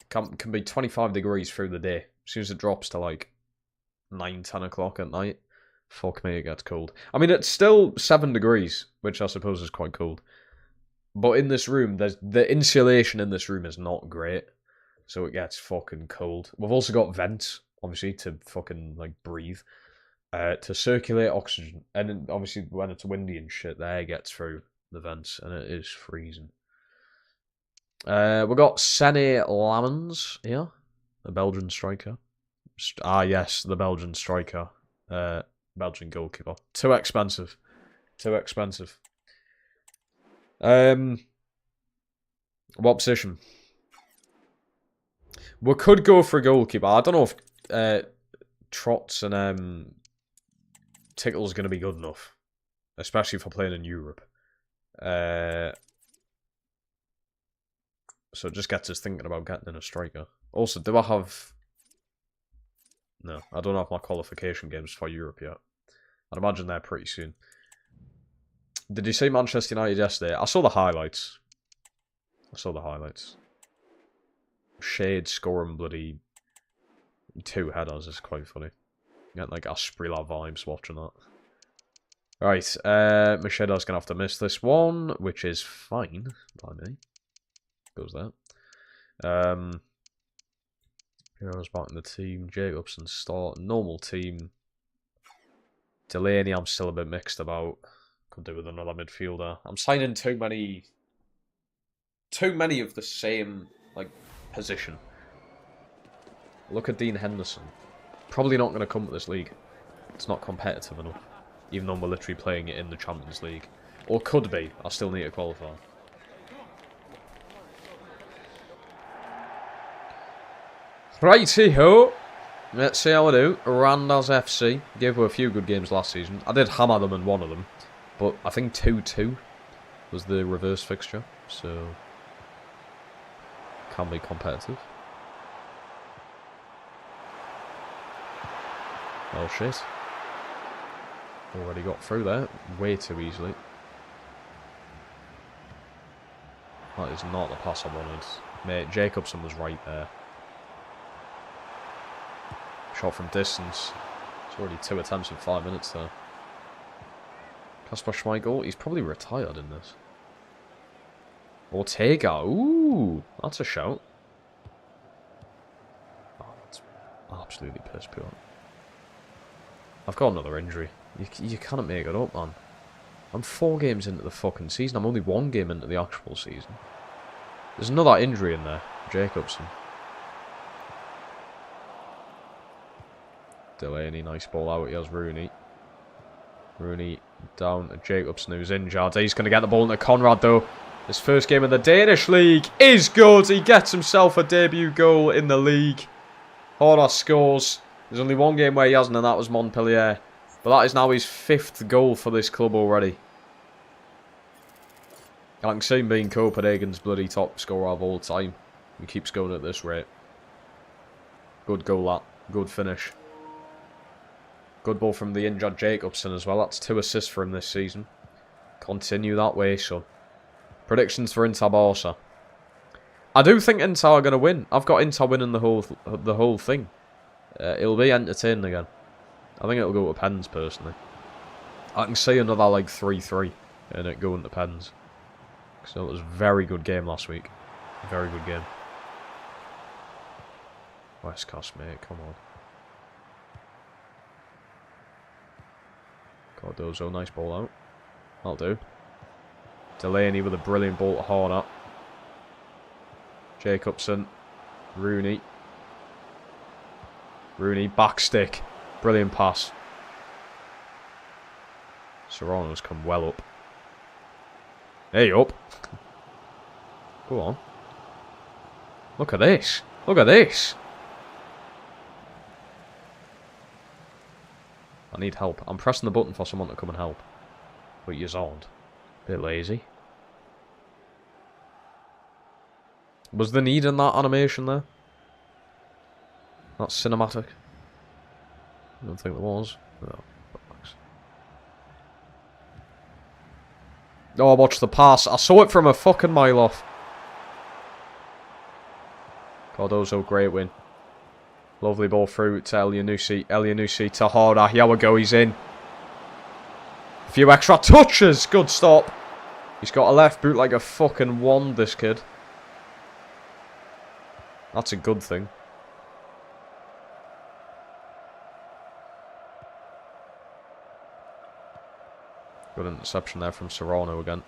can be 25 degrees through the day. As soon as it drops to like 9, 10 o'clock at night, fuck me, it gets cold. I mean, it's still 7 degrees, which I suppose is quite cold. But in this room, the insulation in this room is not great, so it gets fucking cold. We've also got vents, obviously, to fucking like breathe, to circulate oxygen, and then, obviously when it's windy and shit, the air gets through the vents, and it is freezing. We've got Senne Lammens here, the Belgian striker. Yes, the Belgian striker. Belgian goalkeeper. Too expensive. Too expensive. What position? We could go for a goalkeeper. I don't know if Trots and Tickle's going to be good enough. Especially if we're playing in Europe. So it just gets us thinking about getting in a striker. Also, do I have... No, I don't have my qualification games for Europe yet. I'd imagine they're pretty soon. Did you see Manchester United yesterday? I saw the highlights. Shade scoring bloody 2 headers is quite funny. You get like Asprilla vibes watching that. Right, Macheda's going to have to miss this one, which is fine by me. Goes there. Heroes back in the team. Jacobson start. Normal team. Delaney I'm still a bit mixed about. Could do with another midfielder. I'm signing too many of the same like position. Look at Dean Henderson. Probably not going to come to this league. It's not competitive enough. Even though we're literally playing it in the Champions League. Or could be. I still need to qualify. Righty-ho. Let's see how I do. Randers FC. Gave away a few good games last season. I did hammer them in one of them. But I think 2-2 was the reverse fixture. So, can be competitive. Oh shit. Already got through there. Way too easily. That is not the pass I wanted. Mate, Jacobson was right there. Shot from distance. It's already 2 attempts in 5 minutes there. Kasper Schmeichel, he's probably retired in this. Ortega, ooh, that's a shout. Oh, that's absolutely piss poor. I've got another injury. You can't make it up, man. I'm 4 games into the fucking season. I'm only 1 game into the actual season. There's another injury in there. Jacobson. Delaney, nice ball out. Here's Rooney. Rooney down to Jacobson, who's injured. He's going to get the ball into Conrad, though. His first game in the Danish league is good. He gets himself a debut goal in the league. Horner scores. There's only one game where he hasn't, and that was Montpellier. But that is now his 5th goal for this club already. I can see him being Copenhagen's bloody top scorer of all time. He keeps going at this rate. Good goal, that. Good finish. Good ball from the injured Jacobson as well. That's 2 assists for him this season. Continue that way, son. Predictions for Inter Barca. I do think Inter are going to win. I've got Inter winning the whole thing. It'll be entertaining again. I think it'll go to pens, personally. I can see another, like, 3-3 and it going to pens. So it was a very good game last week. Very good game. West Coast, mate. Come on. Cardozo, nice ball out. That'll do. Delaney with a brilliant ball to Horner. Jacobson. Rooney. Rooney, back stick. Brilliant pass. Serrano's come well up. Hey, up. Go on. Look at this. Look at this. I need help. I'm pressing the button for someone to come and help. But you're zoned. Bit lazy. Was the need in that animation there? That's cinematic. I don't think there was. No. Oh, watch the pass. I saw it from a fucking mile off. Cardozo, great win. Lovely ball through to Elianusi. Elianusi to Horner. Here we go, he's in. A few extra touches. Good stop. He's got a left boot like a fucking wand, this kid. That's a good thing. Good interception there from Serrano again.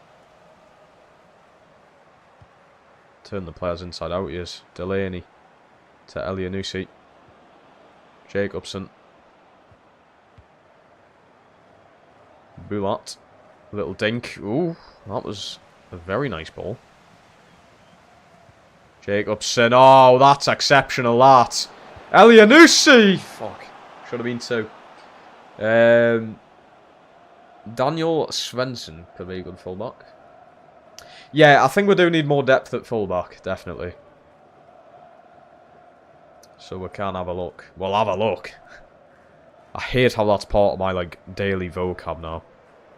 Turn the players inside out, he is. Delaney to Elianusi. Jacobson. Bulat. Little dink. Ooh, that was a very nice ball. Jacobson. Oh, that's exceptional, that. Elianusi! Fuck. Should have been 2. Daniel Svensson could be a good fullback. Yeah, I think we do need more depth at fullback, definitely. So we can have a look. We'll have a look. I hate how that's part of my, like, daily vocab now.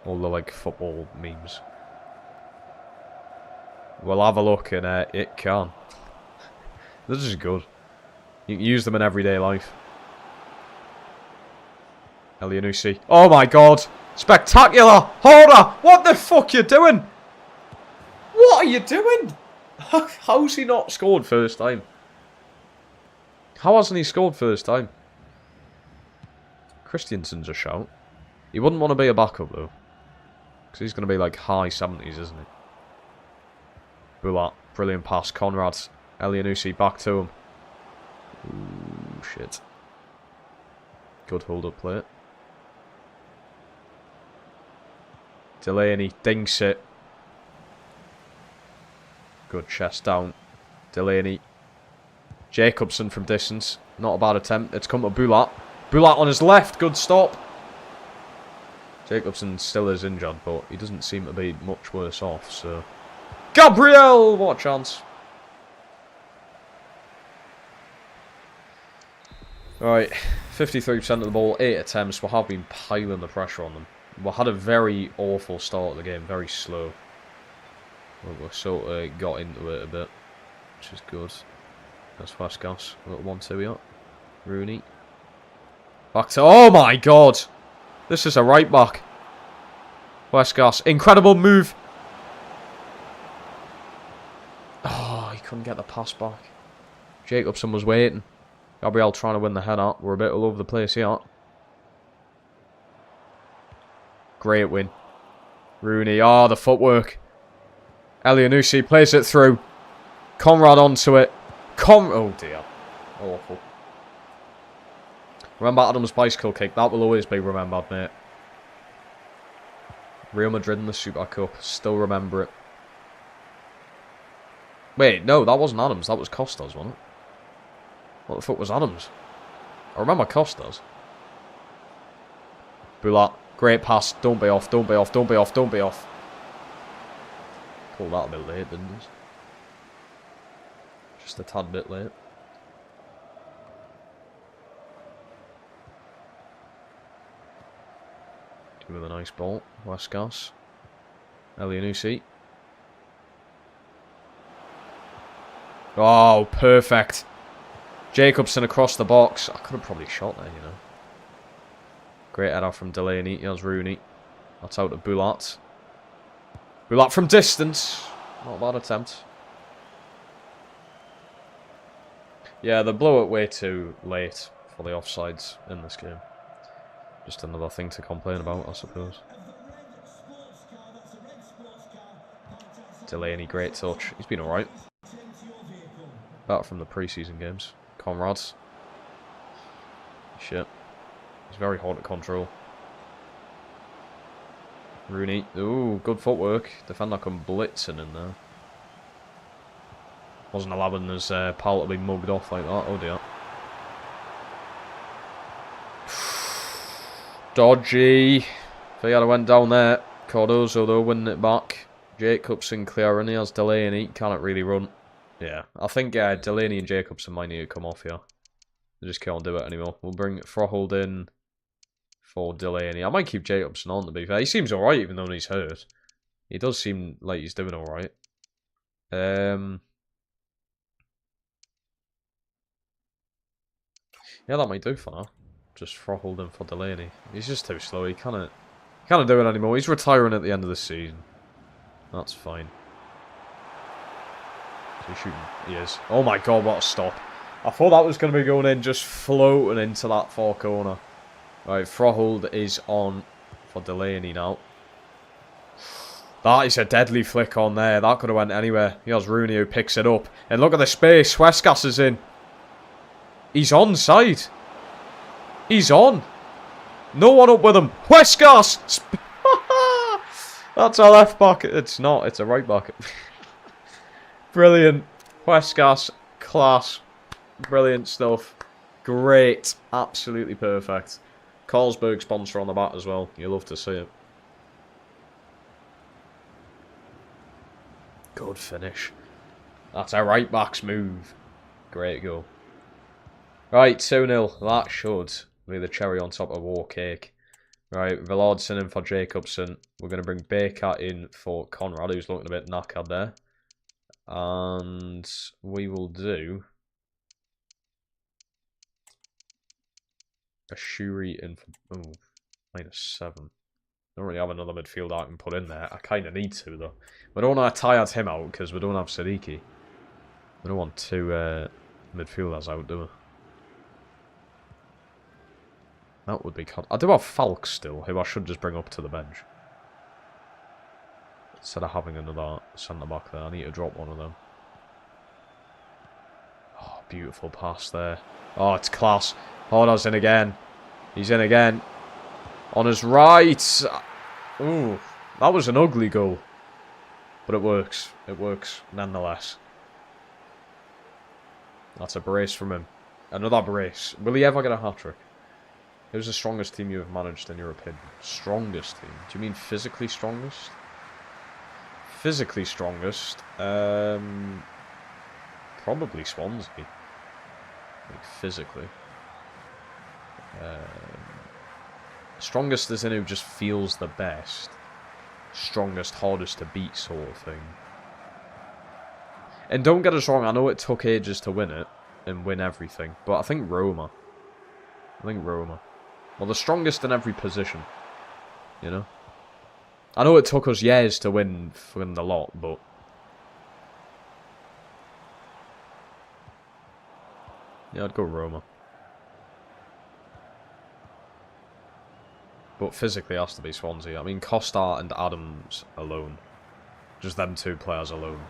All the, like, football memes. We'll have a look, and it can. This is good. You can use them in everyday life. Elianusi. Oh my god! Spectacular! Horner! What the fuck you doing? What are you doing? How's he not scored first time? How hasn't he scored first time? Christiansen's a shout. He wouldn't want to be a backup though. Because he's going to be like high 70s, isn't he? Bulat. Brilliant pass. Conrad. Elianusi back to him. Ooh, shit. Good hold-up play. Delaney dinks it. Good chest down. Delaney. Jacobson from distance. Not a bad attempt. It's come to Bulat. Bulat on his left. Good stop. Jacobson still is injured, but he doesn't seem to be much worse off, so... Gabriel! What a chance. Right, 53% of the ball, 8 attempts. We have been piling the pressure on them. We had a very awful start of the game, very slow. We sort of got into it a bit, which is good. That's fast gas. A little 1-2 here. Rooney. Back to... Oh my god! This is a right back. Westgas. Incredible move. Oh, he couldn't get the pass back. Jacobson was waiting. Gabriel trying to win the header. We're a bit all over the place here. Great win. Rooney. Oh, the footwork. Elianusi plays it through. Conrad onto it. Oh dear. Awful. Remember Adam's bicycle kick? That will always be remembered, mate. Real Madrid in the Super Cup. Still remember it. Wait, no, that wasn't Adams. That was Costas, wasn't it? What the fuck was Adams? I remember Costas. Bulat. Great pass. Don't be off. Don't be off. Don't be off. Don't be off. Pulled that a bit late, didn't it? Just a tad bit late. With a nice ball. Westgas. Elianusi. Oh, perfect. Jacobson across the box. I could have probably shot there, you know. Great header from Delaney. Here's Rooney. That's out to Bulat. Bulat from distance. Not a bad attempt. Yeah, they blow it way too late for the offsides in this game. Just another thing to complain about, I suppose. Delaney, great touch. He's been alright. Better from the preseason games. Conrad's. Shit. He's very hard to control. Rooney. Ooh, good footwork. Defender come blitzing in there. Wasn't allowing his pal to be mugged off like that. Oh dear. Dodgy. If he had went down there. Cardozo though winning it back. Jacobson clearing. He has Delaney. Cannot really run. Yeah, I think Delaney and Jacobson might need to come off here. They just can't do it anymore. We'll bring Froholt in for Delaney. I might keep Jacobson on, to be fair. He seems alright even though he's hurt. He does seem like he's doing alright. Yeah, that might do for now. Just Froholt in for Delaney. He's just too slow. He can't do it anymore. He's retiring at the end of the season. That's fine. Is he shooting? He is. Oh my god, what a stop. I thought that was going to be going in, just floating into that far corner. Right, Froholt is on for Delaney now. That is a deadly flick on there. That could have went anywhere. Here's Rooney who picks it up. And look at the space. Westgas is in. He's onside. He's on. No one up with him. Westgas! That's a left back. It's not. It's a right back. Brilliant. Westgas. Class. Brilliant stuff. Great. Absolutely perfect. Carlsberg sponsor on the bat as well. You love to see it. Good finish. That's a right back's move. Great goal. Right, 2-0. That should be the cherry on top of war cake. Right, Villardson in for Jacobson. We're going to bring Baker in for Conrad, who's looking a bit knackered there. And we will do a Shuri in for -7. Don't really have another midfielder I can put in there. I kind of need to, though. We don't want to tire him out because we don't have Siddiqui. We don't want two midfielders out, do we? That would be... I do have Falk still, who I should just bring up to the bench. Instead of having another centre-back there, I need to drop one of them. Oh, beautiful pass there. Oh, it's class. Horner's in again. He's in again. On his right. Ooh, that was an ugly goal. But it works. It works nonetheless. That's a brace from him. Another brace. Will he ever get a hat-trick? Who's the strongest team you have managed in your opinion? Strongest team? Do you mean physically strongest? Physically strongest? Probably Swansea. Like physically. Strongest as in who just feels the best. Strongest, hardest to beat sort of thing. And don't get us wrong, I know it took ages to win it and win everything, but I think Roma. Well, the strongest in every position, you know? I know it took us years to win the lot, but... yeah, I'd go Roma. But physically it has to be Swansea. I mean, Costa and Adams alone. Just them two players alone.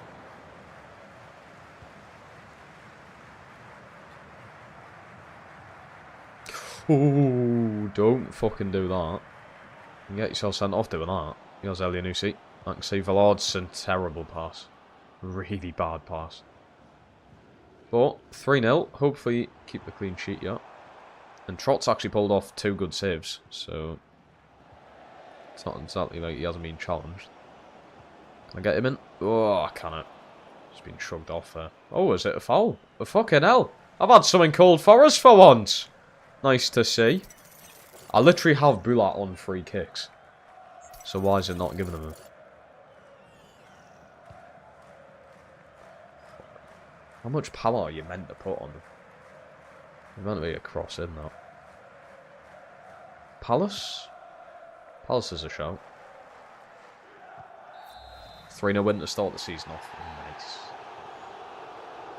Ooh, don't fucking do that. You can get yourself sent off doing that. Here's Elianusi. I can see Villardson. Terrible pass. Really bad pass. But 3-0. Hopefully keep the clean sheet, yeah. And Trott's actually pulled off 2 good saves, so it's not exactly like he hasn't been challenged. Can I get him in? Oh, I cannot. He's been shrugged off there. Oh, is it a foul? A fucking hell. I've had something called for us for once. Nice to see. I literally have Bulat on free kicks. So why is it not giving him? How much power are you meant to put on them? You're meant to be a cross in that. Palace? Palace is a shout. 3-0 win to start the season off. Nice.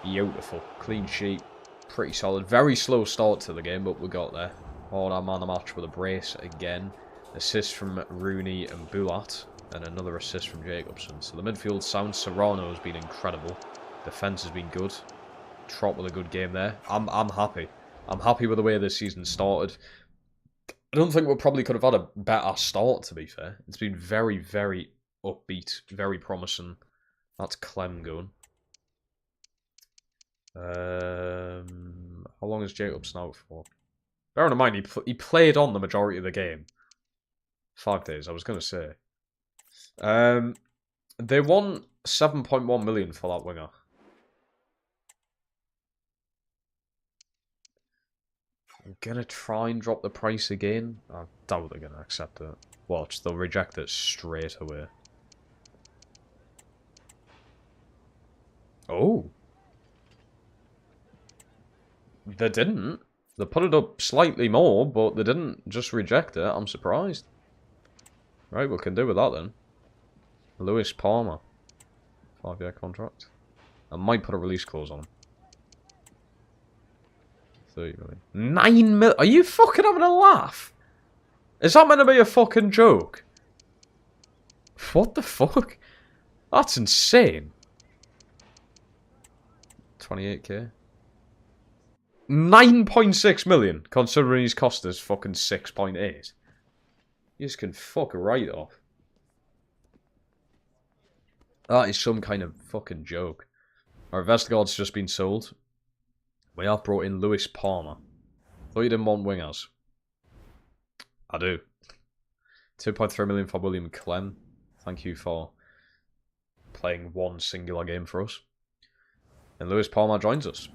Beautiful. Clean sheet. Pretty solid. Very slow start to the game, but we got there. Oh, our man of the match with a brace again. Assist from Rooney and Bulat. And another assist from Jacobson. So the midfield sounds. Serrano has been incredible. Defence has been good. Trot with a good game there. I'm happy. I'm happy with the way this season started. I don't think we probably could have had a better start, to be fair. It's been very, very upbeat. Very promising. That's Clem going. How long is Jacobson out for? Bearing in mind, he played on the majority of the game. 5 days, I was going to say. They won 7.1 million for that winger. I'm going to try and drop the price again. I doubt they're going to accept it. Watch, they'll reject it straight away. Oh. They didn't. They put it up slightly more, but they didn't just reject it. I'm surprised. Right, we can do with that then. Lewis Palmer. 5-year contract. I might put a release clause on him. 30 million. 9 mil. Are you fucking having a laugh? Is that meant to be a fucking joke? What the fuck? That's insane. 28k. 9.6 million, considering he's cost us fucking 6.8. You just can fuck right off. That is some kind of fucking joke. Our Vestergaard's just been sold. We have brought in Lewis Palmer. Thought you didn't want wingers. I do. 2.3 million for William Clem. Thank you for playing one singular game for us. And Lewis Palmer joins us.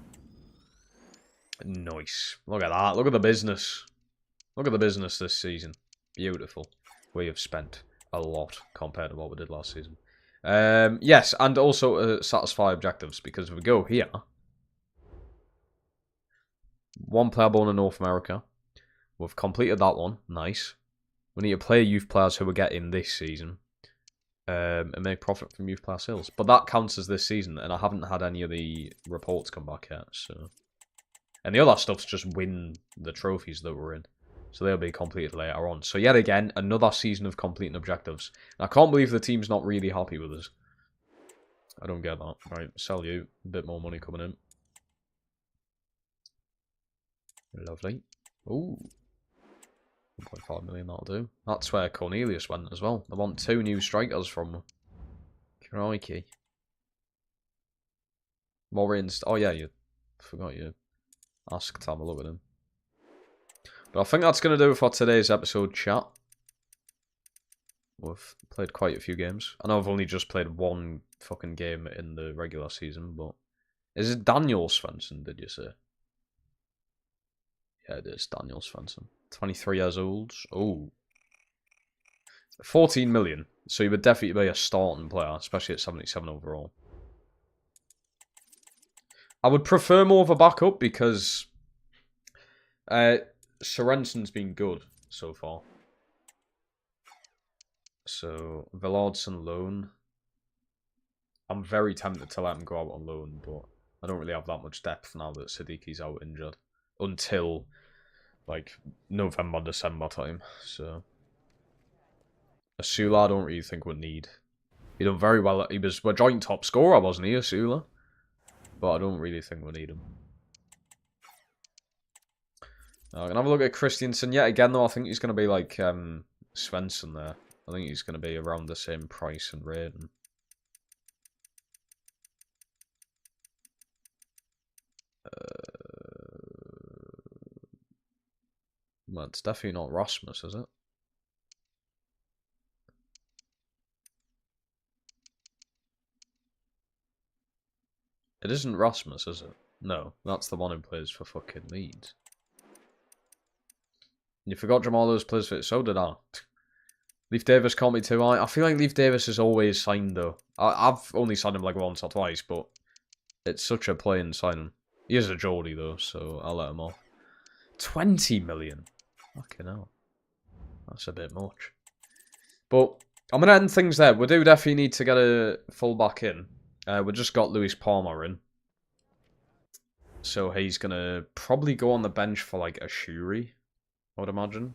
Nice. Look at that. Look at the business. Look at the business this season. Beautiful. We have spent a lot compared to what we did last season. Yes, and also satisfy objectives, because if we go here, 1 player born in North America. We've completed that one. Nice. We need to play youth players who we get in this season. And make profit from youth player sales. But that counts as this season, and I haven't had any of the reports come back yet. So, and the other stuff's just win the trophies that we're in. So they'll be completed later on. So yet again, another season of completing objectives. And I can't believe the team's not really happy with us. I don't get that. Right, sell you. A bit more money coming in. Lovely. Ooh. 1.5 million, that'll do. That's where Cornelius went as well. I want 2 new strikers from them. Crikey. Morins. Oh yeah, you forgot you asked to have a look at him. But I think that's going to do it for today's episode, chat. We've played quite a few games. I know I've only just played 1 fucking game in the regular season, but... Is it Daniel Svensson, did you say? Yeah, it is Daniel Svensson. 23 years old. Oh. 14 million. So he would definitely be a starting player, especially at 77 overall. I would prefer more of a backup because Sorensen's been good so far. So, Villardson loan. I'm very tempted to let him go out on loan, but I don't really have that much depth now that Sadiqi's out injured. Until, like, November, December time. So, Asula I don't really think we'd need. He done very well. He was a joint top scorer, wasn't he, Asula? But I don't really think we need him. I'm going to have a look at Christiansen yet again, though. I think he's going to be like Svensson there. I think he's going to be around the same price and rating. That's definitely not Rasmus, is it? It isn't Rasmus, is it? No, that's the one who plays for fucking Leeds. You forgot Jamal Lewis plays for it, so did I. Leif Davis caught me too high. I feel like Leif Davis is always signed though. I've only signed him like once or twice, but it's such a plain signing. He is a Geordie though, so I'll let him off. 20 million? Fucking hell. That's a bit much. But I'm going to end things there. We do definitely need to get a fullback in. We just got Lewis Palmer in. So he's going to probably go on the bench for like a Shuri, I would imagine.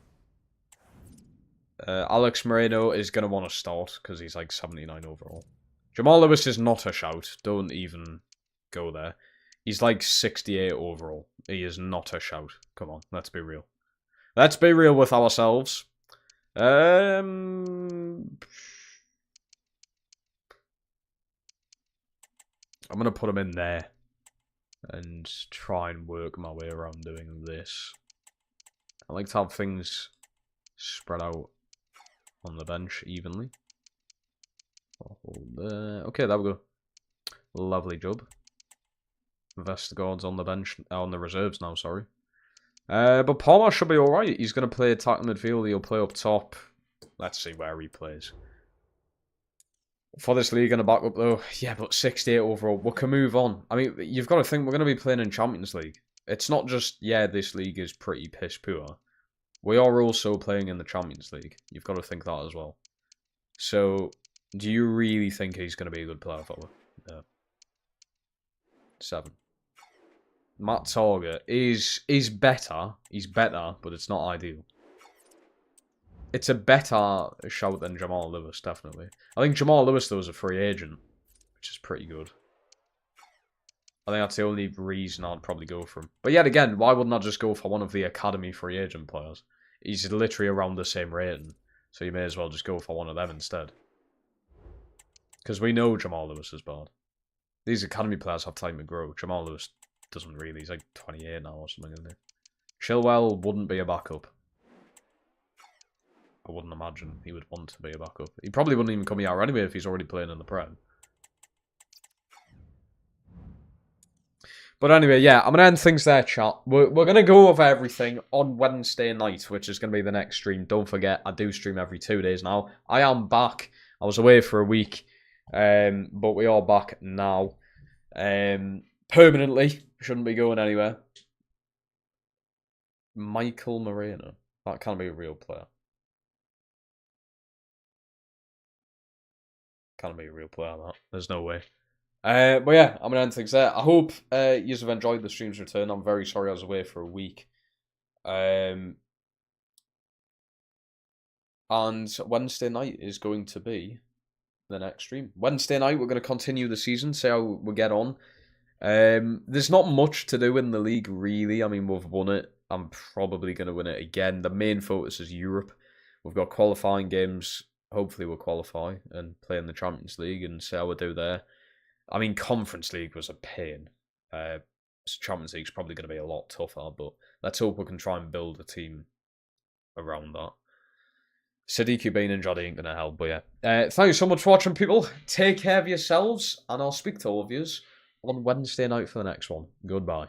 Alex Moreno is going to want to start because he's like 79 overall. Jamal Lewis is not a shout. Don't even go there. He's like 68 overall. He is not a shout. Come on, let's be real. Let's be real with ourselves. I'm going to put him in there and try and work my way around doing this. I like to have things spread out on the bench evenly. Okay, there we go. Lovely job. Vestergaard's on the bench, on the reserves now, sorry. But Palmer should be alright. He's going to play attacking midfield. He'll play up top. Let's see where he plays. For this league and a backup though, yeah, but 68 overall. We can move on. I mean, you've got to think we're going to be playing in Champions League. It's not just, yeah, this league is pretty piss poor. We are also playing in the Champions League. You've got to think that as well. So, do you really think he's going to be a good player for you? No. 7. Matt Torger is better. He's better, but it's not ideal. It's a better shout than Jamal Lewis, definitely. I think Jamal Lewis, though, is a free agent, which is pretty good. I think that's the only reason I'd probably go for him. But yet again, why wouldn't I just go for one of the academy free agent players? He's literally around the same rating, so you may as well just go for one of them instead. Because we know Jamal Lewis is bad. These academy players have time to grow. Jamal Lewis doesn't really. He's like 28 now or something, isn't he? Chilwell wouldn't be a backup. I wouldn't imagine he would want to be a backup. He probably wouldn't even come here anyway if he's already playing in the Prem. But anyway, yeah, I'm going to end things there, chat. We're going to go over everything on Wednesday night, which is going to be the next stream. Don't forget, I do stream every 2 days now. I am back. I was away for a week, but we are back now. Permanently. Shouldn't be going anywhere. Michael Moreno. That can't be a real player. Can't be a real player, that. There's no way. But yeah, I'm going to end things there. I hope you have enjoyed the stream's return. I'm very sorry I was away for a week. And Wednesday night is going to be the next stream. Wednesday night, we're going to continue the season, see how we get on. There's not much to do in the league, really. I mean, we've won it. I'm probably going to win it again. The main focus is Europe. We've got qualifying games. Hopefully we'll qualify and play in the Champions League and see how we do there. I mean, Conference League was a pain. Champions League's probably going to be a lot tougher, but let's hope we can try and build a team around that. Sadiq Bean and Jody ain't going to help, but yeah. Thank you so much for watching, people. Take care of yourselves, and I'll speak to all of you on Wednesday night for the next one. Goodbye.